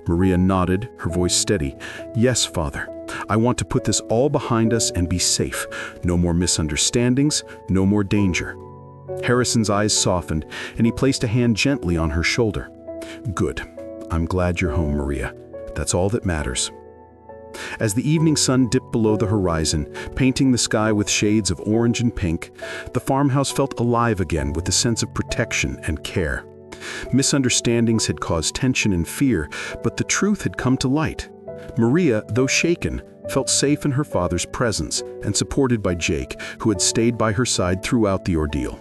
Maria nodded, her voice steady. "Yes, Father. I want to put this all behind us and be safe. No more misunderstandings, no more danger." Harrison's eyes softened, and he placed a hand gently on her shoulder. "Good. I'm glad you're home, Maria. That's all that matters." As the evening sun dipped below the horizon, painting the sky with shades of orange and pink, the farmhouse felt alive again with a sense of protection and care. Misunderstandings had caused tension and fear, but the truth had come to light. Maria, though shaken, felt safe in her father's presence and supported by Jake, who had stayed by her side throughout the ordeal.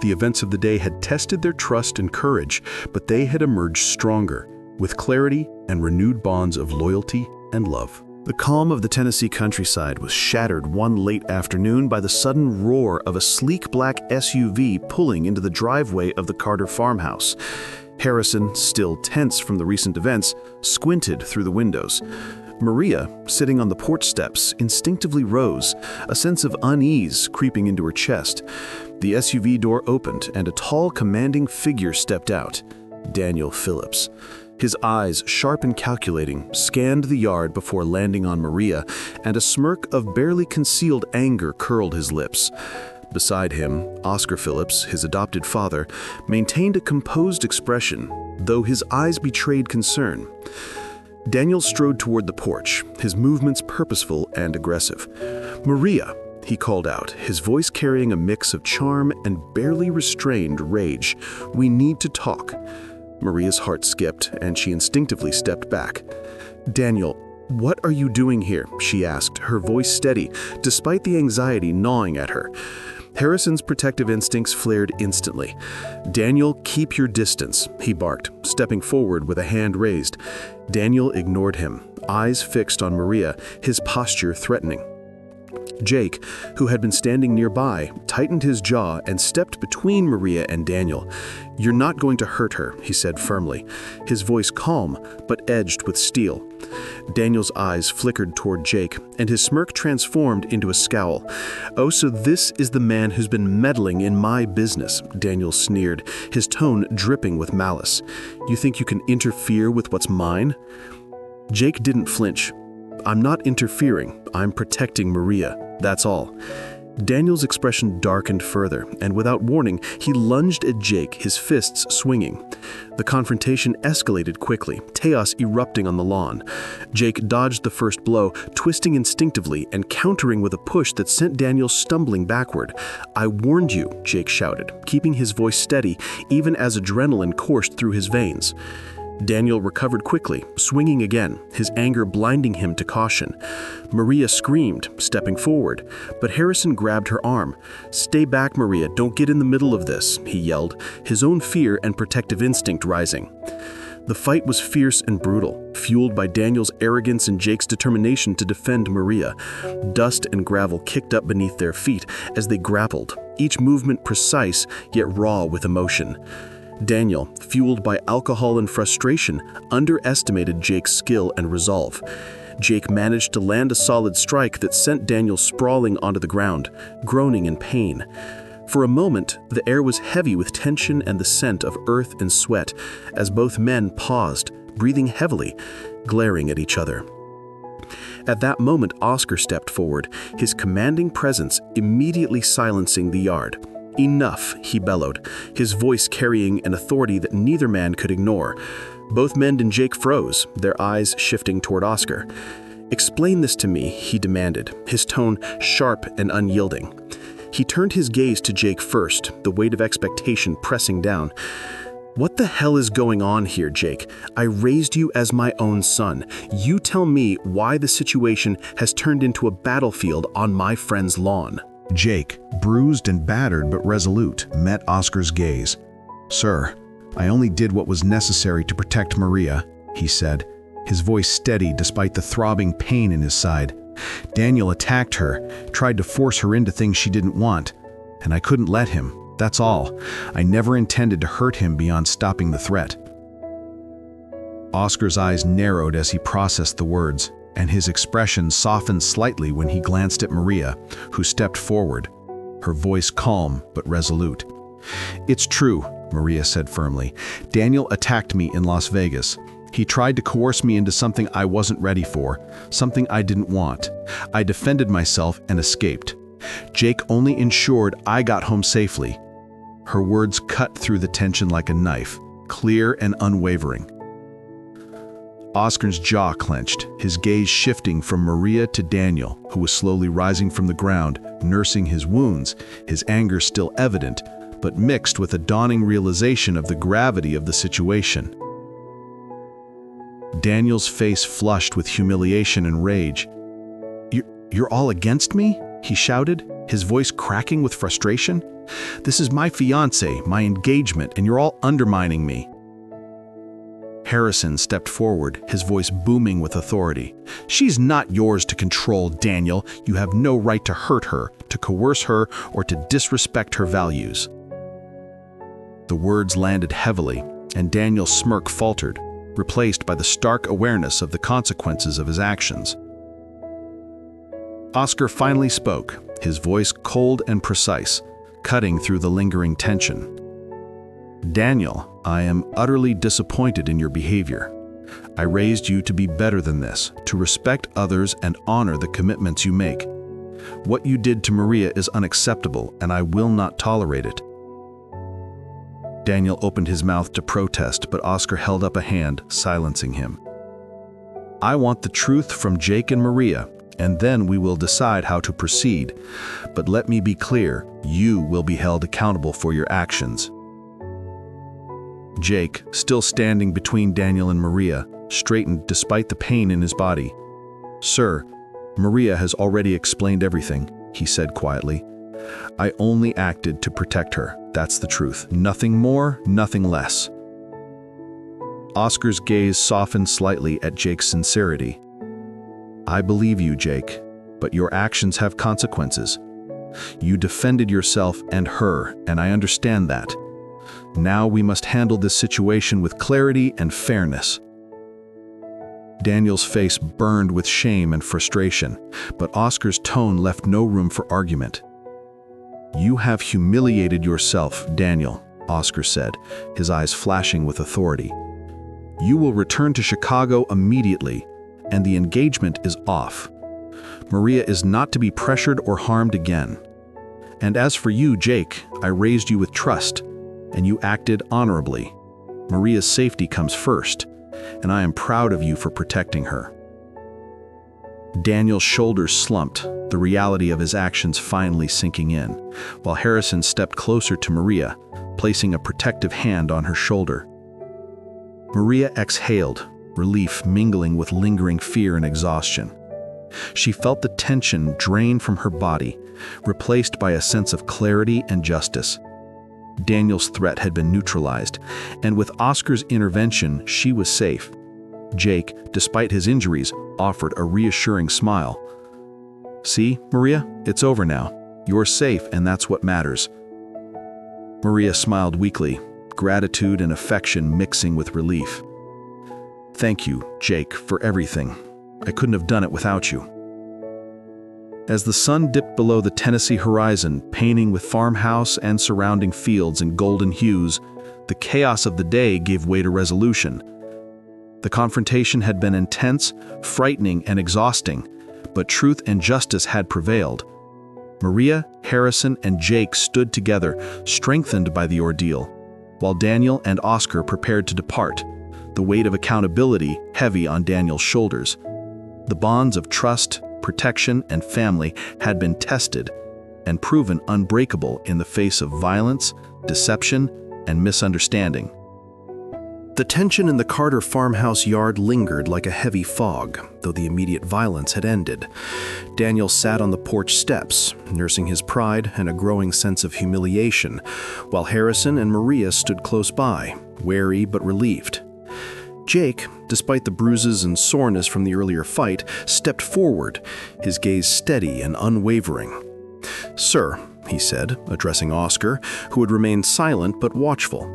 The events of the day had tested their trust and courage, but they had emerged stronger, with clarity and renewed bonds of loyalty and love. The calm of the Tennessee countryside was shattered one late afternoon by the sudden roar of a sleek black SUV pulling into the driveway of the Carter farmhouse. Harrison, still tense from the recent events, squinted through the windows. Maria, sitting on the porch steps, instinctively rose, a sense of unease creeping into her chest. The SUV door opened and a tall, commanding figure stepped out. Daniel Phillips. His eyes, sharp and calculating, scanned the yard before landing on Maria, and a smirk of barely concealed anger curled his lips. Beside him, Oscar Phillips, his adopted father, maintained a composed expression, though his eyes betrayed concern. Daniel strode toward the porch, his movements purposeful and aggressive. "Maria," he called out, his voice carrying a mix of charm and barely restrained rage. "We need to talk." Maria's heart skipped, and she instinctively stepped back. "Daniel, what are you doing here?" she asked, her voice steady, despite the anxiety gnawing at her. Harrison's protective instincts flared instantly. "Daniel, keep your distance," he barked, stepping forward with a hand raised. Daniel ignored him, eyes fixed on Maria, his posture threatening. Jake, who had been standing nearby, tightened his jaw and stepped between Maria and Daniel. "You're not going to hurt her," he said firmly, his voice calm but edged with steel. Daniel's eyes flickered toward Jake, and his smirk transformed into a scowl. "Oh, so this is the man who's been meddling in my business," Daniel sneered, his tone dripping with malice. "You think you can interfere with what's mine?" Jake didn't flinch. "I'm not interfering. I'm protecting Maria. That's all." Daniel's expression darkened further, and without warning, he lunged at Jake, his fists swinging. The confrontation escalated quickly, chaos erupting on the lawn. Jake dodged the first blow, twisting instinctively and countering with a push that sent Daniel stumbling backward. "I warned you," Jake shouted, keeping his voice steady, even as adrenaline coursed through his veins. Daniel recovered quickly, swinging again, his anger blinding him to caution. Maria screamed, stepping forward, but Harrison grabbed her arm. "Stay back, Maria, don't get in the middle of this," he yelled, his own fear and protective instinct rising. The fight was fierce and brutal, fueled by Daniel's arrogance and Jake's determination to defend Maria. Dust and gravel kicked up beneath their feet as they grappled, each movement precise yet raw with emotion. Daniel, fueled by alcohol and frustration, underestimated Jake's skill and resolve. Jake managed to land a solid strike that sent Daniel sprawling onto the ground, groaning in pain. For a moment, the air was heavy with tension and the scent of earth and sweat as both men paused, breathing heavily, glaring at each other. At that moment, Oscar stepped forward, his commanding presence immediately silencing the yard. "Enough," he bellowed, his voice carrying an authority that neither man could ignore. Both Mend and Jake froze, their eyes shifting toward Oscar. "Explain this to me," he demanded, his tone sharp and unyielding. He turned his gaze to Jake first, the weight of expectation pressing down. "What the hell is going on here, Jake? I raised you as my own son. You tell me why the situation has turned into a battlefield on my friend's lawn." Jake, bruised and battered but resolute, met Oscar's gaze. "Sir, I only did what was necessary to protect Maria," he said, his voice steady despite the throbbing pain in his side. "Daniel attacked her, tried to force her into things she didn't want, and I couldn't let him. That's all. I never intended to hurt him beyond stopping the threat." Oscar's eyes narrowed as he processed the words, and his expression softened slightly when he glanced at Maria, who stepped forward, her voice calm but resolute. "It's true," Maria said firmly. "Daniel attacked me in Las Vegas. He tried to coerce me into something I wasn't ready for, something I didn't want. I defended myself and escaped. Jake only ensured I got home safely." Her words cut through the tension like a knife, clear and unwavering. Oscar's jaw clenched, his gaze shifting from Maria to Daniel, who was slowly rising from the ground, nursing his wounds, his anger still evident, but mixed with a dawning realization of the gravity of the situation. Daniel's face flushed with humiliation and rage. You're all against me?" he shouted, his voice cracking with frustration. "This is my fiancé, my engagement, and you're all undermining me." Harrison stepped forward, his voice booming with authority. "She's not yours to control, Daniel. You have no right to hurt her, to coerce her, or to disrespect her values." The words landed heavily, and Daniel's smirk faltered, replaced by the stark awareness of the consequences of his actions. Oscar finally spoke, his voice cold and precise, cutting through the lingering tension. "Daniel, I am utterly disappointed in your behavior. I raised you to be better than this, to respect others and honor the commitments you make. What you did to Maria is unacceptable, and I will not tolerate it." Daniel opened his mouth to protest, but Oscar held up a hand, silencing him. "I want the truth from Jake and Maria, and then we will decide how to proceed. But let me be clear, you will be held accountable for your actions." Jake, still standing between Daniel and Maria, straightened despite the pain in his body. "Sir, Maria has already explained everything," he said quietly. "I only acted to protect her. That's the truth. Nothing more, nothing less." Oscar's gaze softened slightly at Jake's sincerity. "I believe you, Jake, but your actions have consequences. You defended yourself and her, and I understand that. Now we must handle this situation with clarity and fairness." Daniel's face burned with shame and frustration, but Oscar's tone left no room for argument. "You have humiliated yourself, Daniel," Oscar said, his eyes flashing with authority. "You will return to Chicago immediately, and the engagement is off. Maria is not to be pressured or harmed again. And as for you, Jake, I raised you with trust, and you acted honorably. Maria's safety comes first, and I am proud of you for protecting her." Daniel's shoulders slumped, the reality of his actions finally sinking in, while Harrison stepped closer to Maria, placing a protective hand on her shoulder. Maria exhaled, relief mingling with lingering fear and exhaustion. She felt the tension drain from her body, replaced by a sense of clarity and justice. Daniel's threat had been neutralized, and with Oscar's intervention, she was safe. Jake, despite his injuries, offered a reassuring smile. "See, Maria, it's over now. You're safe, and that's what matters." Maria smiled weakly, gratitude and affection mixing with relief. "Thank you, Jake, for everything. I couldn't have done it without you." As the sun dipped below the Tennessee horizon, painting with farmhouse and surrounding fields in golden hues, the chaos of the day gave way to resolution. The confrontation had been intense, frightening, and exhausting, but truth and justice had prevailed. Maria, Harrison, and Jake stood together, strengthened by the ordeal, while Daniel and Oscar prepared to depart, the weight of accountability heavy on Daniel's shoulders. The bonds of trust, protection, and family had been tested and proven unbreakable in the face of violence, deception, and misunderstanding. The tension in the Carter farmhouse yard lingered like a heavy fog, though the immediate violence had ended. Daniel sat on the porch steps, nursing his pride and a growing sense of humiliation, while Harrison and Maria stood close by, wary but relieved. Jake, despite the bruises and soreness from the earlier fight, stepped forward, his gaze steady and unwavering. "Sir," he said, addressing Oscar, who had remained silent but watchful,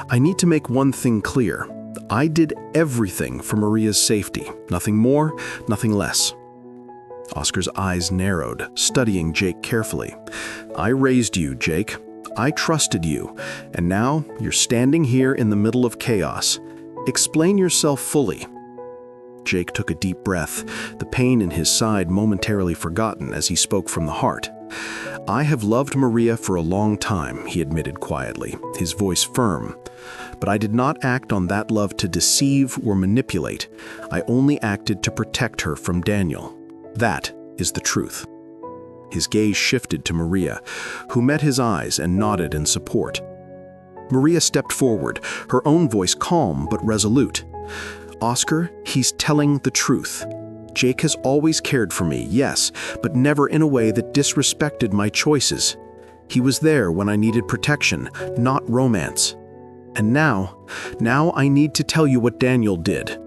"I need to make one thing clear. I did everything for Maria's safety, nothing more, nothing less." Oscar's eyes narrowed, studying Jake carefully. "I raised you, Jake. I trusted you, and now you're standing here in the middle of chaos. Explain yourself fully." Jake took a deep breath, the pain in his side momentarily forgotten as he spoke from the heart. "I have loved Maria for a long time," he admitted quietly, his voice firm. "But I did not act on that love to deceive or manipulate. I only acted to protect her from Daniel. That is the truth." His gaze shifted to Maria, who met his eyes and nodded in support. Maria stepped forward, her own voice calm but resolute. "Oscar, he's telling the truth. Jake has always cared for me, yes, but never in a way that disrespected my choices. He was there when I needed protection, not romance. And now I need to tell you what Daniel did."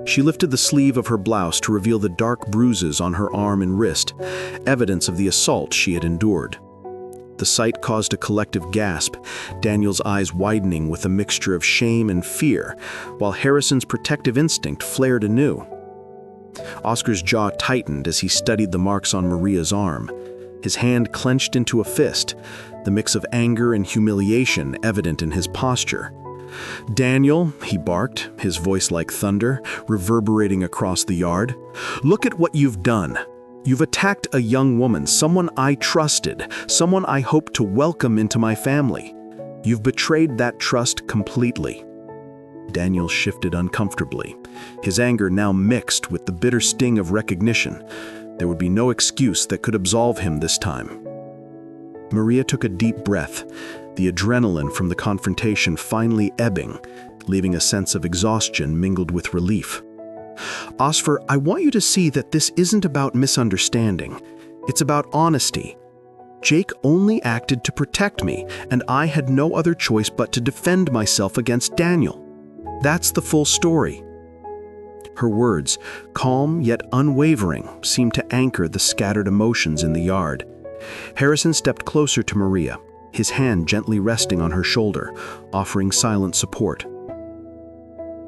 She lifted the sleeve of her blouse to reveal the dark bruises on her arm and wrist, evidence of the assault she had endured. The sight caused a collective gasp, Daniel's eyes widening with a mixture of shame and fear, while Harrison's protective instinct flared anew. Oscar's jaw tightened as he studied the marks on Maria's arm. His hand clenched into a fist, the mix of anger and humiliation evident in his posture. "Daniel," he barked, his voice like thunder, reverberating across the yard, "look at what you've done. You've attacked a young woman, someone I trusted, someone I hoped to welcome into my family. You've betrayed that trust completely." Daniel shifted uncomfortably, his anger now mixed with the bitter sting of recognition. There would be no excuse that could absolve him this time. Maria took a deep breath, the adrenaline from the confrontation finally ebbing, leaving a sense of exhaustion mingled with relief. "Oscar, I want you to see that this isn't about misunderstanding. It's about honesty. Jake only acted to protect me, and I had no other choice but to defend myself against Daniel. That's the full story." Her words, calm yet unwavering, seemed to anchor the scattered emotions in the yard. Harrison stepped closer to Maria, his hand gently resting on her shoulder, offering silent support.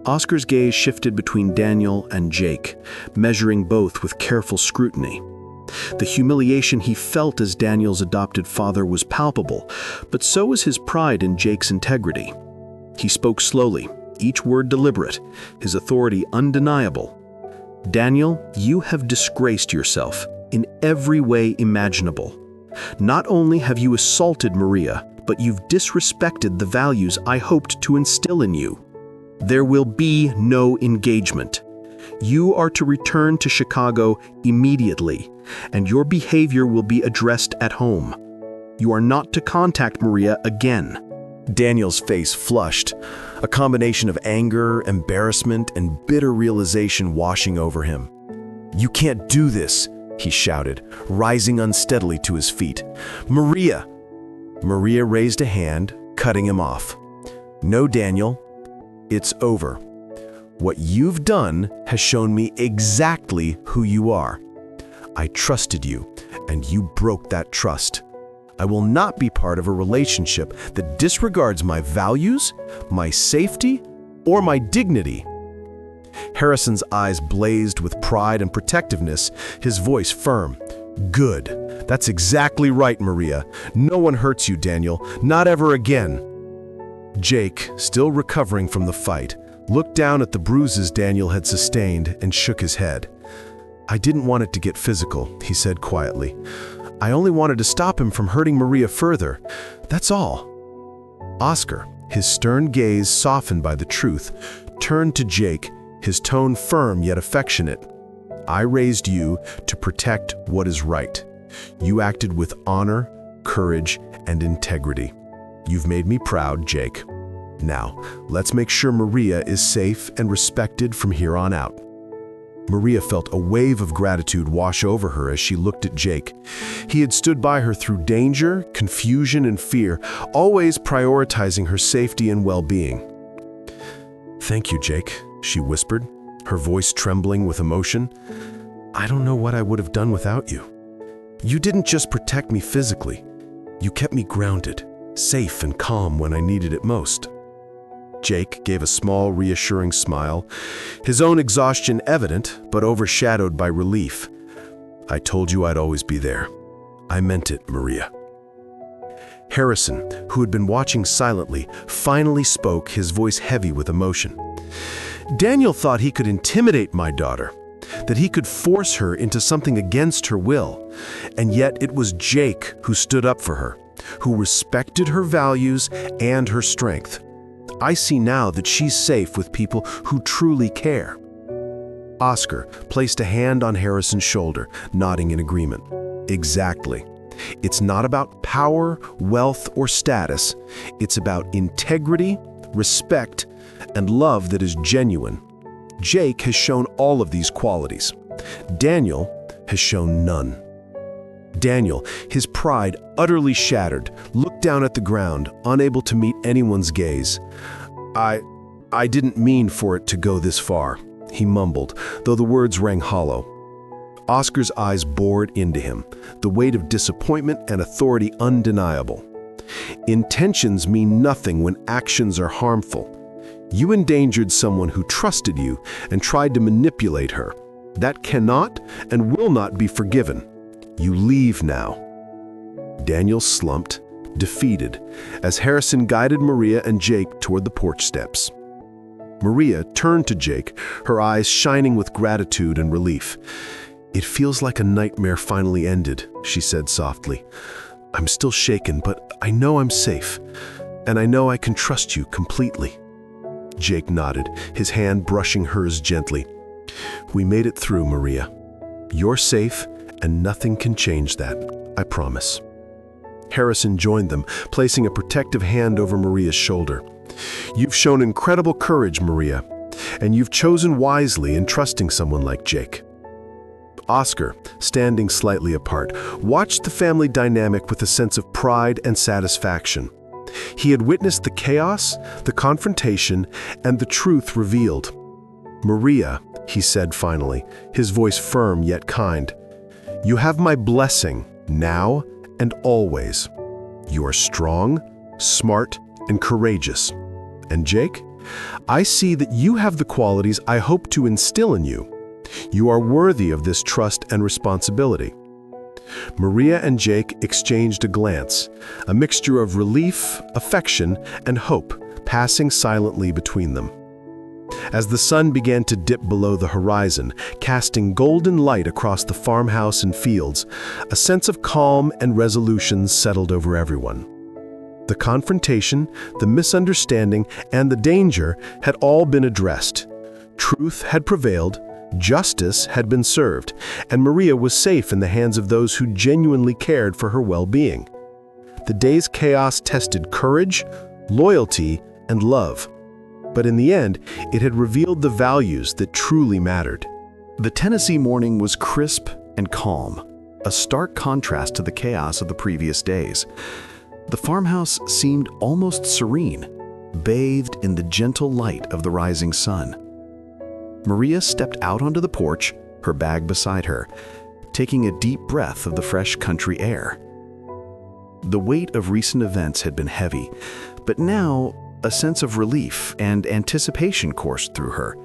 Oscar's gaze shifted between Daniel and Jake, measuring both with careful scrutiny. The humiliation he felt as Daniel's adopted father was palpable, but so was his pride in Jake's integrity. He spoke slowly, each word deliberate, his authority undeniable. "Daniel, you have disgraced yourself in every way imaginable. Not only have you assaulted Maria, but you've disrespected the values I hoped to instill in you. There will be no engagement. You are to return to Chicago immediately, and your behavior will be addressed at home. You are not to contact Maria again." Daniel's face flushed, a combination of anger, embarrassment, and bitter realization washing over him. "You can't do this," he shouted, rising unsteadily to his feet. "Maria!" Maria raised a hand, cutting him off. "No, Daniel, it's over. What you've done has shown me exactly who you are. I trusted you, and you broke that trust. I will not be part of a relationship that disregards my values, my safety, or my dignity." Harrison's eyes blazed with pride and protectiveness, his voice firm. "Good. That's exactly right, Maria. No one hurts you, Daniel. Not ever again." Jake, still recovering from the fight, looked down at the bruises Daniel had sustained and shook his head. "I didn't want it to get physical," he said quietly. "I only wanted to stop him from hurting Maria further. That's all." Oscar, his stern gaze softened by the truth, turned to Jake, his tone firm yet affectionate. "I raised you to protect what is right. You acted with honor, courage, and integrity. You've made me proud, Jake. Now, let's make sure Maria is safe and respected from here on out." Maria felt a wave of gratitude wash over her as she looked at Jake. He had stood by her through danger, confusion, and fear, always prioritizing her safety and well-being. "Thank you, Jake," she whispered, her voice trembling with emotion. "I don't know what I would have done without you. You didn't just protect me physically. You kept me grounded, safe and calm when I needed it most." Jake gave a small, reassuring smile, his own exhaustion evident, but overshadowed by relief. "I told you I'd always be there. I meant it, Maria." Harrison, who had been watching silently, finally spoke, his voice heavy with emotion. "Daniel thought he could intimidate my daughter, that he could force her into something against her will, and yet it was Jake who stood up for her, who respected her values and her strength. I see now that she's safe with people who truly care." Oscar placed a hand on Harrison's shoulder, nodding in agreement. "Exactly. It's not about power, wealth, or status. It's about integrity, respect, and love that is genuine. Jake has shown all of these qualities. Daniel has shown none." Daniel, his pride utterly shattered, looked down at the ground, unable to meet anyone's gaze. I didn't mean for it to go this far," he mumbled, though the words rang hollow. Oscar's eyes bored into him, the weight of disappointment and authority undeniable. "Intentions mean nothing when actions are harmful. You endangered someone who trusted you and tried to manipulate her. That cannot and will not be forgiven. You leave now." Daniel slumped, defeated, as Harrison guided Maria and Jake toward the porch steps. Maria turned to Jake, her eyes shining with gratitude and relief. "It feels like a nightmare finally ended," she said softly. "I'm still shaken, but I know I'm safe, and I know I can trust you completely." Jake nodded, his hand brushing hers gently. "We made it through, Maria. You're safe, and nothing can change that, I promise." Harrison joined them, placing a protective hand over Maria's shoulder. "You've shown incredible courage, Maria, and you've chosen wisely in trusting someone like Jake." Oscar, standing slightly apart, watched the family dynamic with a sense of pride and satisfaction. He had witnessed the chaos, the confrontation, and the truth revealed. "Maria," he said finally, his voice firm yet kind, "you have my blessing now and always. You are strong, smart, and courageous. And Jake, I see that you have the qualities I hope to instill in you. You are worthy of this trust and responsibility." Maria and Jake exchanged a glance, a mixture of relief, affection, and hope, passing silently between them. As the sun began to dip below the horizon, casting golden light across the farmhouse and fields, a sense of calm and resolution settled over everyone. The confrontation, the misunderstanding, and the danger had all been addressed. Truth had prevailed, justice had been served, and Maria was safe in the hands of those who genuinely cared for her well-being. The day's chaos tested courage, loyalty, and love. But in the end, it had revealed the values that truly mattered. The Tennessee morning was crisp and calm, a stark contrast to the chaos of the previous days. The farmhouse seemed almost serene, bathed in the gentle light of the rising sun. Maria stepped out onto the porch, her bag beside her, taking a deep breath of the fresh country air. The weight of recent events had been heavy, but now a sense of relief and anticipation coursed through her.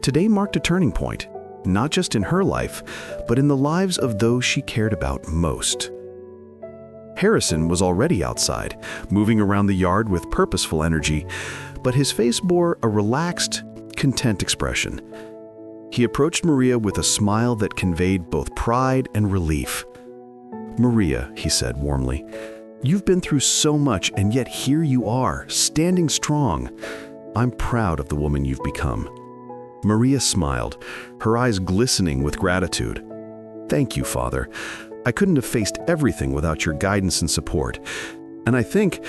Today marked a turning point, not just in her life, but in the lives of those she cared about most. Harrison was already outside, moving around the yard with purposeful energy, but his face bore a relaxed, content expression. He approached Maria with a smile that conveyed both pride and relief. "Maria," he said warmly, "you've been through so much, and yet here you are, standing strong. I'm proud of the woman you've become." Maria smiled, her eyes glistening with gratitude. "Thank you, Father. I couldn't have faced everything without your guidance and support. And I think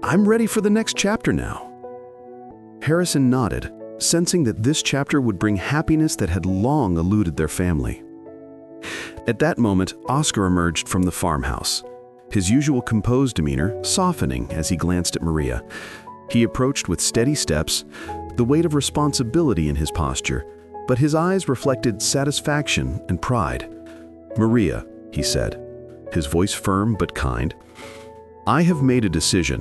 I'm ready for the next chapter now." Harrison nodded, sensing that this chapter would bring happiness that had long eluded their family. At that moment, Oscar emerged from the farmhouse, his usual composed demeanor softening as he glanced at Maria. He approached with steady steps, the weight of responsibility in his posture, but his eyes reflected satisfaction and pride. "Maria," he said, his voice firm but kind, "I have made a decision.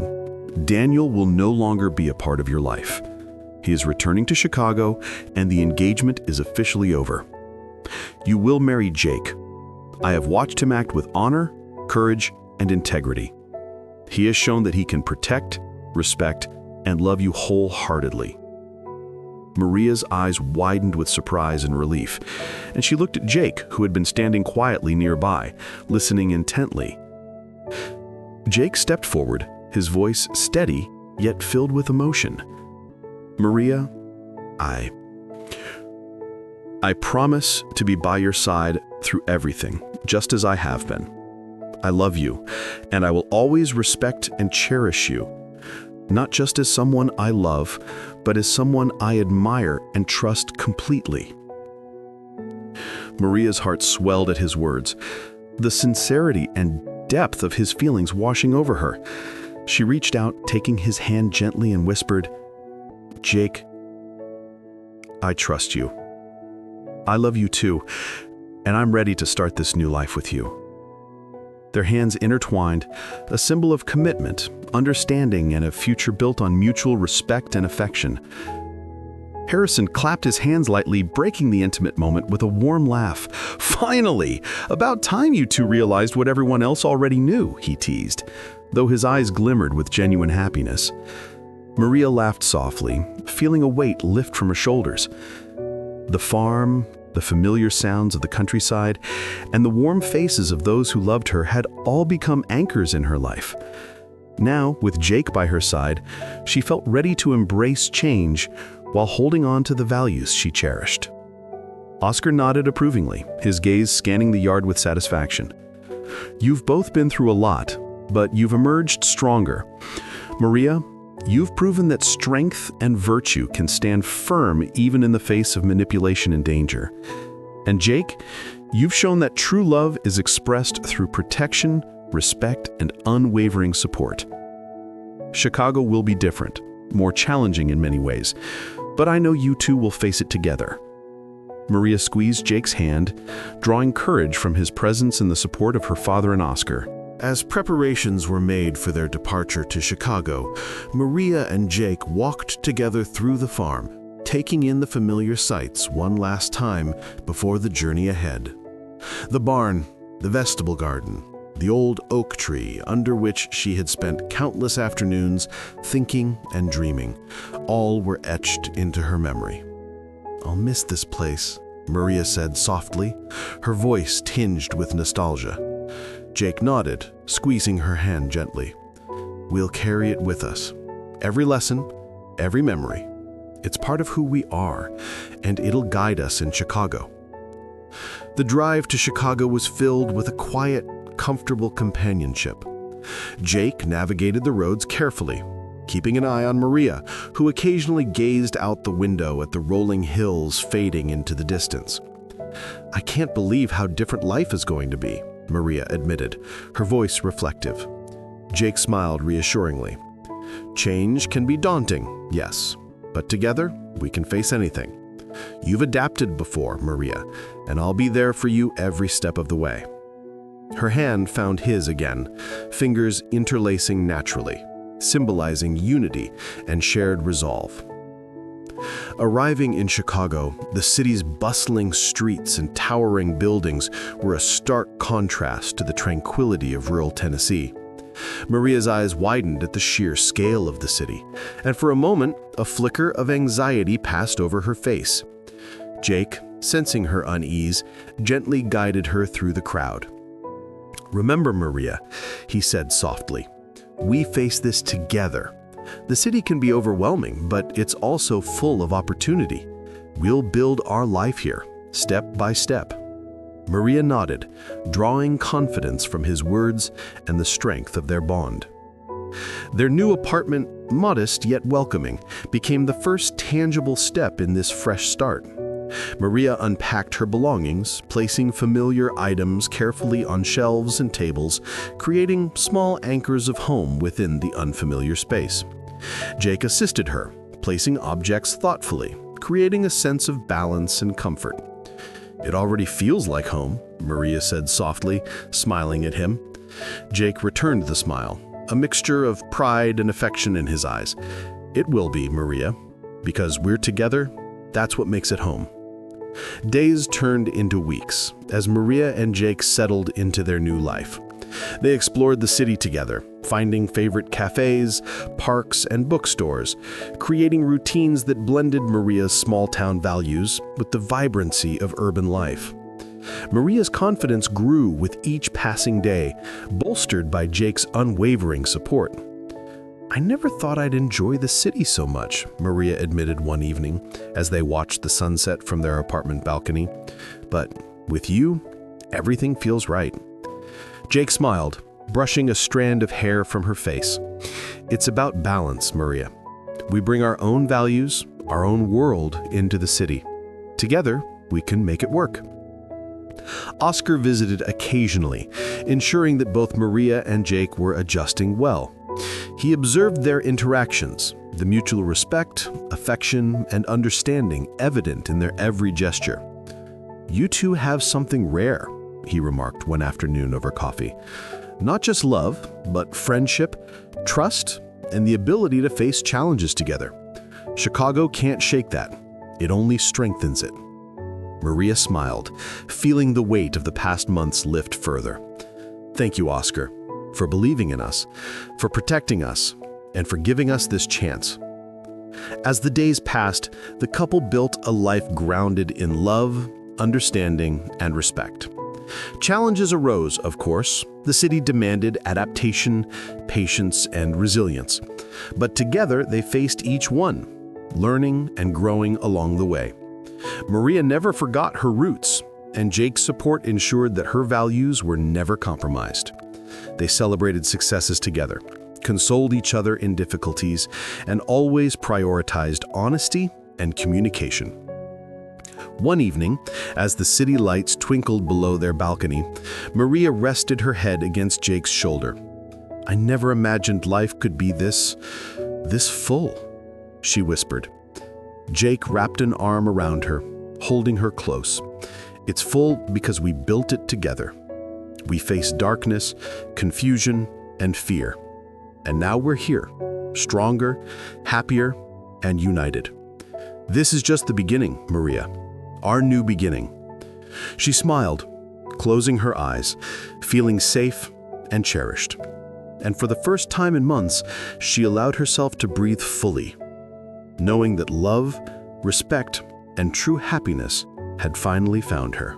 Daniel will no longer be a part of your life. He is returning to Chicago, and the engagement is officially over. You will marry Jake. I have watched him act with honor, courage, and integrity. He has shown that he can protect, respect, and love you wholeheartedly." Maria's eyes widened with surprise and relief, and she looked at Jake, who had been standing quietly nearby, listening intently. Jake stepped forward, his voice steady, yet filled with emotion. "Maria, I promise to be by your side through everything, just as I have been. I love you, and I will always respect and cherish you, not just as someone I love, but as someone I admire and trust completely." Maria's heart swelled at his words, the sincerity and depth of his feelings washing over her. She reached out, taking his hand gently, and whispered, "Jake, I trust you. I love you too, and I'm ready to start this new life with you." Their hands intertwined, a symbol of commitment, understanding, and a future built on mutual respect and affection. Harrison clapped his hands lightly, breaking the intimate moment with a warm laugh. "Finally! About time you two realized what everyone else already knew," he teased, though his eyes glimmered with genuine happiness. Maria laughed softly, feeling a weight lift from her shoulders. The farm, the familiar sounds of the countryside, and the warm faces of those who loved her had all become anchors in her life. Now, with Jake by her side, she felt ready to embrace change while holding on to the values she cherished. Oscar nodded approvingly, his gaze scanning the yard with satisfaction. "You've both been through a lot, but you've emerged stronger. Maria, you've proven that strength and virtue can stand firm even in the face of manipulation and danger. And Jake, you've shown that true love is expressed through protection, respect, and unwavering support. Chicago will be different, more challenging in many ways, but I know you two will face it together." Maria squeezed Jake's hand, drawing courage from his presence and the support of her father and Oscar. As preparations were made for their departure to Chicago, Maria and Jake walked together through the farm, taking in the familiar sights one last time before the journey ahead. The barn, the vegetable garden, the old oak tree under which she had spent countless afternoons thinking and dreaming, all were etched into her memory. "I'll miss this place," Maria said softly, her voice tinged with nostalgia. Jake nodded, squeezing her hand gently. "We'll carry it with us. Every lesson, every memory. It's part of who we are, and it'll guide us in Chicago." The drive to Chicago was filled with a quiet, comfortable companionship. Jake navigated the roads carefully, keeping an eye on Maria, who occasionally gazed out the window at the rolling hills fading into the distance. "I can't believe how different life is going to be," Maria admitted, her voice reflective. Jake smiled reassuringly. Change can be daunting, yes, but together we can face anything. You've adapted before, Maria, and I'll be there for you every step of the way. Her hand found his again, fingers interlacing naturally, symbolizing unity and shared resolve. Arriving in Chicago, the city's bustling streets and towering buildings were a stark contrast to the tranquility of rural Tennessee. Maria's eyes widened at the sheer scale of the city, and for a moment, a flicker of anxiety passed over her face. Jake, sensing her unease, gently guided her through the crowd. "Remember, Maria," he said softly, "we face this together. The city can be overwhelming, but it's also full of opportunity. We'll build our life here, step by step." Maria nodded, drawing confidence from his words and the strength of their bond. Their new apartment, modest yet welcoming, became the first tangible step in this fresh start. Maria unpacked her belongings, placing familiar items carefully on shelves and tables, creating small anchors of home within the unfamiliar space. Jake assisted her, placing objects thoughtfully, creating a sense of balance and comfort. "It already feels like home," Maria said softly, smiling at him. Jake returned the smile, a mixture of pride and affection in his eyes. "It will be, Maria. Because we're together, that's what makes it home." Days turned into weeks as Maria and Jake settled into their new life. They explored the city together, finding favorite cafes, parks, and bookstores, creating routines that blended Maria's small-town values with the vibrancy of urban life. Maria's confidence grew with each passing day, bolstered by Jake's unwavering support. "I never thought I'd enjoy the city so much," Maria admitted one evening as they watched the sunset from their apartment balcony. "But with you, everything feels right." Jake smiled, brushing a strand of hair from her face. "It's about balance, Maria. We bring our own values, our own world into the city. Together, we can make it work." Oscar visited occasionally, ensuring that both Maria and Jake were adjusting well. He observed their interactions, the mutual respect, affection, and understanding evident in their every gesture. "You two have something rare," he remarked one afternoon over coffee. "Not just love, but friendship, trust, and the ability to face challenges together. Chicago can't shake that. It only strengthens it." Maria smiled, feeling the weight of the past months lift further. "Thank you, Oscar, for believing in us, for protecting us, and for giving us this chance." As the days passed, the couple built a life grounded in love, understanding, and respect. Challenges arose, of course. The city demanded adaptation, patience, and resilience. But together they faced each one, learning and growing along the way. Maria never forgot her roots, and Jake's support ensured that her values were never compromised. They celebrated successes together, consoled each other in difficulties, and always prioritized honesty and communication. One evening, as the city lights twinkled below their balcony, Maria rested her head against Jake's shoulder. "I never imagined life could be this full," she whispered. Jake wrapped an arm around her, holding her close. "It's full because we built it together. We faced darkness, confusion, and fear. And now we're here, stronger, happier, and united. This is just the beginning, Maria. Our new beginning." She smiled, closing her eyes, feeling safe and cherished. And for the first time in months, she allowed herself to breathe fully, knowing that love, respect, and true happiness had finally found her.